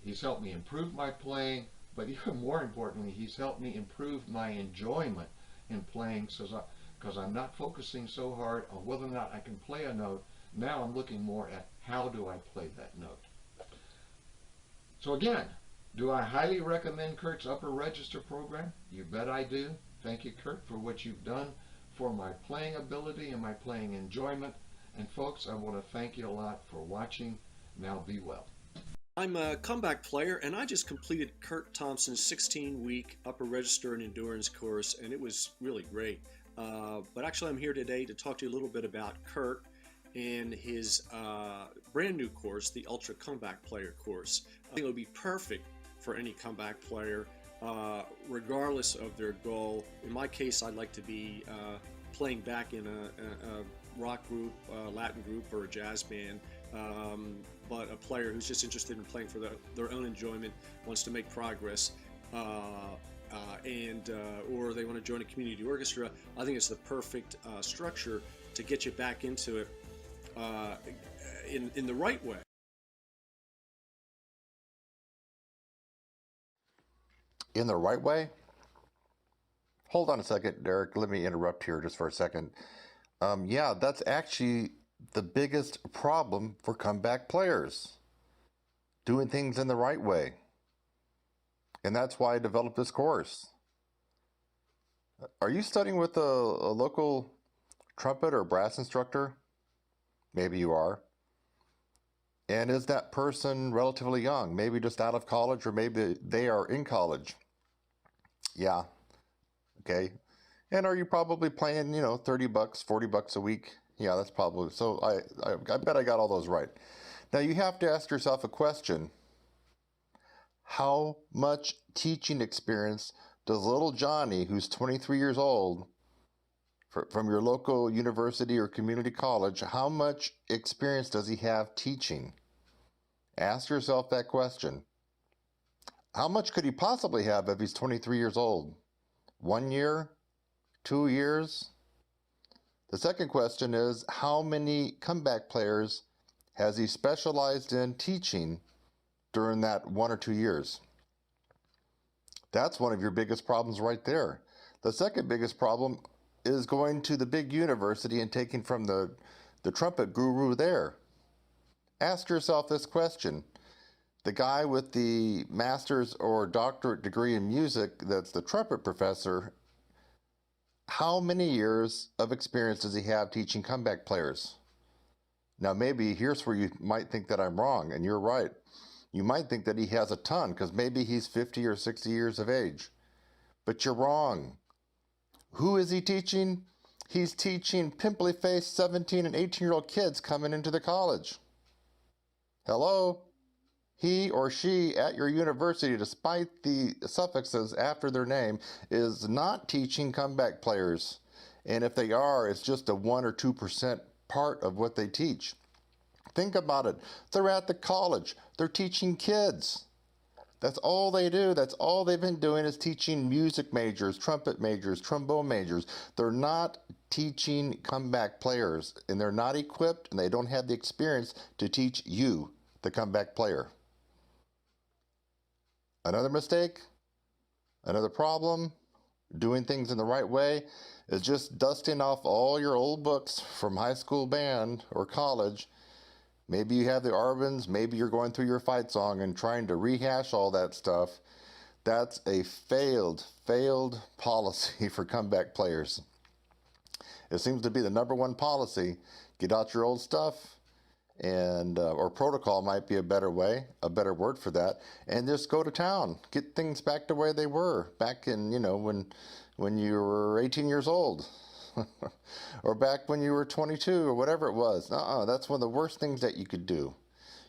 He's helped me improve my playing, but even more importantly, he's helped me improve my enjoyment in playing, because I'm not focusing so hard on whether or not I can play a note. Now I'm looking more at how do I play that note. So again, do I highly recommend Kurt's upper register program? You bet I do. Thank you, Kurt, for what you've done for my playing ability and my playing enjoyment. And folks, I want to thank you a lot for watching. Now be well. I'm a comeback player, and I just completed Kurt Thompson's 16-week upper register and endurance course, and it was really great. But actually, I'm here today to talk to you a little bit about Kurt and his brand new course, the Ultra Comeback Player course. I think it would be perfect for any comeback player, regardless of their goal. In my case, I'd like to be playing back in a rock group, Latin group, or a jazz band, but a player who's just interested in playing for their own enjoyment, wants to make progress, or they want to join a community orchestra. I think it's the perfect structure to get you back into it in the right way. In the right way? Hold on a second, Derek. Let me interrupt here just for a second. Yeah, that's actually the biggest problem for comeback players. Doing things in the right way. And that's why I developed this course. Are you studying with a local trumpet or brass instructor? Maybe you are. And is that person relatively young? Maybe just out of college, or maybe they are in college. Yeah. Okay. And are you probably playing, $30, $40 a week? Yeah, that's probably, so I bet I got all those right. Now you have to ask yourself a question. How much teaching experience does little Johnny, who's 23 years old, from your local university or community college, how much experience does he have teaching? Ask yourself that question. How much could he possibly have if he's 23 years old? 1 year? 2 years? The second question is, how many comeback players has he specialized in teaching during that 1 or 2 years? That's one of your biggest problems right there. The second biggest problem is going to the big university and taking from the trumpet guru there. Ask yourself this question. The guy with the master's or doctorate degree in music that's the trumpet professor, how many years of experience does he have teaching comeback players? Now maybe here's where you might think that I'm wrong, and you're right. You might think that he has a ton, because maybe he's 50 or 60 years of age. But you're wrong. Who is he teaching? He's teaching pimply-faced 17 and 18-year-old kids coming into the college. Hello? He or she at your university, despite the suffixes after their name, is not teaching comeback players. And if they are, it's just a 1 or 2% part of what they teach. Think about it. They're at the college. They're teaching kids. That's all they do. That's all they've been doing is teaching music majors, trumpet majors, trombone majors. They're not teaching comeback players, and they're not equipped, and they don't have the experience to teach you, the comeback player. Another mistake, another problem, doing things in the right way is just dusting off all your old books from high school band or college. Maybe you have the Arvins, maybe you're going through your fight song and trying to rehash all that stuff. That's a failed policy for comeback players. It seems to be the number one policy. Get out your old stuff, and or protocol might be a better way, a better word for that, and just go to town. Get things back the way they were back in, when you were 18 years old. Or back when you were 22 or whatever it was. That's one of the worst things that you could do.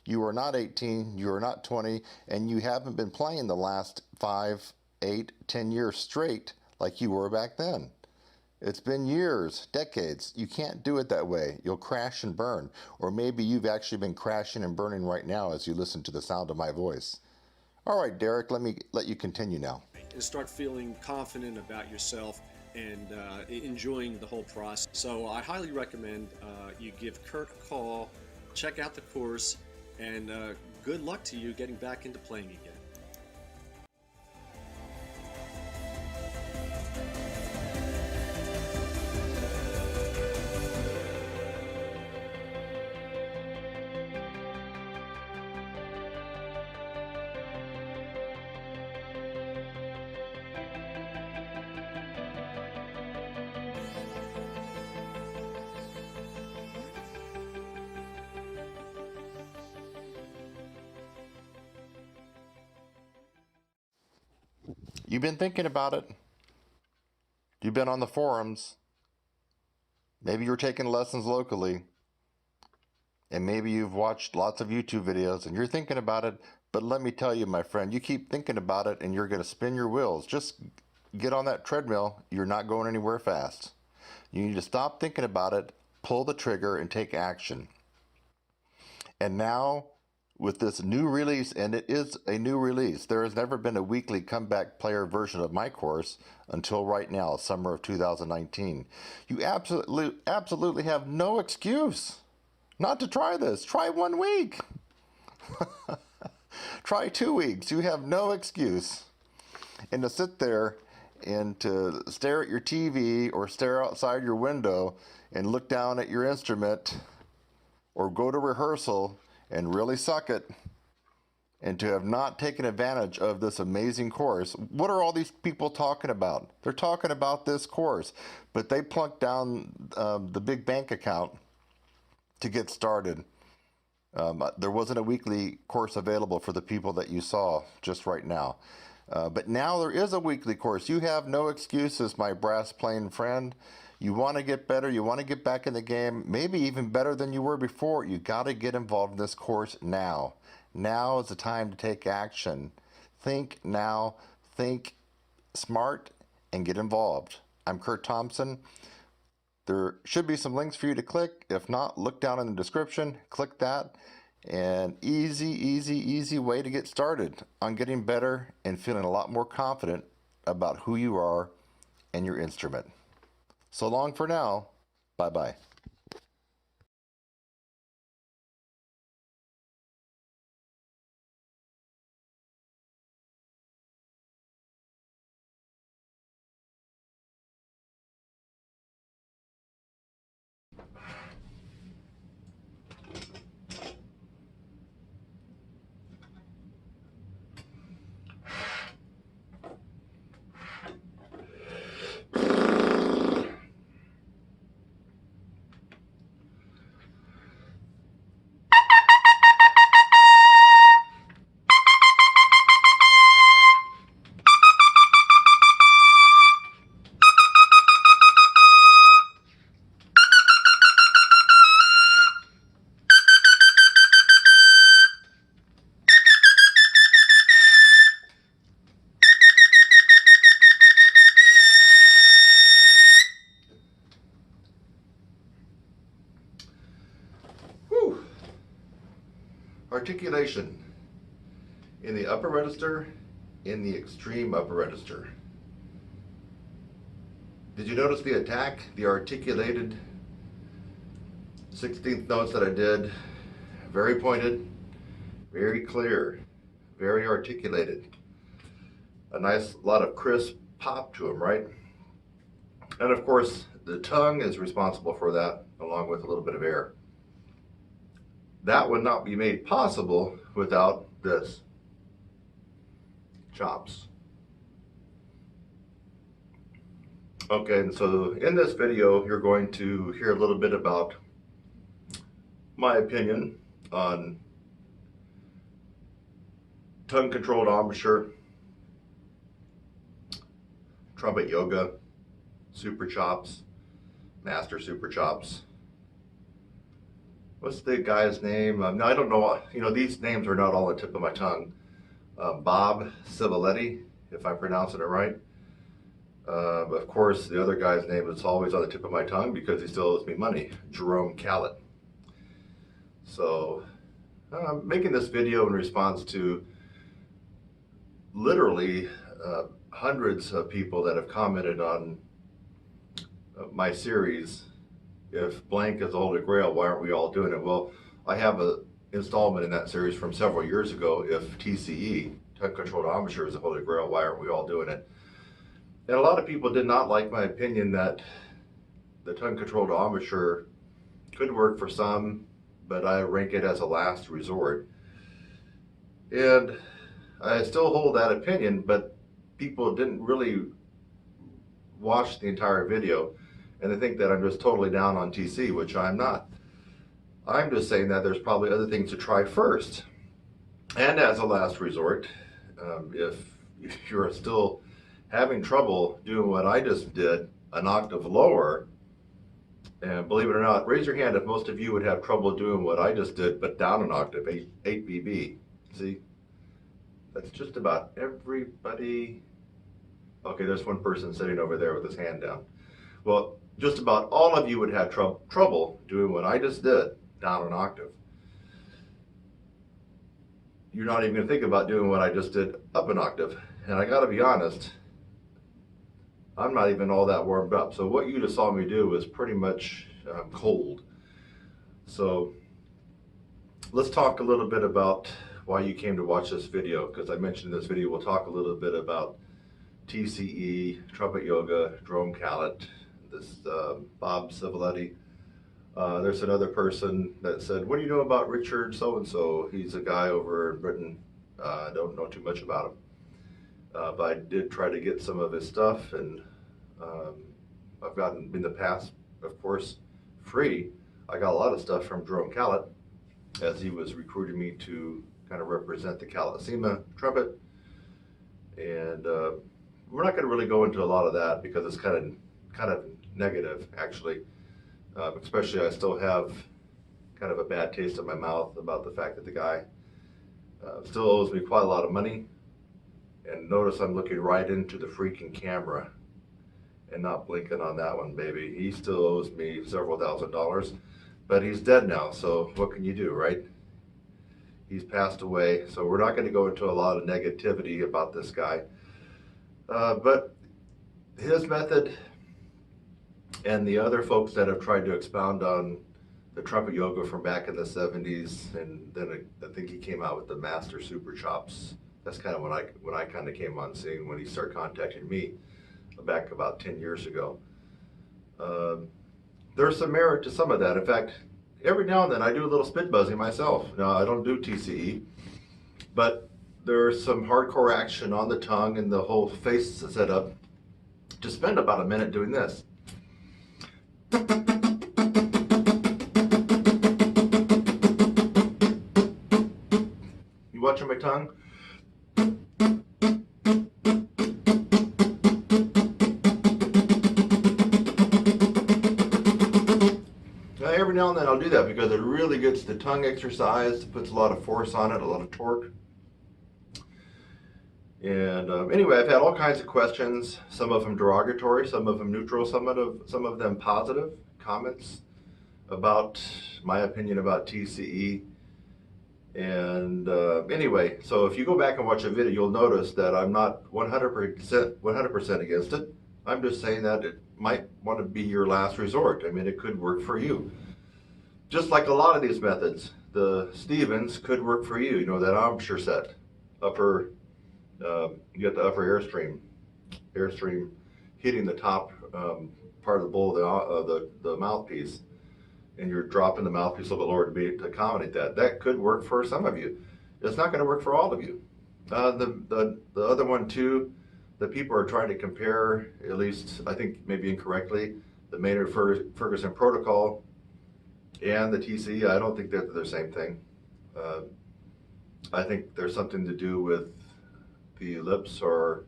You are not 18, you are not 20, and you haven't been playing the last 5, 8, 10 years straight like you were back then. It's been years, decades. You can't do it that way. You'll crash and burn. Or maybe you've actually been crashing and burning right now as you listen to the sound of my voice. All right, Derek, let you continue now. And start feeling confident about yourself and enjoying the whole process. So I highly recommend you give Kurt a call, check out the course, and good luck to you getting back into playing again. You've been thinking about it. You've been on the forums. Maybe you're taking lessons locally. And maybe you've watched lots of YouTube videos and you're thinking about it. But let me tell you, my friend, you keep thinking about it and you're going to spin your wheels. Just get on that treadmill. You're not going anywhere fast. You need to stop thinking about it, pull the trigger, and take action. And now, with this new release, and it is a new release, there has never been a weekly comeback player version of my course until right now, summer of 2019. You absolutely have no excuse not to try this. Try 1 week. Try 2 weeks. You have no excuse. And to sit there and to stare at your TV or stare outside your window and look down at your instrument or go to rehearsal and really suck it, and to have not taken advantage of this amazing course. What are all these people talking about? They're talking about this course, but they plunked down the big bank account to get started. There wasn't a weekly course available for the people that you saw just right now. But now there is a weekly course. You have no excuses, my brass playing friend. You want to get better. You want to get back in the game, maybe even better than you were before. You got to get involved in this course now. Now is the time to take action. Think now, think smart, and get involved. I'm Kurt Thompson. There should be some links for you to click. If not, look down in the description, click that. And easy way to get started on getting better and feeling a lot more confident about who you are and your instrument. So long for now. Bye-bye. Whew. Articulation in the upper register, in the extreme upper register. Did you notice the attack, the articulated 16th notes that I did? Very pointed, very clear, very articulated. A nice lot of crisp pop to them, right? And of course, the tongue is responsible for that, along with a little bit of air. That would not be made possible without this. Chops. Okay, and so in this video, you're going to hear a little bit about my opinion on tongue-controlled embouchure, trumpet yoga, super chops, master super chops. What's the guy's name? No, I don't know. You know, these names are not all on the tip of my tongue. Bob Civiletti, if I'm pronouncing it right. Of course, the other guy's name is always on the tip of my tongue because he still owes me money, Jerome Callett. So, I'm making this video in response to literally hundreds of people that have commented on my series, if blank is the Holy Grail, why aren't we all doing it? Well, I have an installment in that series from several years ago, if TCE, tongue-controlled embouchure, is the Holy Grail, why aren't we all doing it? And a lot of people did not like my opinion that the tongue-controlled embouchure could work for some, but I rank it as a last resort. And I still hold that opinion, but people didn't really watch the entire video, and they think that I'm just totally down on TC, which I'm not. I'm just saying that there's probably other things to try first. And as a last resort, if you're still having trouble doing what I just did, an octave lower, and believe it or not, raise your hand if most of you would have trouble doing what I just did, but down an octave, 8 BB. See? That's just about everybody. Okay, there's one person sitting over there with his hand down. Well, just about all of you would have trouble doing what I just did, down an octave. You're not even going to think about doing what I just did up an octave. And I got to be honest, I'm not even all that warmed up. So what you just saw me do was pretty much cold. So let's talk a little bit about why you came to watch this video, because I mentioned in this video we'll talk a little bit about TCE, trumpet yoga, Jerome Callett, this Bob Civiletti. There's another person that said, what do you know about Richard so-and-so? He's a guy over in Britain. I don't know too much about him. But I did try to get some of his stuff, and I've gotten in the past, of course, free I got a lot of stuff from Jerome Callett as he was recruiting me to kind of represent the Callissima trumpet. And we're not going to really go into a lot of that because it's kind of negative, actually. Especially, I still have kind of a bad taste in my mouth about the fact that the guy still owes me quite a lot of money. And notice I'm looking right into the freaking camera and not blinking on that one, baby. He still owes me several $1,000s, but he's dead now, so what can you do, right? He's passed away, so we're not going to go into a lot of negativity about this guy. But his method and the other folks that have tried to expound on the trumpet yoga from back in the 70s, and then I think he came out with the Master Super Chops. That's kind of when I kind of came on scene, when he started contacting me back about 10 years ago. There's some merit to some of that. In fact, every now and then I do a little spit buzzing myself. Now, I don't do TCE, but there's some hardcore action on the tongue and the whole face setup to spend about a minute doing this. You watching my tongue? Every now and then I'll do that because it really gets the tongue exercised, puts a lot of force on it, a lot of torque. And anyway, I've had all kinds of questions, some of them derogatory, some of them neutral, some of them positive comments about my opinion about TCE. And anyway, so if you go back and watch a video, you'll notice that I'm not 100% against it. I'm just saying that it might want to be your last resort. I mean, it could work for you. Just like a lot of these methods, the Stevens could work for you. You know, that embouchure set, you get the upper airstream hitting the top part of the bowl of the mouthpiece, and you're dropping the mouthpiece a little bit lower to accommodate that. That could work for some of you. It's not going to work for all of you. The other one too, the people are trying to compare, at least I think maybe incorrectly, the Maynard-Ferguson protocol and the TCE. I don't think they're the same thing. I think there's something to do with the lips are,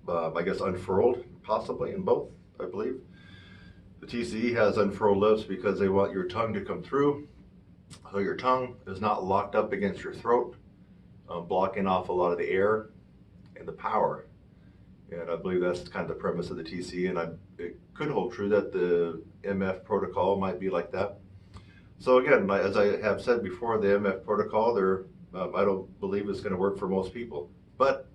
I guess, unfurled, possibly in both, I believe. The TCE has unfurled lips because they want your tongue to come through, so your tongue is not locked up against your throat, blocking off a lot of the air and the power. And I believe that's kind of the premise of the TCE, and it could hold true that the MF protocol might be like that. So again, as I have said before, the MF protocol, I don't believe it's going to work for most people. But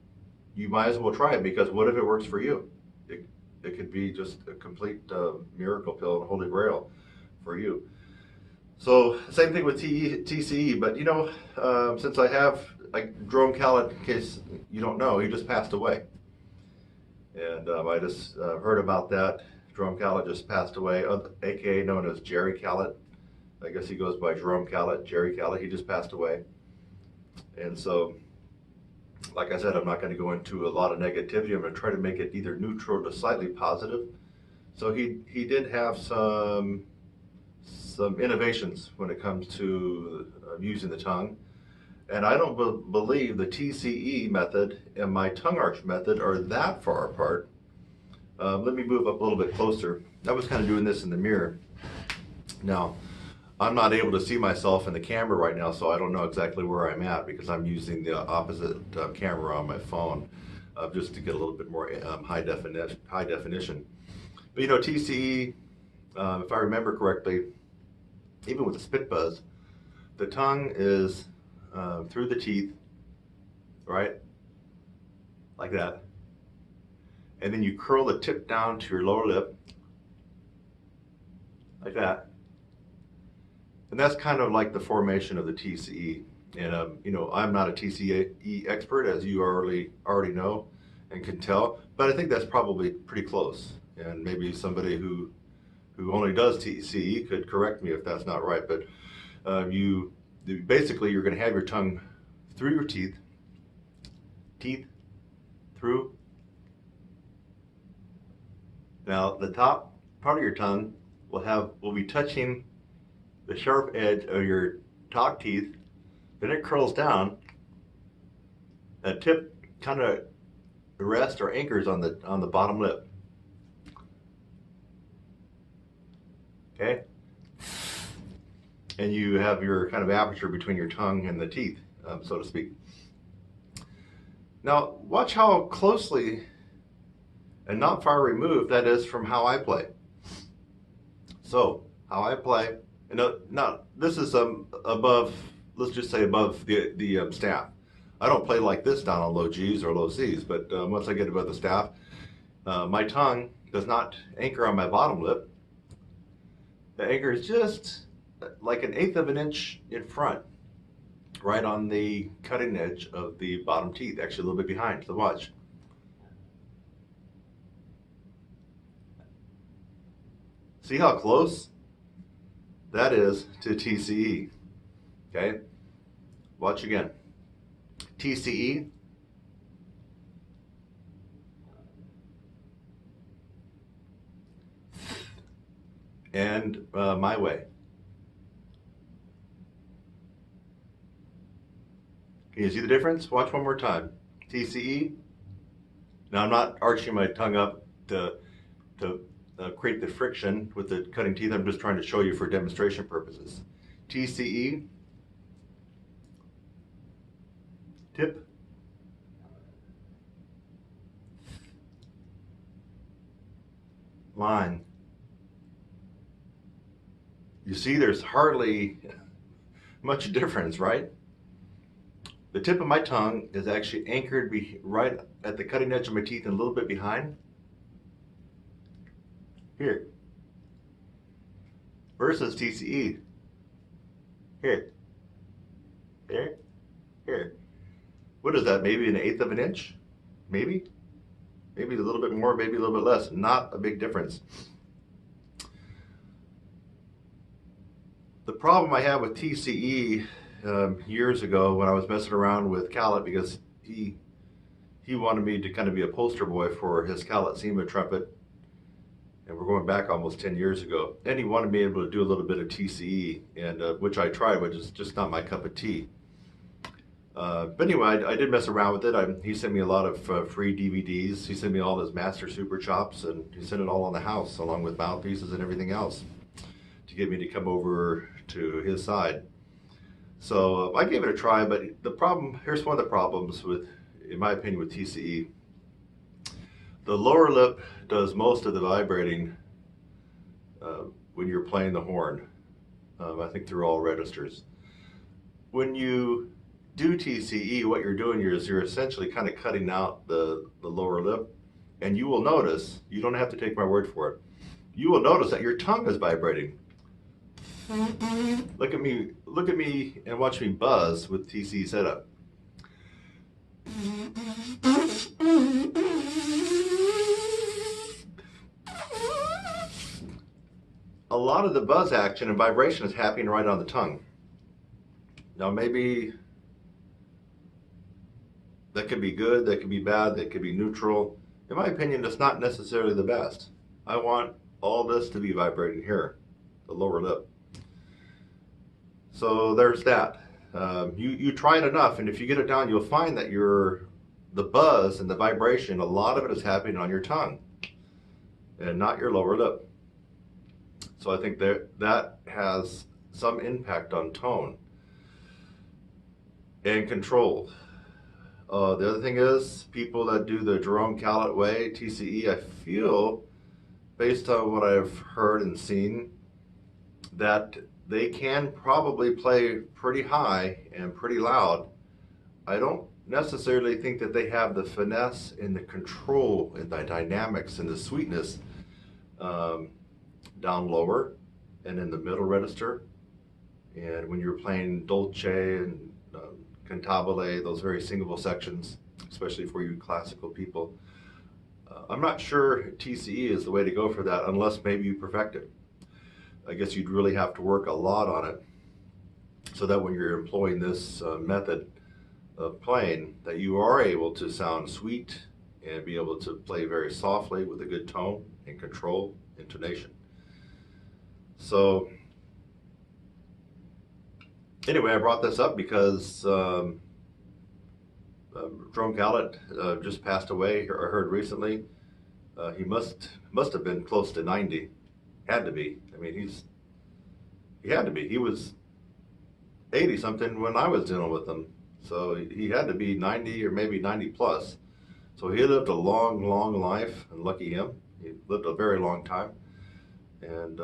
you might as well try it, because what if it works for you? It could be just a complete miracle pill and holy grail for you. So same thing with TCE, but you know, since I have, like Jerome Callett, in case you don't know, he just passed away. And I just heard about that. Jerome Callett just passed away, aka known as Jerry Callett. I guess he goes by Jerome Callett, Jerry Callett. He just passed away. And so, like I said, I'm not going to go into a lot of negativity. I'm going to try to make it either neutral to slightly positive. So he did have some innovations when it comes to using the tongue. And I don't believe the TCE method and my tongue arch method are that far apart. Let me move up a little bit closer. I was kind of doing this in the mirror. Now, I'm not able to see myself in the camera right now, so I don't know exactly where I'm at because I'm using the opposite camera on my phone just to get a little bit more high definition. But you know, TCE, if I remember correctly, even with the spit buzz, the tongue is through the teeth, right? Like that. And then you curl the tip down to your lower lip, like that. And that's kind of like the formation of the TCE. And you know, I'm not a TCE expert, as you already know and can tell, but I think that's probably pretty close. And maybe somebody who only does TCE could correct me if that's not right. But basically you're going to have your tongue through your teeth, through. Now the top part of your tongue will be touching the sharp edge of your top teeth, then it curls down. That tip kind of rests or anchors on the bottom lip. Okay? And you have your kind of aperture between your tongue and the teeth, so to speak. Now, watch how closely and not far removed that is from how I play. So, how I play, and now this is above, let's just say above the staff. I don't play like this down on low G's or low C's, but once I get above the staff, my tongue does not anchor on my bottom lip. The anchor is just like 1/8 of an inch in front, right on the cutting edge of the bottom teeth, actually a little bit behind. So watch. See how close that is to TCE, okay? Watch again. TCE, and my way. Can you see the difference? Watch one more time. TCE. Now I'm not arching my tongue up to create the friction with the cutting teeth. I'm just trying to show you for demonstration purposes. TCE. Tip. Line. You see there's hardly much difference, right? The tip of my tongue is actually anchored right at the cutting edge of my teeth and a little bit behind. Here. Versus TCE. Here. There. Here. What is that? Maybe 1/8 of an inch? Maybe? Maybe a little bit more, maybe a little bit less. Not a big difference. The problem I had with TCE years ago when I was messing around with Callet, because he wanted me to kind of be a poster boy for his Callet SEMA trumpet, and we're going back almost 10 years ago, and he wanted me able to do a little bit of TCE, and which I tried, which is just not my cup of tea. But anyway, I did mess around with it. He sent me a lot of free DVDs. He sent me all his master super chops, and he sent it all on the house along with mouthpieces and everything else to get me to come over to his side. So I gave it a try, but here's one of the problems with, in my opinion, with TCE. The lower lip does most of the vibrating when you're playing the horn. I think through all registers. When you do TCE, what you're doing is you're essentially kind of cutting out the lower lip, and you will notice, you don't have to take my word for it, you will notice that your tongue is vibrating. Look at me and watch me buzz with TCE setup. A lot of the buzz action and vibration is happening right on the tongue. Now maybe that could be good, that could be bad, that could be neutral. In my opinion, it's not necessarily the best. I want all this to be vibrating here, the lower lip. So there's that. You try it enough, and if you get it down, you'll find that the buzz and the vibration, a lot of it is happening on your tongue and not your lower lip. So I think that has some impact on tone and control. The other thing is, people that do the Jerome Callet way, TCE, I feel, based on what I've heard and seen, that they can probably play pretty high and pretty loud. I don't necessarily think that they have the finesse and the control and the dynamics and the sweetness down lower and in the middle register. And when you're playing Dolce and Cantabile, those very singable sections, especially for you classical people, I'm not sure TCE is the way to go for that unless maybe you perfect it. I guess you'd really have to work a lot on it so that when you're employing this method of playing, that you are able to sound sweet and be able to play very softly with a good tone and control, intonation. So Anyway, I brought this up because Jerome Gallet just passed away. I heard recently. He must have been close to 90. Had to be. I mean, he had to be. He was 80 something when I was dealing with him. So he had to be 90 or maybe 90 plus. So he lived a long, long life, and lucky him. He lived a very long time. And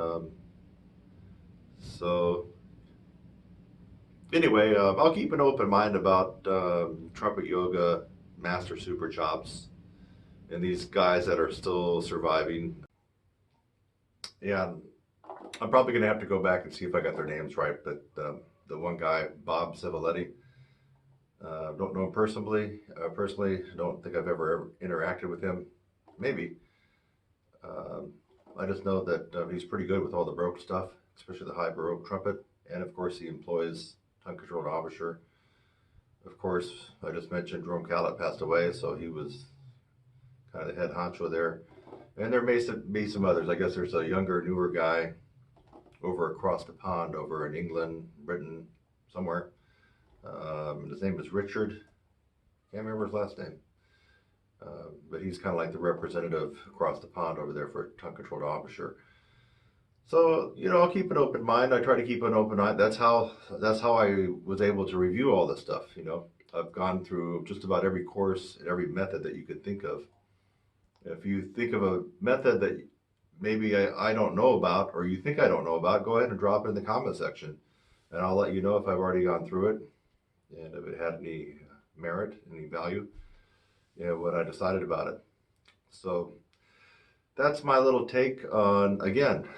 so anyway, I'll keep an open mind about trumpet yoga, master super chops, and these guys that are still surviving. Yeah, I'm probably going to have to go back and see if I got their names right. But the one guy, Bob Civiletti, don't know him personally. Personally, don't think I've ever interacted with him. Maybe. I just know that he's pretty good with all the Baroque stuff, especially the high Baroque trumpet. And of course, he employs tongue-controlled embouchure. Of course, I just mentioned Jerome Gallet passed away, so he was kind of the head honcho there. And there may be some others. I guess there's a younger, newer guy over across the pond, over in England, Britain, somewhere. His name is Richard. Can't remember his last name. But he's kind of like the representative across the pond over there for tongue-controlled embouchure. So, I'll keep an open mind. I try to keep an open mind. That's how I was able to review all this stuff. I've gone through just about every course and every method that you could think of. If you think of a method that maybe I don't know about, or you think I don't know about, go ahead and drop it in the comment section, and I'll let you know if I've already gone through it and if it had any merit, any value, what I decided about it. So that's my little take on, again,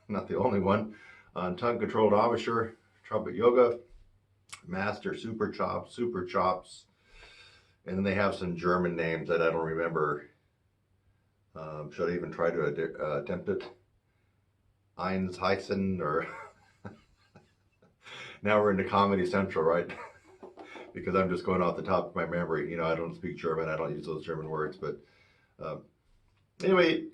not the only one, on tongue-controlled embouchure, trumpet yoga, master super chops, and then they have some German names that I don't remember. Should I even try to attempt it? Eins Heissen, or now we're into Comedy Central, right? Because I'm just going off the top of my memory. I don't speak German. I don't use those German words. But anyway,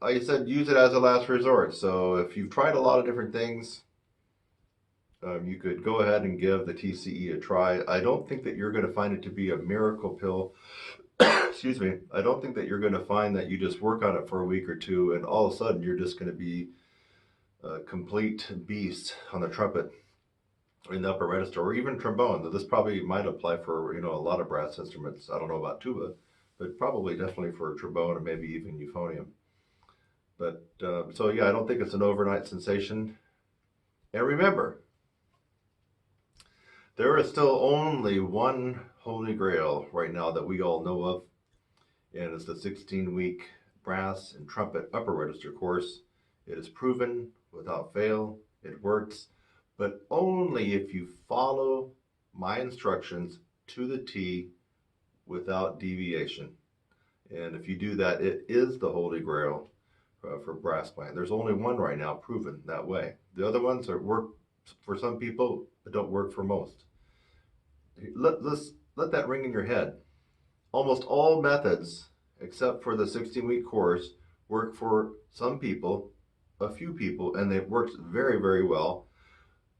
I said use it as a last resort. So if you've tried a lot of different things, you could go ahead and give the TCE a try. I don't think that you're going to find it to be a miracle pill. Excuse me. I don't think that you're going to find that you just work on it for a week or two and all of a sudden you're just going to be a complete beast on the trumpet, in the upper register, or even trombone. This probably might apply for a lot of brass instruments. I don't know about tuba, but probably definitely for trombone and maybe even euphonium. But so yeah, I don't think it's an overnight sensation. And remember, there is still only one Holy Grail right now that we all know of, and it's the 16-week brass and trumpet upper register course. It is proven without fail. It works, but only if you follow my instructions to the T without deviation. And if you do that, it is the Holy Grail for brass playing. There's only one right now proven that way. The other ones work for some people, but don't work for most. Let that ring in your head. Almost all methods, except for the 16-week course, work for some people, a few people, and it works very, very well,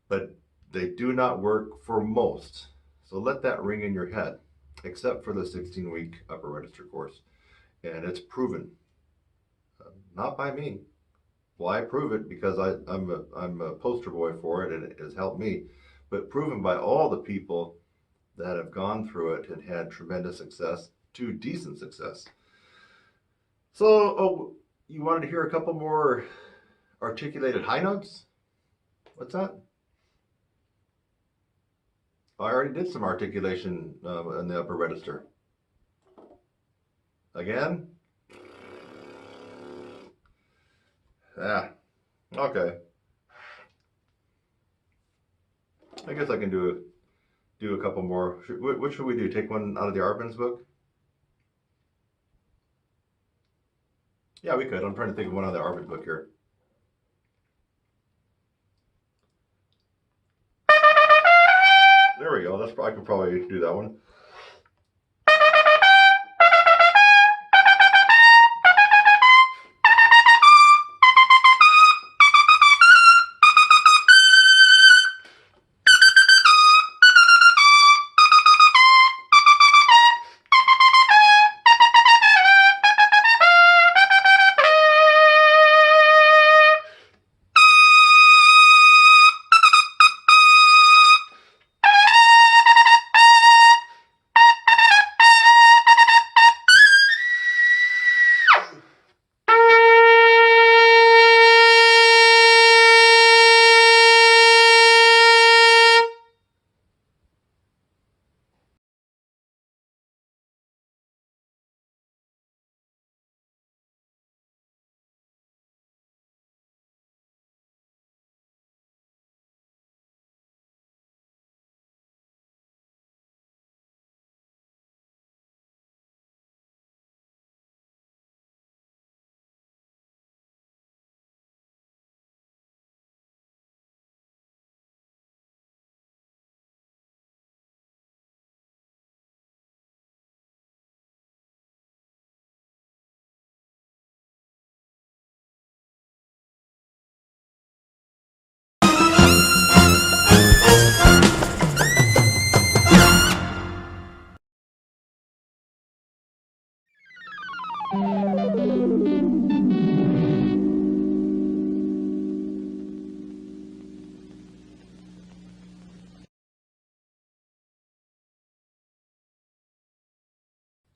but they do not work for most. So let that ring in your head, except for the 16-week upper register course. And it's proven, not by me. Well, I prove it because I'm a poster boy for it, and it has helped me, but proven by all the people that have gone through it and had tremendous success to decent success. So, you wanted to hear a couple more articulated high notes? What's that? I already did some articulation in the upper register. Again? Okay. I guess I can do a couple more. What should we do? Take one out of the Arbenz book? Yeah, we could. I'm trying to think of one out of the Arbenz book here. There we go. I could probably do that one.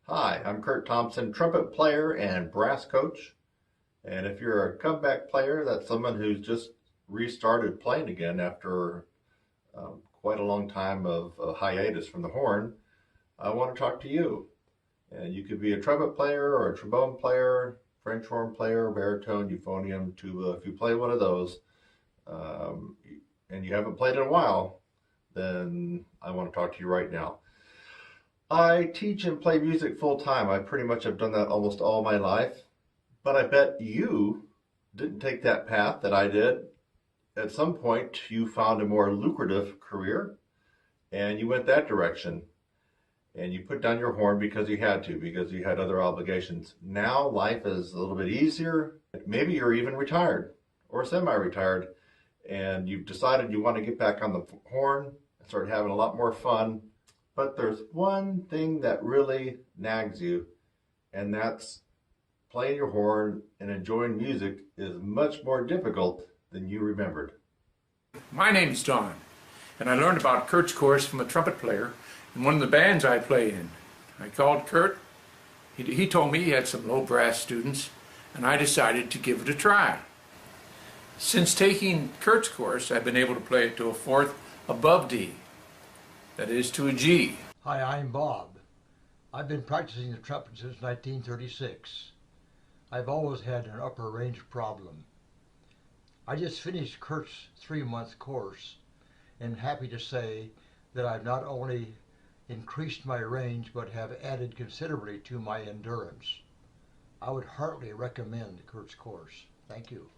Hi, I'm Kurt Thompson, trumpet player and brass coach. And if you're a comeback player, that's someone who's just restarted playing again after quite a long time of hiatus from the horn, I want to talk to you. And you could be a trumpet player or a trombone player, French horn player, baritone, euphonium, tuba. If you play one of those and you haven't played in a while, then I want to talk to you right now. I teach and play music full time. I pretty much have done that almost all my life. But I bet you didn't take that path that I did. At some point, you found a more lucrative career and you went that direction. And you put down your horn because you had to, because you had other obligations. Now life is a little bit easier. Maybe you're even retired or semi-retired, and you've decided you want to get back on the horn and start having a lot more fun. But there's one thing that really nags you, and that's playing your horn and enjoying music is much more difficult than you remembered. My name's Don, and I learned about Kurt's course from a trumpet player in one of the bands I play in. I called Kurt. He told me he had some low brass students, and I decided to give it a try. Since taking Kurt's course, I've been able to play it to a fourth above D, that is to a G. Hi, I'm Bob. I've been practicing the trumpet since 1936. I've always had an upper range problem. I just finished Kurt's 3-month course and am happy to say that I've not only increased my range but have added considerably to my endurance. I would heartily recommend Kurt's course. Thank you.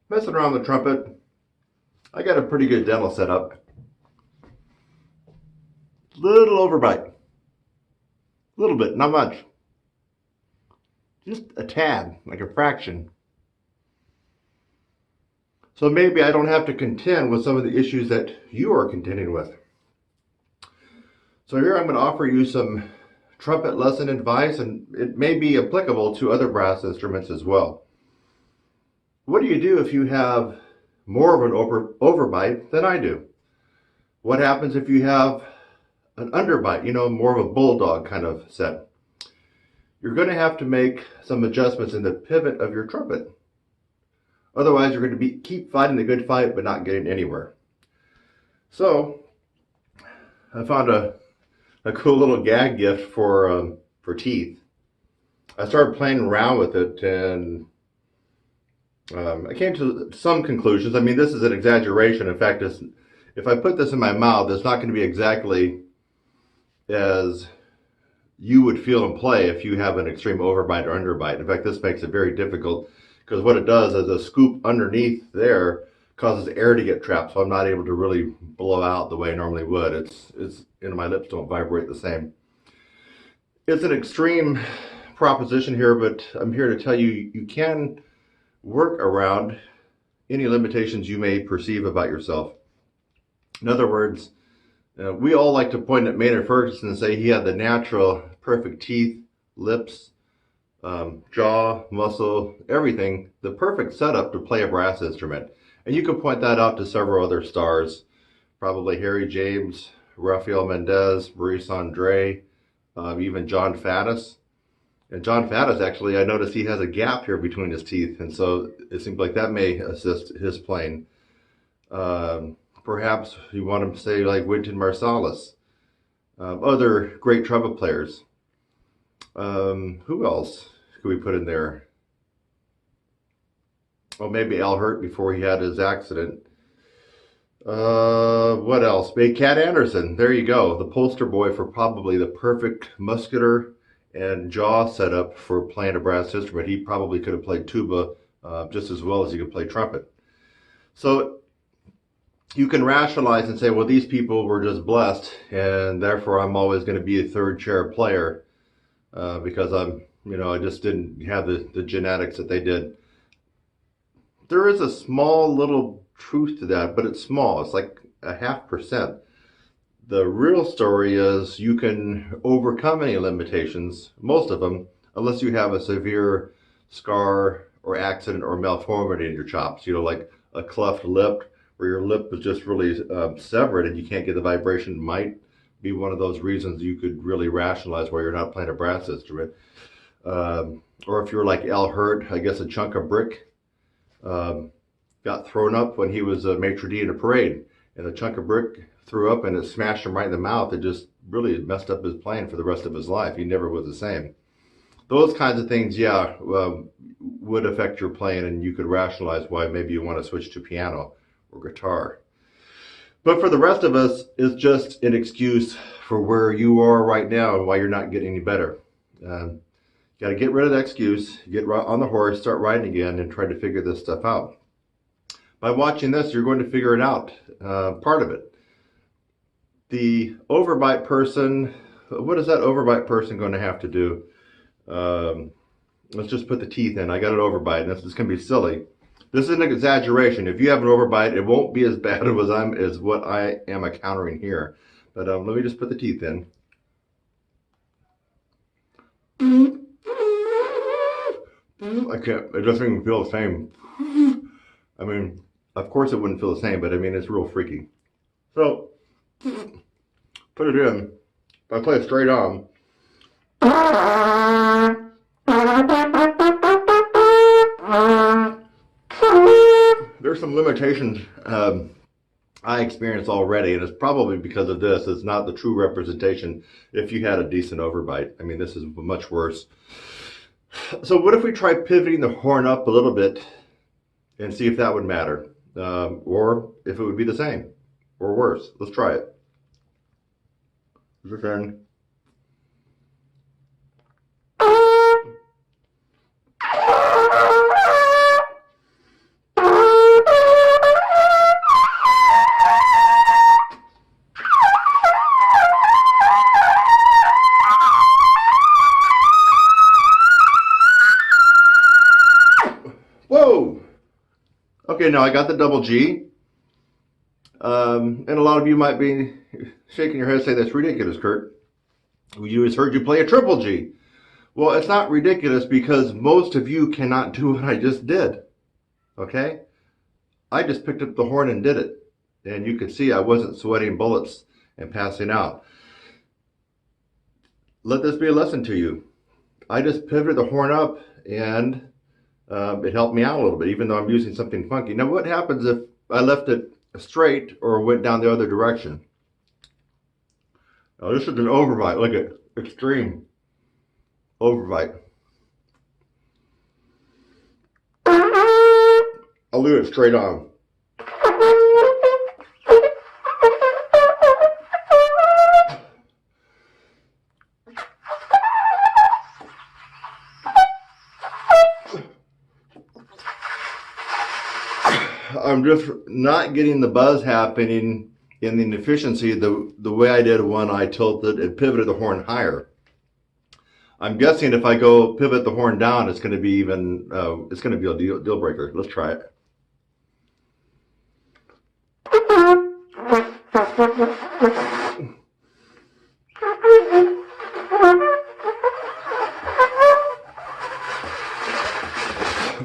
Messing around with the trumpet, I got a pretty good dental setup. Little overbite. A little bit, not much. Just a tad, like a fraction. So maybe I don't have to contend with some of the issues that you are contending with. So here I'm going to offer you some trumpet lesson advice, and it may be applicable to other brass instruments as well. What do you do if you have more of an overbite than I do? What happens if you have an underbite, more of a bulldog kind of set? You're going to have to make some adjustments in the pivot of your trumpet. Otherwise, you're going to keep fighting the good fight, but not getting anywhere. So, I found a cool little gag gift for teeth. I started playing around with it, and I came to some conclusions. I mean, this is an exaggeration. In fact, if I put this in my mouth, it's not going to be exactly as you would feel and play if you have an extreme overbite or underbite. In fact, this makes it very difficult because what it does is a scoop underneath there causes air to get trapped, so I'm not able to really blow out the way I normally would. It's my lips don't vibrate the same. It's an extreme proposition here, but I'm here to tell you you can work around any limitations you may perceive about yourself. In other words, We all like to point at Maynard Ferguson and say he had the natural, perfect teeth, lips, jaw, muscle, everything, the perfect setup to play a brass instrument. And you can point that out to several other stars, probably Harry James, Rafael Mendez, Maurice Andre, even John Faddis. And John Faddis, actually, I noticed he has a gap here between his teeth, and so it seems like that may assist his playing. Perhaps you want to say like Wynton Marsalis, other great trumpet players. Who else could we put in there? Oh, maybe Al Hurt before he had his accident. What else? Maybe Cat Anderson. There you go. The poster boy for probably the perfect muscular and jaw setup for playing a brass instrument. He probably could have played tuba just as well as he could play trumpet. So you can rationalize and say, well, these people were just blessed, and therefore I'm always going to be a third chair player because I just didn't have the genetics that they did. There is a small little truth to that, but it's small. It's like 0.5%. The real story is you can overcome any limitations, most of them, unless you have a severe scar or accident or malformity in your chops, like a cleft lip, where your lip is just really severed and you can't get the vibration. Might be one of those reasons you could really rationalize why you're not playing a brass instrument. Or if you're like Al Hurt, I guess a chunk of brick got thrown up when he was a maitre d' in a parade, and a chunk of brick threw up and it smashed him right in the mouth. It just really messed up his playing for the rest of his life. He never was the same. Those kinds of things, would affect your playing, and you could rationalize why maybe you want to switch to piano or guitar. But for the rest of us, it's just an excuse for where you are right now and why you're not getting any better. Got to get rid of that excuse, get on the horse, start riding again, and try to figure this stuff out. By watching this, you're going to figure it out, part of it. The overbite person, what is that overbite person going to have to do? Let's just put the teeth in. I got an overbite, and this is going to be silly. This is an exaggeration. If you have an overbite, it won't be as bad as what I am encountering here. But let me just put the teeth in. I can't, it doesn't even feel the same. I mean, of course it wouldn't feel the same, but I mean, it's real freaky. So, put it in. If I play it straight on, there's some limitations I experienced already, and it's probably because of this. It's not the true representation if you had a decent overbite. I mean, this is much worse. So what if we try pivoting the horn up a little bit and see if that would matter, or if it would be the same or worse? Let's try it. This end. Whoa! Okay, now I got the double G. And a lot of you might be shaking your head and say, that's ridiculous, Kurt. We always heard you play a triple G. Well, it's not ridiculous because most of you cannot do what I just did. Okay? I just picked up the horn and did it. And you could see I wasn't sweating bullets and passing out. Let this be a lesson to you. I just pivoted the horn up and it helped me out a little bit, even though I'm using something funky. Now, what happens if I left it straight or went down the other direction? Now, this is an overbite. Look at extreme overbite. I'll do it straight on. I'm just not getting the buzz happening in the efficiency the way I did when I tilted and pivoted the horn higher. I'm guessing if I go pivot the horn down, it's going to be even, it's going to be a deal breaker. Let's try it.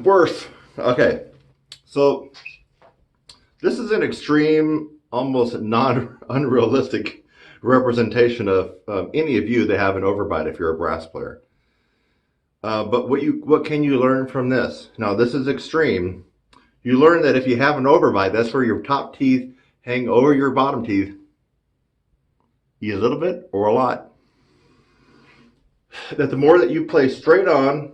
Worse. Okay. So this is an extreme, almost non-unrealistic representation of any of you that have an overbite if you're a brass player. But what can you learn from this? Now, this is extreme. You learn that if you have an overbite, that's where your top teeth hang over your bottom teeth. A little bit or a lot. That the more that you play straight on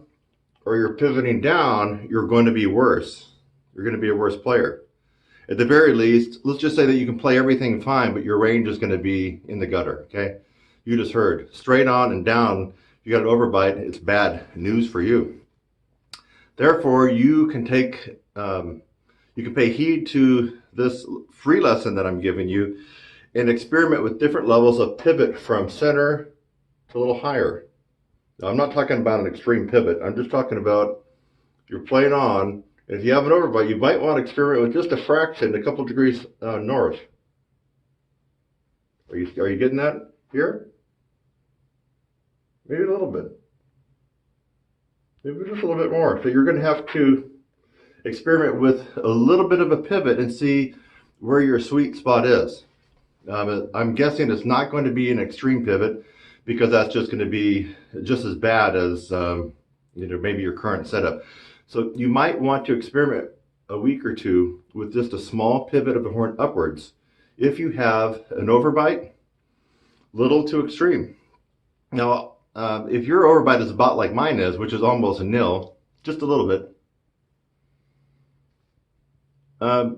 or you're pivoting down, you're going to be worse. You're going to be a worse player. At the very least, let's just say that you can play everything fine, but your range is going to be in the gutter, okay? You just heard. Straight on and down, you got an overbite, it's bad news for you. Therefore, you can take, you can pay heed to this free lesson that I'm giving you and experiment with different levels of pivot from center to a little higher. Now, I'm not talking about an extreme pivot. I'm just talking about you're playing on. If you have an overbite, you might want to experiment with just a fraction, a couple degrees north. Are you getting that here? Maybe a little bit. Maybe just a little bit more. So you're going to have to experiment with a little bit of a pivot and see where your sweet spot is. I'm guessing it's not going to be an extreme pivot because that's just going to be just as bad as maybe your current setup. So you might want to experiment a week or two with just a small pivot of the horn upwards if you have an overbite, little to extreme. Now, if your overbite is about like mine is, which is almost a nil, just a little bit,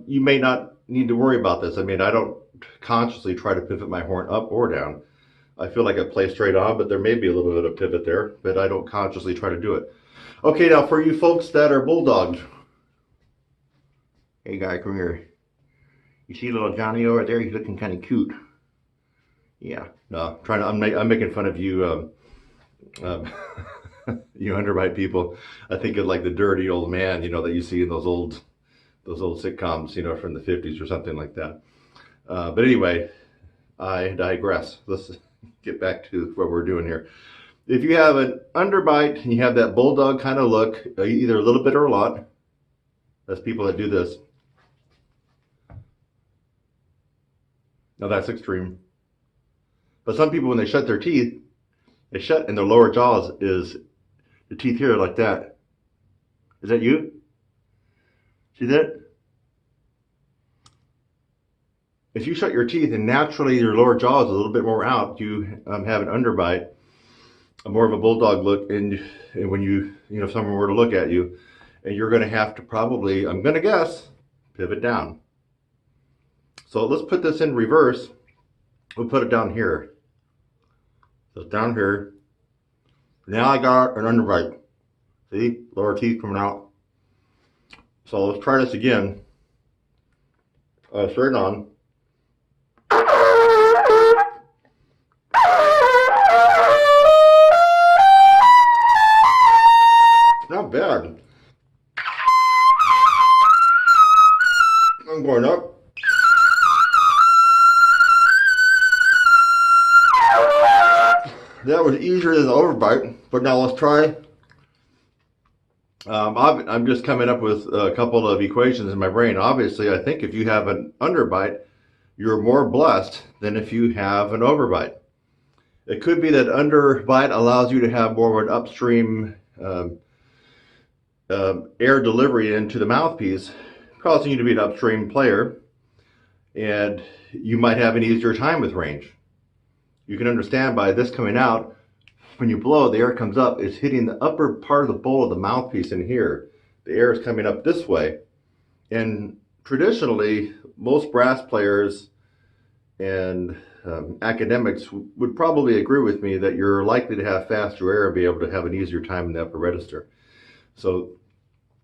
you may not need to worry about this. I mean, I don't consciously try to pivot my horn up or down. I feel like I play straight on, but there may be a little bit of pivot there, but I don't consciously try to do it. Okay, now for you folks that are bulldogs. Hey guy, come here. You see little Johnny over there? He's looking kind of cute. Yeah, no, I'm making fun of you, you underbite people. I think of like the dirty old man, that you see in those old sitcoms, from the 50s or something like that. But anyway, I digress. Let's get back to what we're doing here. If you have an underbite and you have that bulldog kind of look, either a little bit or a lot, that's people that do this. Now that's extreme. But some people, when they shut their teeth, they shut in their lower jaws is the teeth here like that. Is that you? See that? If you shut your teeth and naturally your lower jaw is a little bit more out, you have an underbite, more of a bulldog look, and when if someone were to look at you, and you're going to have to probably, I'm going to guess, pivot down. So let's put this in reverse. We'll put it down here. So it's down here. Now I got an underbite. See, lower teeth coming out. So let's try this again. Straight on. Not bad. I'm going up. That was easier than the overbite, but now let's try. I'm just coming up with a couple of equations in my brain. Obviously, I think if you have an underbite, you're more blessed than if you have an overbite. It could be that underbite allows you to have more of an upstream air delivery into the mouthpiece, causing you to be an upstream player, and you might have an easier time with range. You can understand by this coming out, when you blow, the air comes up, it's hitting the upper part of the bowl of the mouthpiece in here. The air is coming up this way. And traditionally, most brass players and academics would probably agree with me that you're likely to have faster air and be able to have an easier time in the upper register. So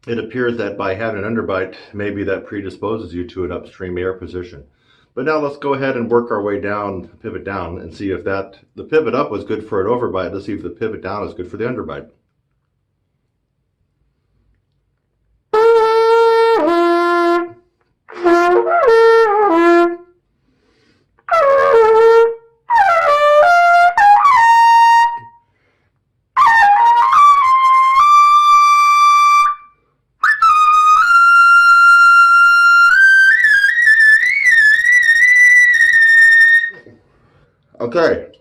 it appears that by having an underbite, maybe that predisposes you to an upstream air position. But now let's go ahead and work our way down, pivot down, and see if the pivot up was good for an overbite. Let's see if the pivot down is good for the underbite. Okay.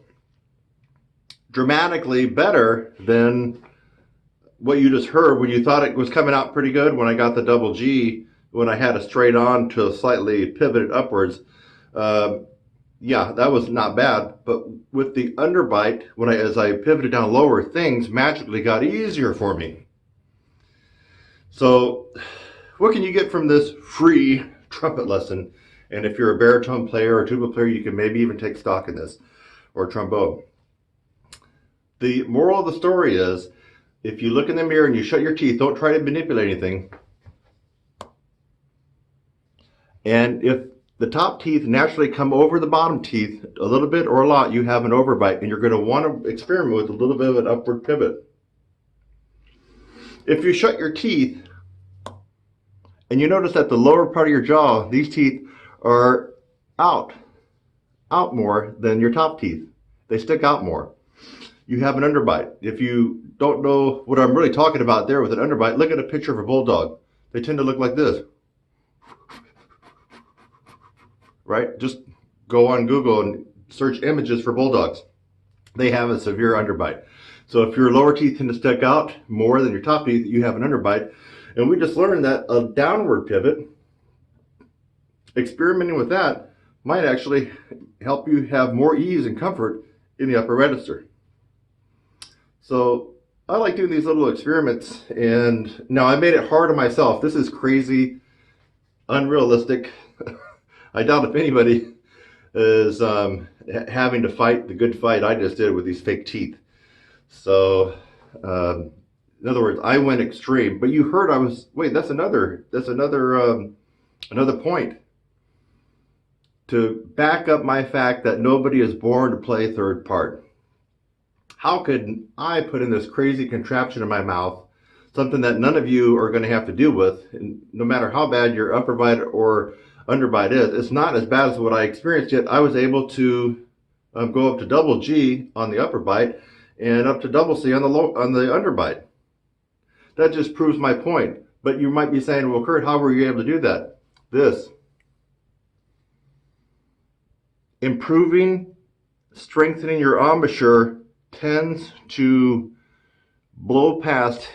Dramatically better than what you just heard when you thought it was coming out pretty good when I got the double G, when I had a straight on to slightly pivoted upwards. Yeah, that was not bad. But with the underbite, as I pivoted down lower, things magically got easier for me. So what can you get from this free trumpet lesson? And if you're a baritone player or tuba player, you can maybe even take stock in this, or trombone. The moral of the story is, if you look in the mirror and you shut your teeth, don't try to manipulate anything. And if the top teeth naturally come over the bottom teeth a little bit or a lot, you have an overbite, and you're going to want to experiment with a little bit of an upward pivot. If you shut your teeth and you notice that the lower part of your jaw, these teeth are out more than your top teeth. They stick out more. You have an underbite. If you don't know what I'm really talking about there with an underbite, look at a picture of a bulldog. They tend to look like this. Right? Just go on Google and search images for bulldogs. They have a severe underbite. So if your lower teeth tend to stick out more than your top teeth, you have an underbite. And we just learned that a downward pivot, experimenting with that, might actually help you have more ease and comfort in the upper register. So I like doing these little experiments, and now I made it hard on myself. This is crazy, unrealistic. I doubt if anybody is having to fight the good fight I just did with these fake teeth. So in other words, I went extreme, but you heard that's another point to back up my fact that nobody is born to play third part. How could I put in this crazy contraption in my mouth, something that none of you are going to have to deal with, and no matter how bad your upper bite or underbite is, it's not as bad as what I experienced, yet I was able to go up to double G on the upper bite and up to double C on the underbite. That just proves my point. But you might be saying, well, Kurt, how were you able to do that? Improving, strengthening your embouchure tends to blow past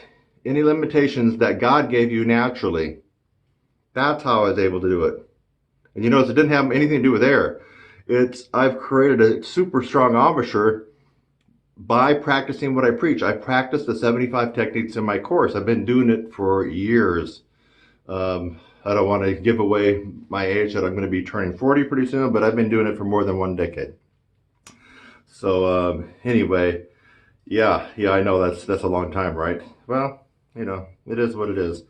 any limitations that God gave you naturally. That's how I was able to do it. And you notice it didn't have anything to do with air. I've created a super strong embouchure by practicing what I preach. I practice the 75 techniques in my course. I've been doing it for years. I don't want to give away my age, that I'm going to be turning 40 pretty soon, but I've been doing it for more than 1 decade. So anyway, yeah, I know that's a long time, right? Well, it is what it is.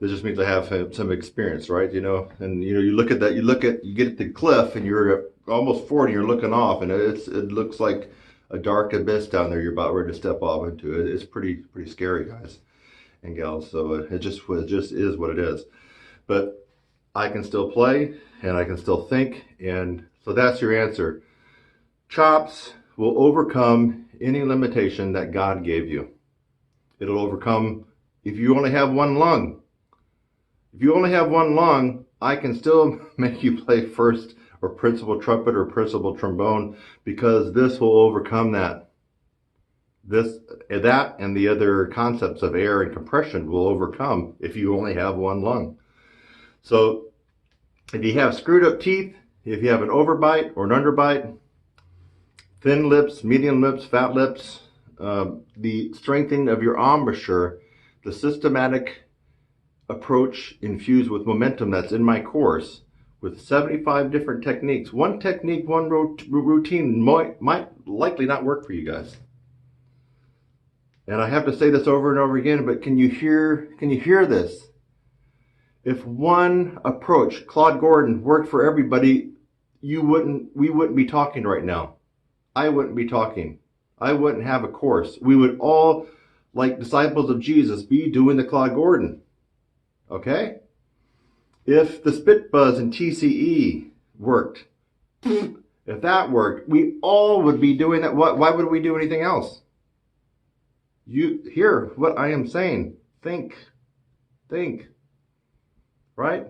It just means I have some experience, right? And you get at the cliff and you're almost 40, you're looking off, and it looks like a dark abyss down there you're about ready to step off into. It's pretty scary, guys and gals. So it just is what it is. But I can still play and I can still think, and so that's your answer. Chops will overcome any limitation that God gave you. It'll overcome if you only have one lung. If you only have one lung, I can still make you play first or principal trumpet or principal trombone, because this will overcome that. That and the other concepts of air and compression will overcome if you only have one lung. So if you have screwed up teeth, if you have an overbite or an underbite, thin lips, medium lips, fat lips, the strengthening of your embouchure, the systematic approach infused with momentum that's in my course with 75 different techniques. One technique, one routine might likely not work for you guys. And I have to say this over and over again, but can you hear this? If one approach, Claude Gordon, worked for everybody, we wouldn't be talking right now. I wouldn't be talking. I wouldn't have a course. We would all, like disciples of Jesus, be doing the Claude Gordon. Okay? If the spit buzz and TCE worked, if that worked, we all would be doing that. Why would we do anything else? You hear what I am saying. Think. Right?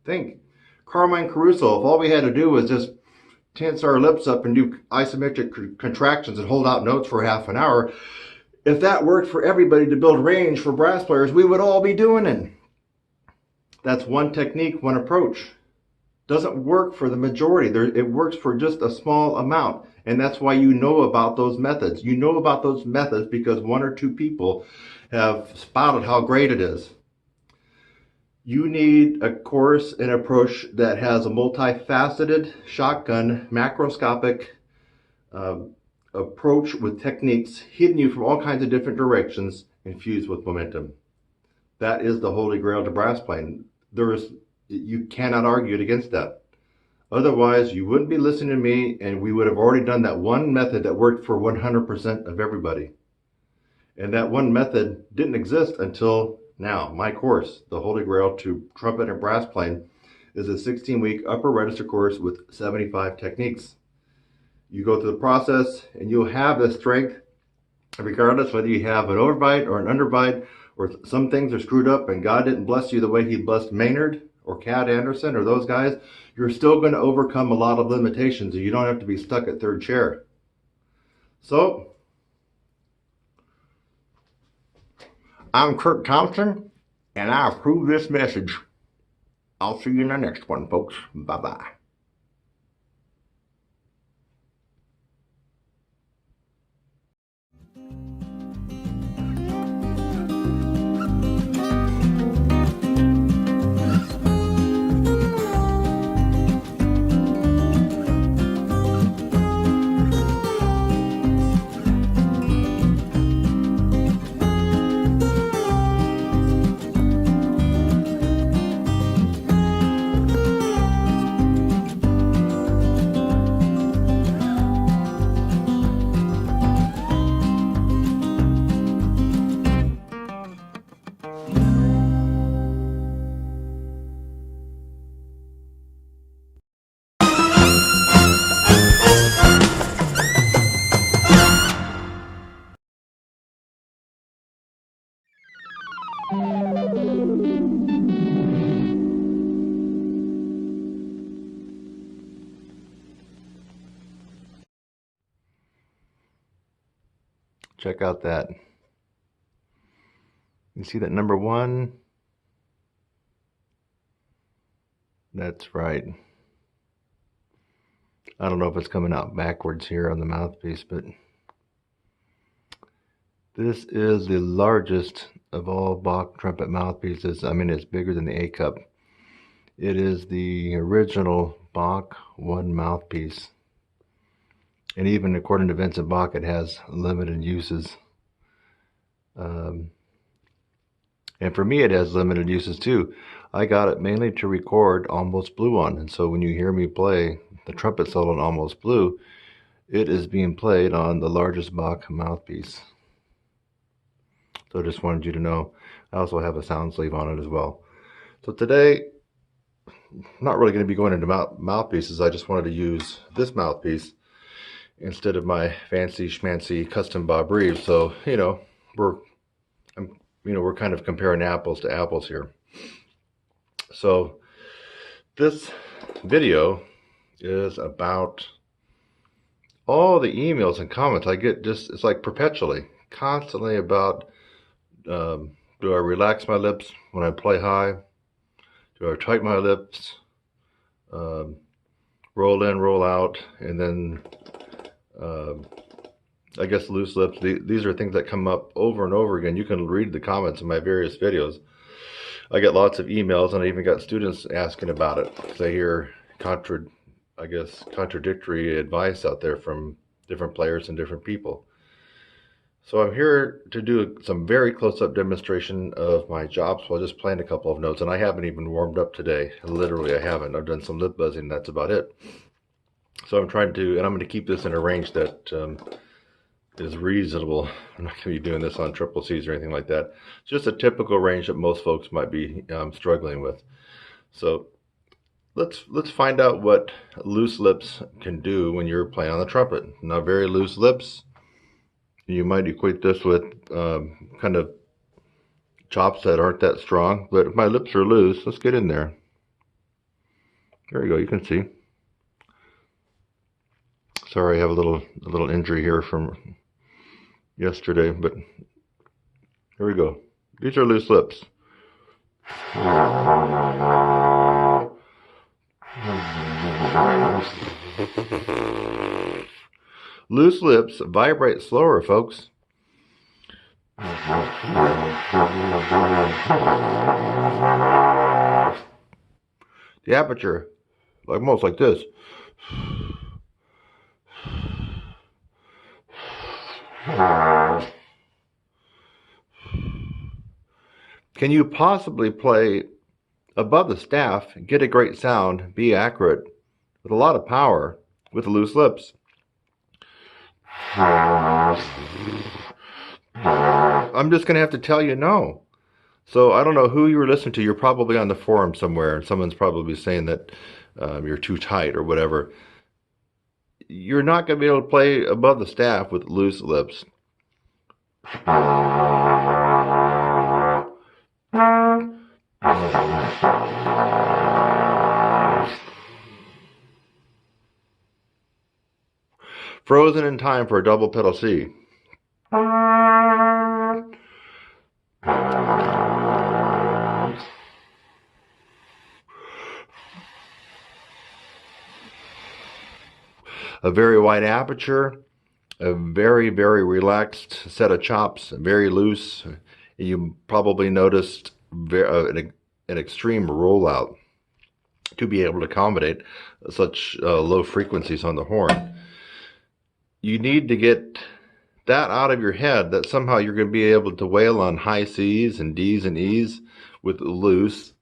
Think. Carmine Caruso, if all we had to do was just tense our lips up and do isometric contractions and hold out notes for half an hour. If that worked for everybody to build range for brass players, we would all be doing it. That's one technique, one approach. Doesn't work for the majority. It works for just a small amount. And that's why you know about those methods. You know about those methods because one or two people have spouted how great it is. You need a course and approach that has a multifaceted, shotgun, macroscopic approach with techniques hitting you from all kinds of different directions infused with momentum. That is the holy grail to brass playing. You cannot argue it against that. Otherwise, you wouldn't be listening to me, and we would have already done that one method that worked for 100% of everybody. And that one method didn't exist until now. My course, the holy grail to trumpet and brass playing, is a 16-week upper register course with 75 techniques. You go through the process, and you'll have the strength, regardless whether you have an overbite or an underbite, or some things are screwed up and God didn't bless you the way he blessed Maynard or Cat Anderson or those guys. You're still going to overcome a lot of limitations, and you don't have to be stuck at third chair. So, I'm Kurt Thompson, and I approve this message. I'll see you in the next one, folks. Bye-bye. Check out that. You see that number 1? That's right. I don't know if it's coming out backwards here on the mouthpiece, but this is the largest of all Bach trumpet mouthpieces. I mean, it's bigger than the A cup. It is the original Bach 1 mouthpiece. And even according to Vincent Bach, it has limited uses. And for me, it has limited uses too. I got it mainly to record Almost Blue on. And so when you hear me play the trumpet solo on Almost Blue, it is being played on the largest Bach mouthpiece. So I just wanted you to know. I also have a sound sleeve on it as well. So today, I'm not really going to be going into mouthpieces. I just wanted to use this mouthpiece instead of my fancy schmancy custom Bob Reeves. So, we're kind of comparing apples to apples here. So this video is about all the emails and comments I get. It's like perpetually, constantly about, do I relax my lips when I play high? Do I tighten my lips? Roll in, roll out, and then I guess loose lips. These are things that come up over and over again. You can read the comments in my various videos. I get lots of emails, and I even got students asking about it. They hear contradictory advice out there from different players and different people. So I'm here to do some very close-up demonstration of my job. So I'll just play in a couple of notes, and I haven't even warmed up today. Literally, I haven't. I've done some lip buzzing. That's about it. So I'm trying to, and I'm going to keep this in a range that is reasonable. I'm not going to be doing this on triple C's or anything like that. It's just a typical range that most folks might be struggling with. So let's find out what loose lips can do when you're playing on the trumpet. Now, very loose lips, you might equate this with kind of chops that aren't that strong. But if my lips are loose, let's get in there. There you go. You can see. Sorry, I have a little injury here from yesterday, but here we go. These are loose lips. Loose lips vibrate slower, folks. The aperture, almost like this. Can you possibly play above the staff, get a great sound, be accurate, with a lot of power, with loose lips? I'm just going to have to tell you no. So I don't know who you were listening to. You're probably on the forum somewhere, and someone's probably saying that you're too tight or whatever. You're not going to be able to play above the staff with loose lips. Frozen in time for a double pedal C. A very wide aperture, a very, very relaxed set of chops, very loose. You probably noticed an extreme rollout to be able to accommodate such low frequencies on the horn. You need to get that out of your head, that somehow you're going to be able to wail on high C's and D's and E's with loose,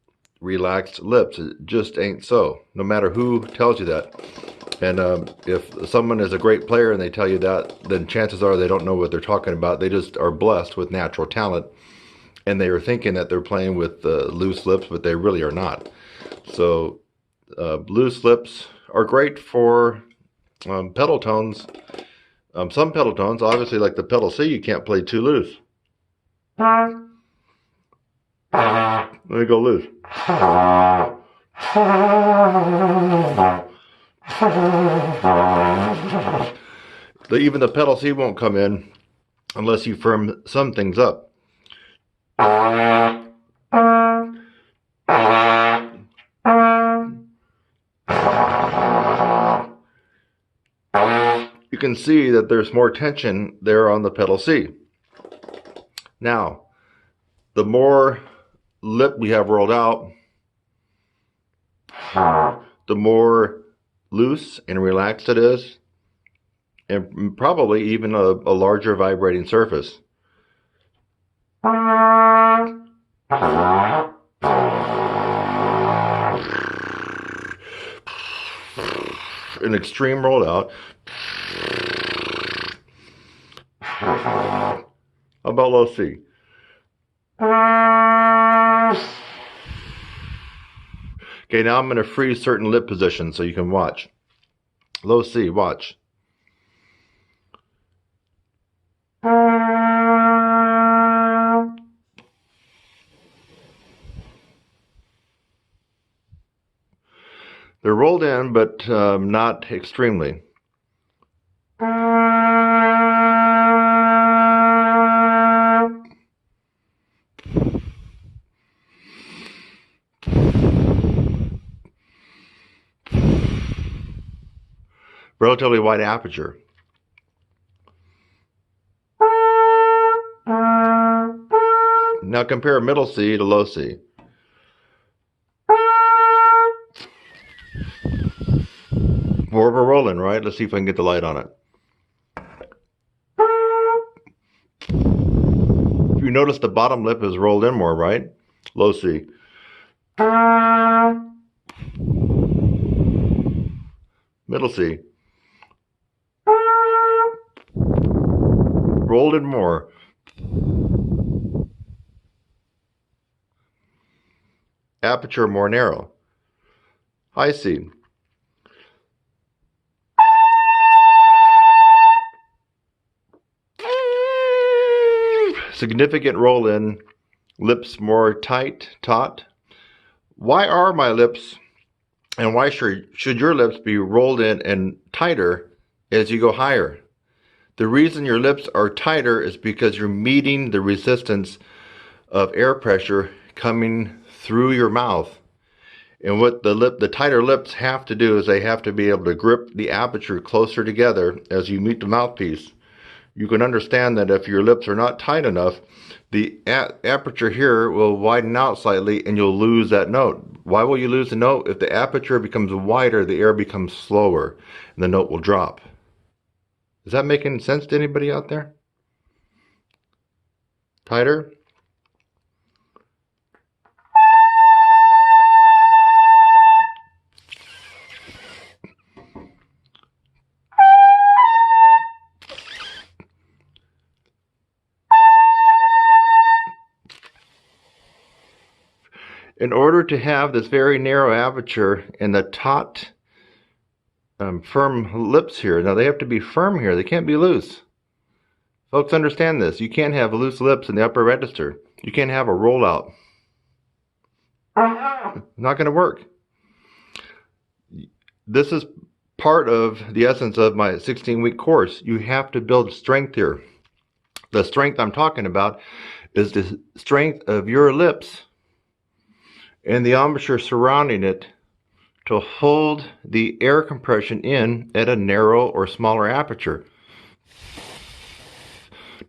relaxed lips. It just ain't so, no matter who tells you that. And if someone is a great player and they tell you that, then chances are they don't know what they're talking about. They just are blessed with natural talent, and they are thinking that they're playing with loose lips, but they really are not. So loose lips are great for pedal tones. Some pedal tones, obviously like the pedal C, you can't play too loose. Let me go loose. Even the pedal C won't come in unless you firm some things up. You can see that there's more tension there on the pedal C. Now, the more lip we have rolled out, the more loose and relaxed it is, and probably even a larger vibrating surface. An extreme rollout. How about low C? Okay, now I'm going to freeze certain lip positions so you can watch. Low C, watch. They're rolled in, but not extremely. Relatively wide aperture. Now compare middle C to low C. More of a roll-in, right? Let's see if I can get the light on it. You notice the bottom lip is rolled in more, right? Low C. Middle C. Rolled in more. Aperture more narrow. High C. Significant roll in, lips more tight, taut. Why are my lips, and why should your lips be rolled in and tighter as you go higher. The reason your lips are tighter is because you're meeting the resistance of air pressure coming through your mouth. And what the tighter lips have to do is they have to be able to grip the aperture closer together as you meet the mouthpiece. You can understand that if your lips are not tight enough, the aperture here will widen out slightly and you'll lose that note. Why will you lose the note? If the aperture becomes wider, the air becomes slower and the note will drop. Is that making sense to anybody out there? Tighter? In order to have this very narrow aperture and the taut, firm lips here, now they have to be firm here. They can't be loose. Folks, understand this. You can't have loose lips in the upper register. You can't have a rollout. Not going to work. This is part of the essence of my 16-week course. You have to build strength here. The strength I'm talking about is the strength of your lips and the embouchure surrounding it to hold the air compression in at a narrow or smaller aperture.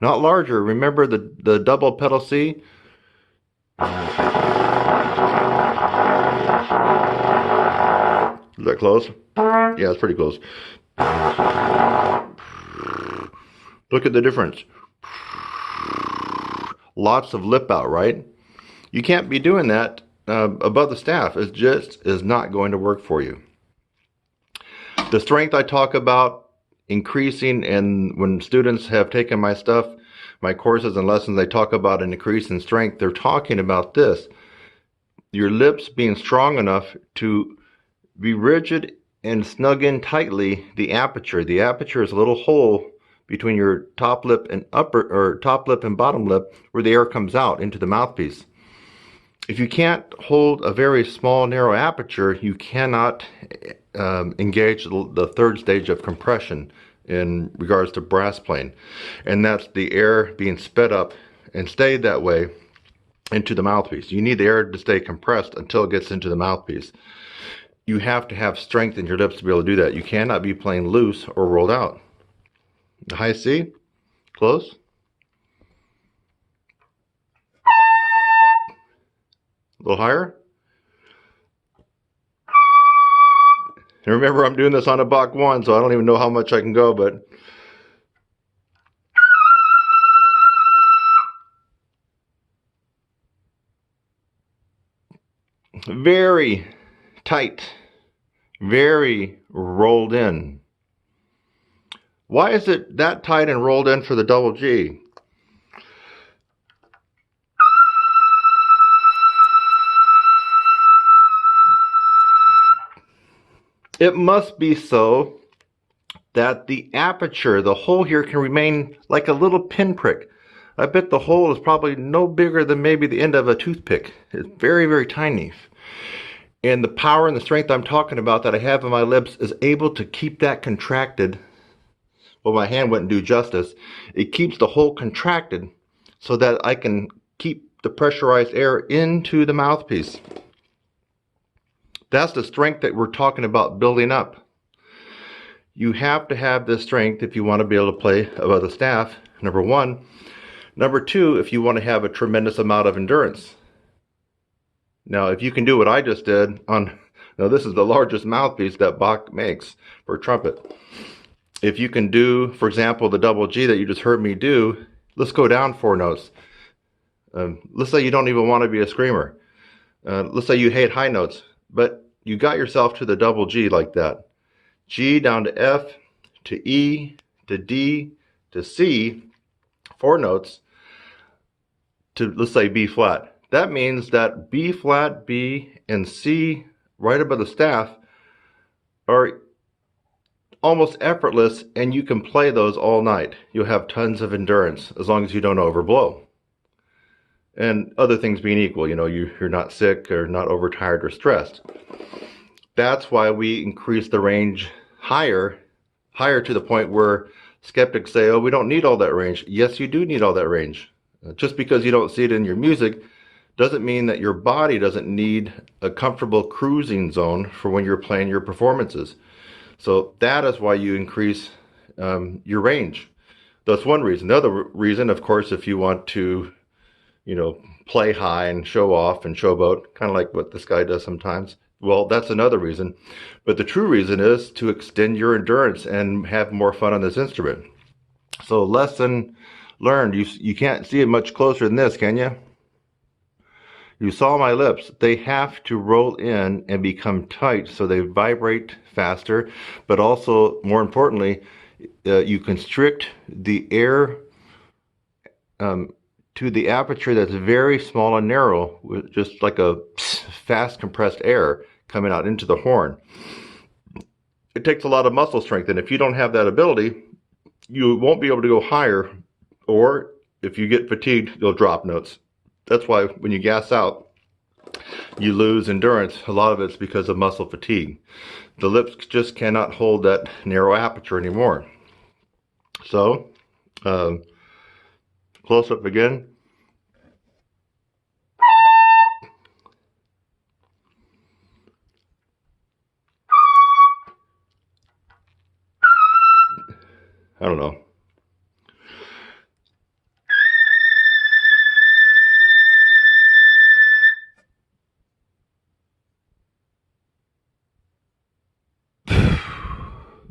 Not larger. Remember the double pedal C? Is that close? Yeah, it's pretty close. Look at the difference. Lots of lip out, right? You can't be doing that above the staff. It just is not going to work for you. The strength I talk about increasing, and when students have taken my stuff, my courses and lessons, they talk about an increase in strength. They're talking about this. Your lips being strong enough to be rigid and snug in tightly the aperture. The aperture is a little hole between your top lip and bottom lip where the air comes out into the mouthpiece. If you can't hold a very small, narrow aperture, you cannot engage the third stage of compression in regards to brass playing. And that's the air being sped up and stayed that way into the mouthpiece. You need the air to stay compressed until it gets into the mouthpiece. You have to have strength in your lips to be able to do that. You cannot be playing loose or rolled out. The high C, close. A little higher. And remember, I'm doing this on a Bach 1, so I don't even know how much I can go, but very tight, very rolled in. Why is it that tight and rolled in for the double G? It must be so that the aperture, the hole here, can remain like a little pinprick. I bet the hole is probably no bigger than maybe the end of a toothpick. It's very, very tiny. And the power and the strength I'm talking about that I have in my lips is able to keep that contracted. Well, my hand wouldn't do justice. It keeps the hole contracted so that I can keep the pressurized air into the mouthpiece. That's the strength that we're talking about building up. You have to have this strength if you want to be able to play above the staff, number one. Number two, if you want to have a tremendous amount of endurance. Now, if you can do what I just did now this is the largest mouthpiece that Bach makes for trumpet. If you can do, for example, the double G that you just heard me do, let's go down 4 notes. Let's say you don't even want to be a screamer. Let's say you hate high notes, but you got yourself to the double G like that. G down to F, to E, to D, to C, 4 notes, to let's say B flat. That means that B flat, B, and C right above the staff are almost effortless, and you can play those all night. You'll have tons of endurance as long as you don't overblow. And other things being equal, you're not sick or not overtired or stressed. That's why we increase the range higher higher to the point where skeptics say, oh, we don't need all that range. Yes, you do need all that range. Just because you don't see it in your music doesn't mean that your body doesn't need a comfortable cruising zone for when you're playing your performances. So that is why you increase your range. That's one reason. The other reason, of course, if you want to, play high and show off and showboat, kind of like what this guy does sometimes, well, that's another reason. But the true reason is to extend your endurance and have more fun on this instrument. So lesson learned. You can't see it much closer than this, can you? You saw my lips. They have to roll in and become tight so they vibrate faster, but also, more importantly, you constrict the air to the aperture that's very small and narrow, with just like a fast compressed air coming out into the horn. It takes a lot of muscle strength, and if you don't have that ability, you won't be able to go higher, or if you get fatigued, you'll drop notes. That's why when you gas out, you lose endurance. A lot of it's because of muscle fatigue. The lips just cannot hold that narrow aperture anymore. So, close up again. I don't know.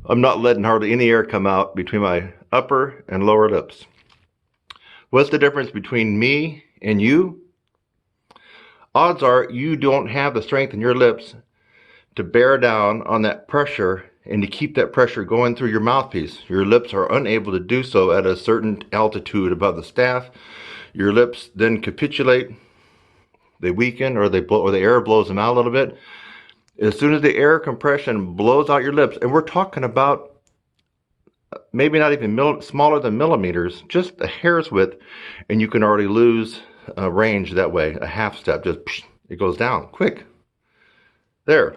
I'm not letting hardly any air come out between my upper and lower lips. What's the difference between me and you? Odds are you don't have the strength in your lips to bear down on that pressure and to keep that pressure going through your mouthpiece. Your lips are unable to do so at a certain altitude above the staff. Your lips then capitulate, they weaken, or they blow, or the air blows them out a little bit. As soon as the air compression blows out your lips, and we're talking about maybe not even smaller than millimeters, just a hair's width, and you can already lose range that way. A half step, just it goes down quick. There.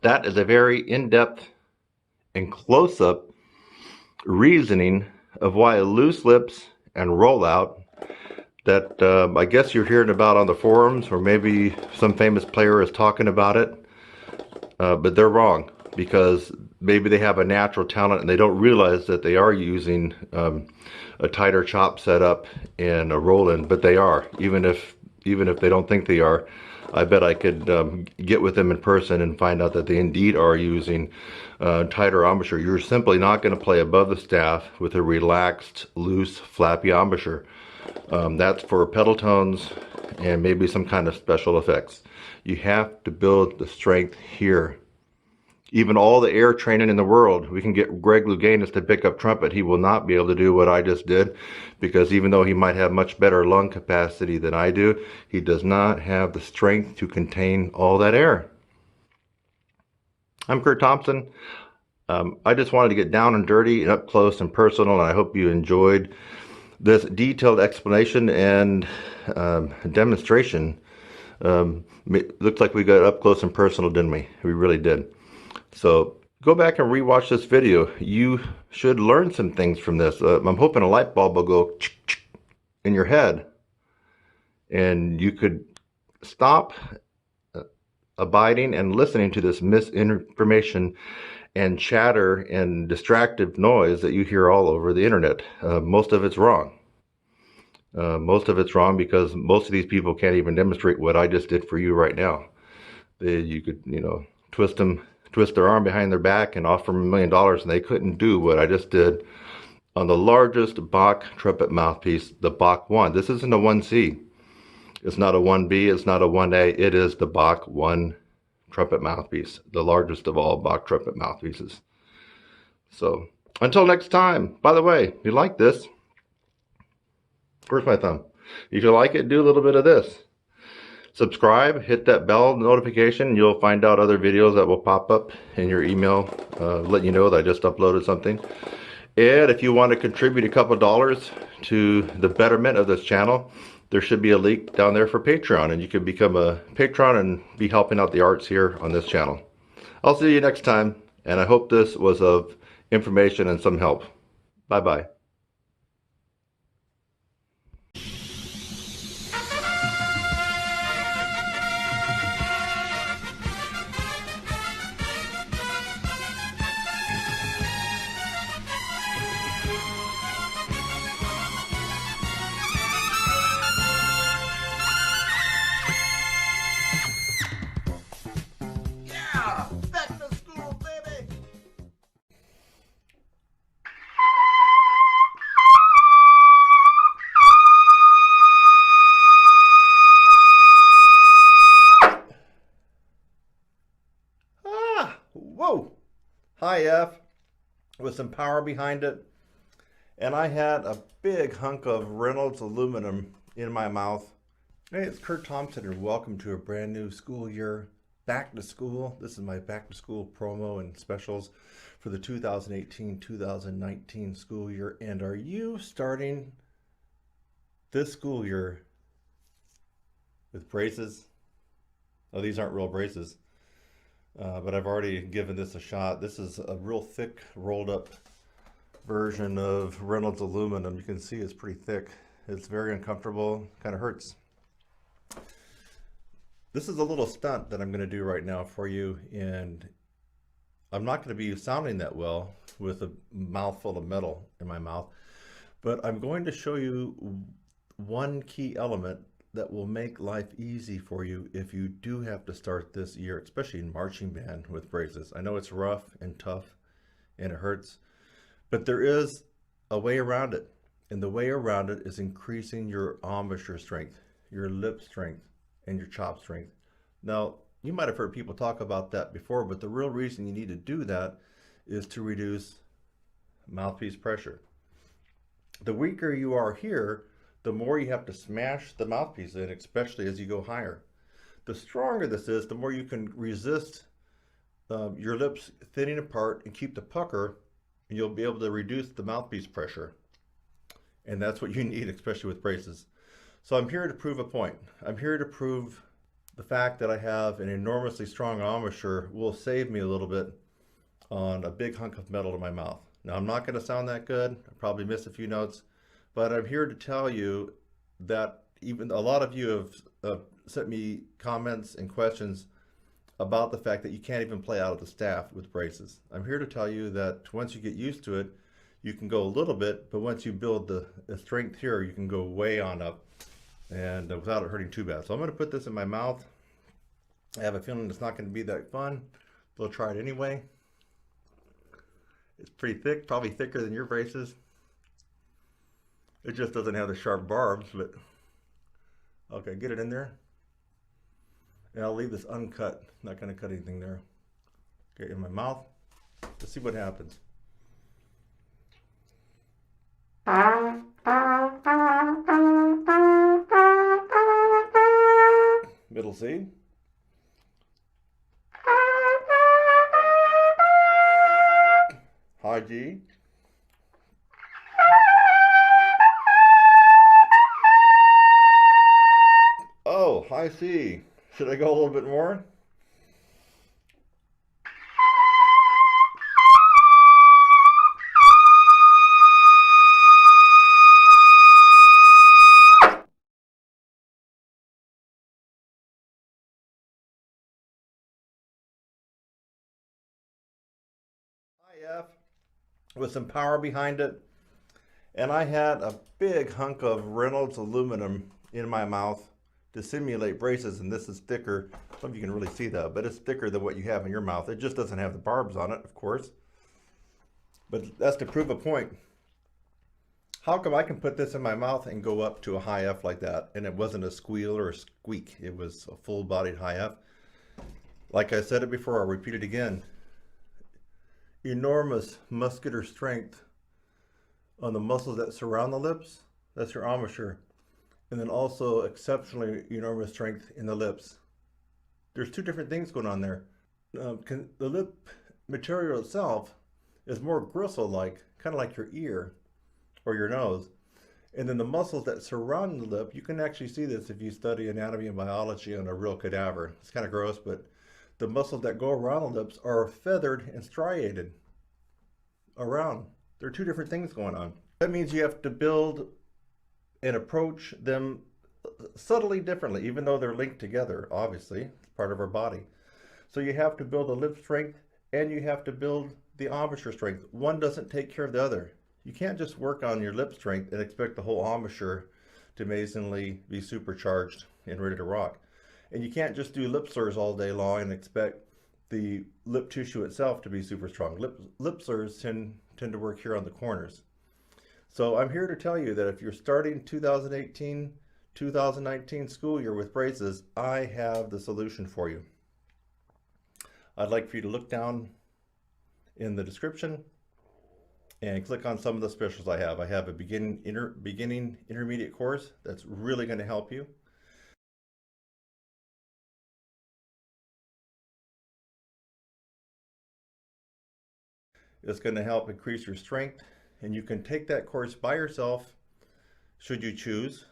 That is a very in-depth and close-up reasoning of why loose lips and rollout that I guess you're hearing about on the forums, or maybe some famous player is talking about it. But they're wrong, because maybe they have a natural talent and they don't realize that they are using a tighter chop setup and a roll-in, but they are. Even if they don't think they are, I bet I could get with them in person and find out that they indeed are using tighter embouchure. You're simply not going to play above the staff with a relaxed, loose, flappy embouchure. That's for pedal tones and maybe some kind of special effects. You have to build the strength here. Even all the air training in the world, we can get Greg Louganis to pick up trumpet. He will not be able to do what I just did, because even though he might have much better lung capacity than I do, he does not have the strength to contain all that air. I'm Kurt Thompson. I just wanted to get down and dirty and up close and personal, and I hope you enjoyed this detailed explanation and demonstration. Looks like we got up close and personal, didn't we? We really did. So go back and rewatch this video. You should learn some things from this. I'm hoping a light bulb will go in your head, and you could stop abiding and listening to this misinformation and chatter and distractive noise that you hear all over the internet. Most of it's wrong. Most of it's wrong because most of these people can't even demonstrate what I just did for you right now. You could, twist their arm behind their back and offer them $1 million, and they couldn't do what I just did on the largest Bach trumpet mouthpiece, the Bach 1. This isn't a 1C. It's not a 1B. It's not a 1A. It is the Bach 1 trumpet mouthpiece, the largest of all Bach trumpet mouthpieces. So until next time, by the way, if you like this, where's my thumb? If you like it, do a little bit of this. Subscribe, hit that bell notification, and you'll find out other videos that will pop up in your email, letting you know that I just uploaded something. And if you want to contribute a couple dollars to the betterment of this channel, there should be a link down there for Patreon, and you can become a patron and be helping out the arts here on this channel. I'll see you next time, and I hope this was of information and some help. Bye-bye. Whoa! High F with some power behind it. And I had a big hunk of Reynolds aluminum in my mouth. Hey, it's Kurt Thompson and welcome to a brand new school year. Back to school. This is my back to school promo and specials for the 2018-2019 school year. And are you starting this school year with braces? Oh, these aren't real braces. But I've already given this a shot. This is a real thick rolled up version of Reynolds aluminum. You can see it's pretty thick. It's very uncomfortable, kind of hurts. This is a little stunt that I'm going to do right now for you, and I'm not going to be sounding that well with a mouthful of metal in my mouth, but I'm going to show you one key element that will make life easy for you if you do have to start this year, especially in marching band with braces. I know it's rough and tough and it hurts, but there is a way around it. And the way around it is increasing your embouchure strength, your lip strength, and your chop strength. Now, you might have heard people talk about that before, but the real reason you need to do that is to reduce mouthpiece pressure. The weaker you are here, the more you have to smash the mouthpiece in, especially as you go higher. The stronger this is, the more you can resist your lips thinning apart and keep the pucker, and you'll be able to reduce the mouthpiece pressure. And that's what you need, especially with braces. So I'm here to prove a point. I'm here to prove the fact that I have an enormously strong embouchure will save me a little bit on a big hunk of metal in my mouth. Now, I'm not going to sound that good. I probably miss a few notes. But I'm here to tell you that even a lot of you have sent me comments and questions about the fact that you can't even play out of the staff with braces. I'm here to tell you that once you get used to it, you can go a little bit, but once you build the strength here, you can go way on up and without it hurting too bad. So I'm going to put this in my mouth. I have a feeling it's not going to be that fun, but I'll try it anyway. It's pretty thick, probably thicker than your braces. It just doesn't have the sharp barbs, but okay, get it in there. And I'll leave this uncut, not going to cut anything there. Okay, in my mouth. Let's see what happens. Middle C. High G. Oh, high C. Should I go a little bit more? High F with some power behind it. And I had a big hunk of Reynolds aluminum in my mouth to simulate braces, and this is thicker. Some of you can really see that, but it's thicker than what you have in your mouth. It just doesn't have the barbs on it, of course. But that's to prove a point. How come I can put this in my mouth and go up to a high F like that, and it wasn't a squeal or a squeak? It was a full-bodied high F. Like I said it before, I'll repeat it again. Enormous muscular strength on the muscles that surround the lips. That's your embouchure. And then also exceptionally enormous strength in the lips. There's two different things going on there. The lip material itself is more gristle-like, kind of like your ear or your nose. And then the muscles that surround the lip, you can actually see this if you study anatomy and biology on a real cadaver. It's kind of gross, but the muscles that go around the lips are feathered and striated. around. There are two different things going on. That means you have to build and approach them subtly differently, even though they're linked together, obviously. It's part of our body. So you have to build a lip strength and you have to build the embouchure strength. One doesn't take care of the other. You can't just work on your lip strength and expect the whole embouchure to amazingly be supercharged and ready to rock. And you can't just do lip slurs all day long and expect the lip tissue itself to be super strong. Lip slurs tend to work here on the corners. So I'm here to tell you that if you're starting 2018-2019 school year with braces, I have the solution for you. I'd like for you to look down in the description and click on some of the specials I have. I have a beginning intermediate course that's really going to help you. It's going to help increase your strength, and you can take that course by yourself should you choose,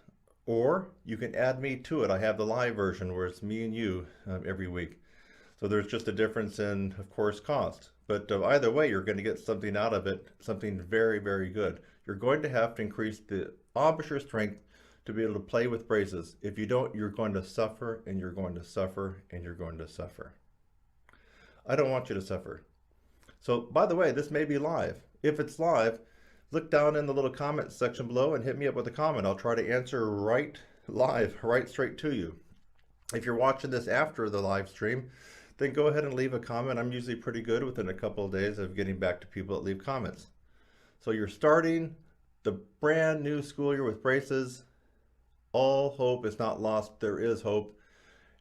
or you can add me to it. I have the live version where it's me and you every week. So there's just a difference in, of course, cost. But either way, you're going to get something out of it, something very, very good. You're going to have to increase the embouchure strength to be able to play with braces. If you don't, you're going to suffer, and you're going to suffer, and you're going to suffer. I don't want you to suffer. So, by the way, this may be live. If it's live, look down in the little comment section below and hit me up with a comment. I'll try to answer right live, right straight to you. If you're watching this after the live stream, then go ahead and leave a comment. I'm usually pretty good within a couple of days of getting back to people that leave comments. So you're starting the brand new school year with braces. All hope is not lost. There is hope.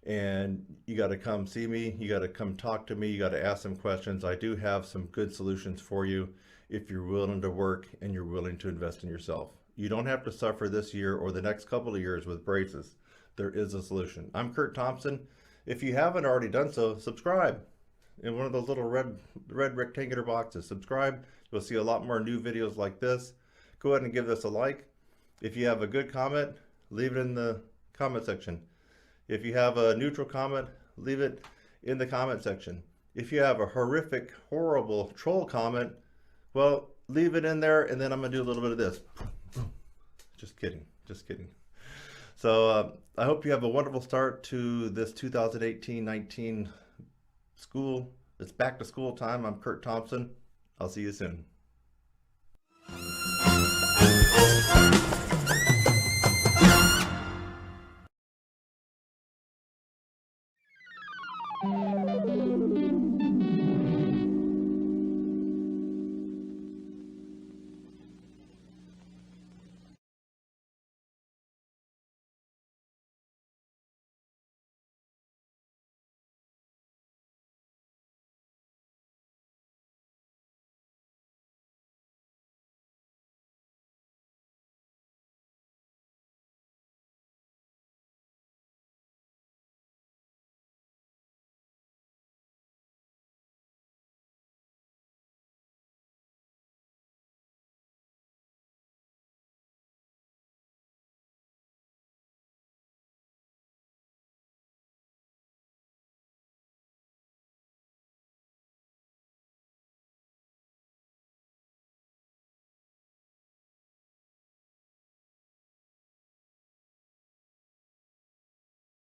And you got to come see me. You got to come talk to me. You got to ask some questions. I do have some good solutions for you if you're willing to work and you're willing to invest in yourself. You don't have to suffer this year or the next couple of years with braces. There is a solution. I'm Kurt Thompson. If you haven't already done so, subscribe in one of those little red rectangular boxes. Subscribe. You'll see a lot more new videos like this. Go ahead and give this a like. If you have a good comment, leave it in the comment section. If you have a neutral comment, leave it in the comment section. If you have a horrific, horrible troll comment, well, leave it in there, and then I'm going to do a little bit of this. Just kidding. Just kidding. So I hope you have a wonderful start to this 2018-19 school. It's back to school time. I'm Kurt Thompson. I'll see you soon.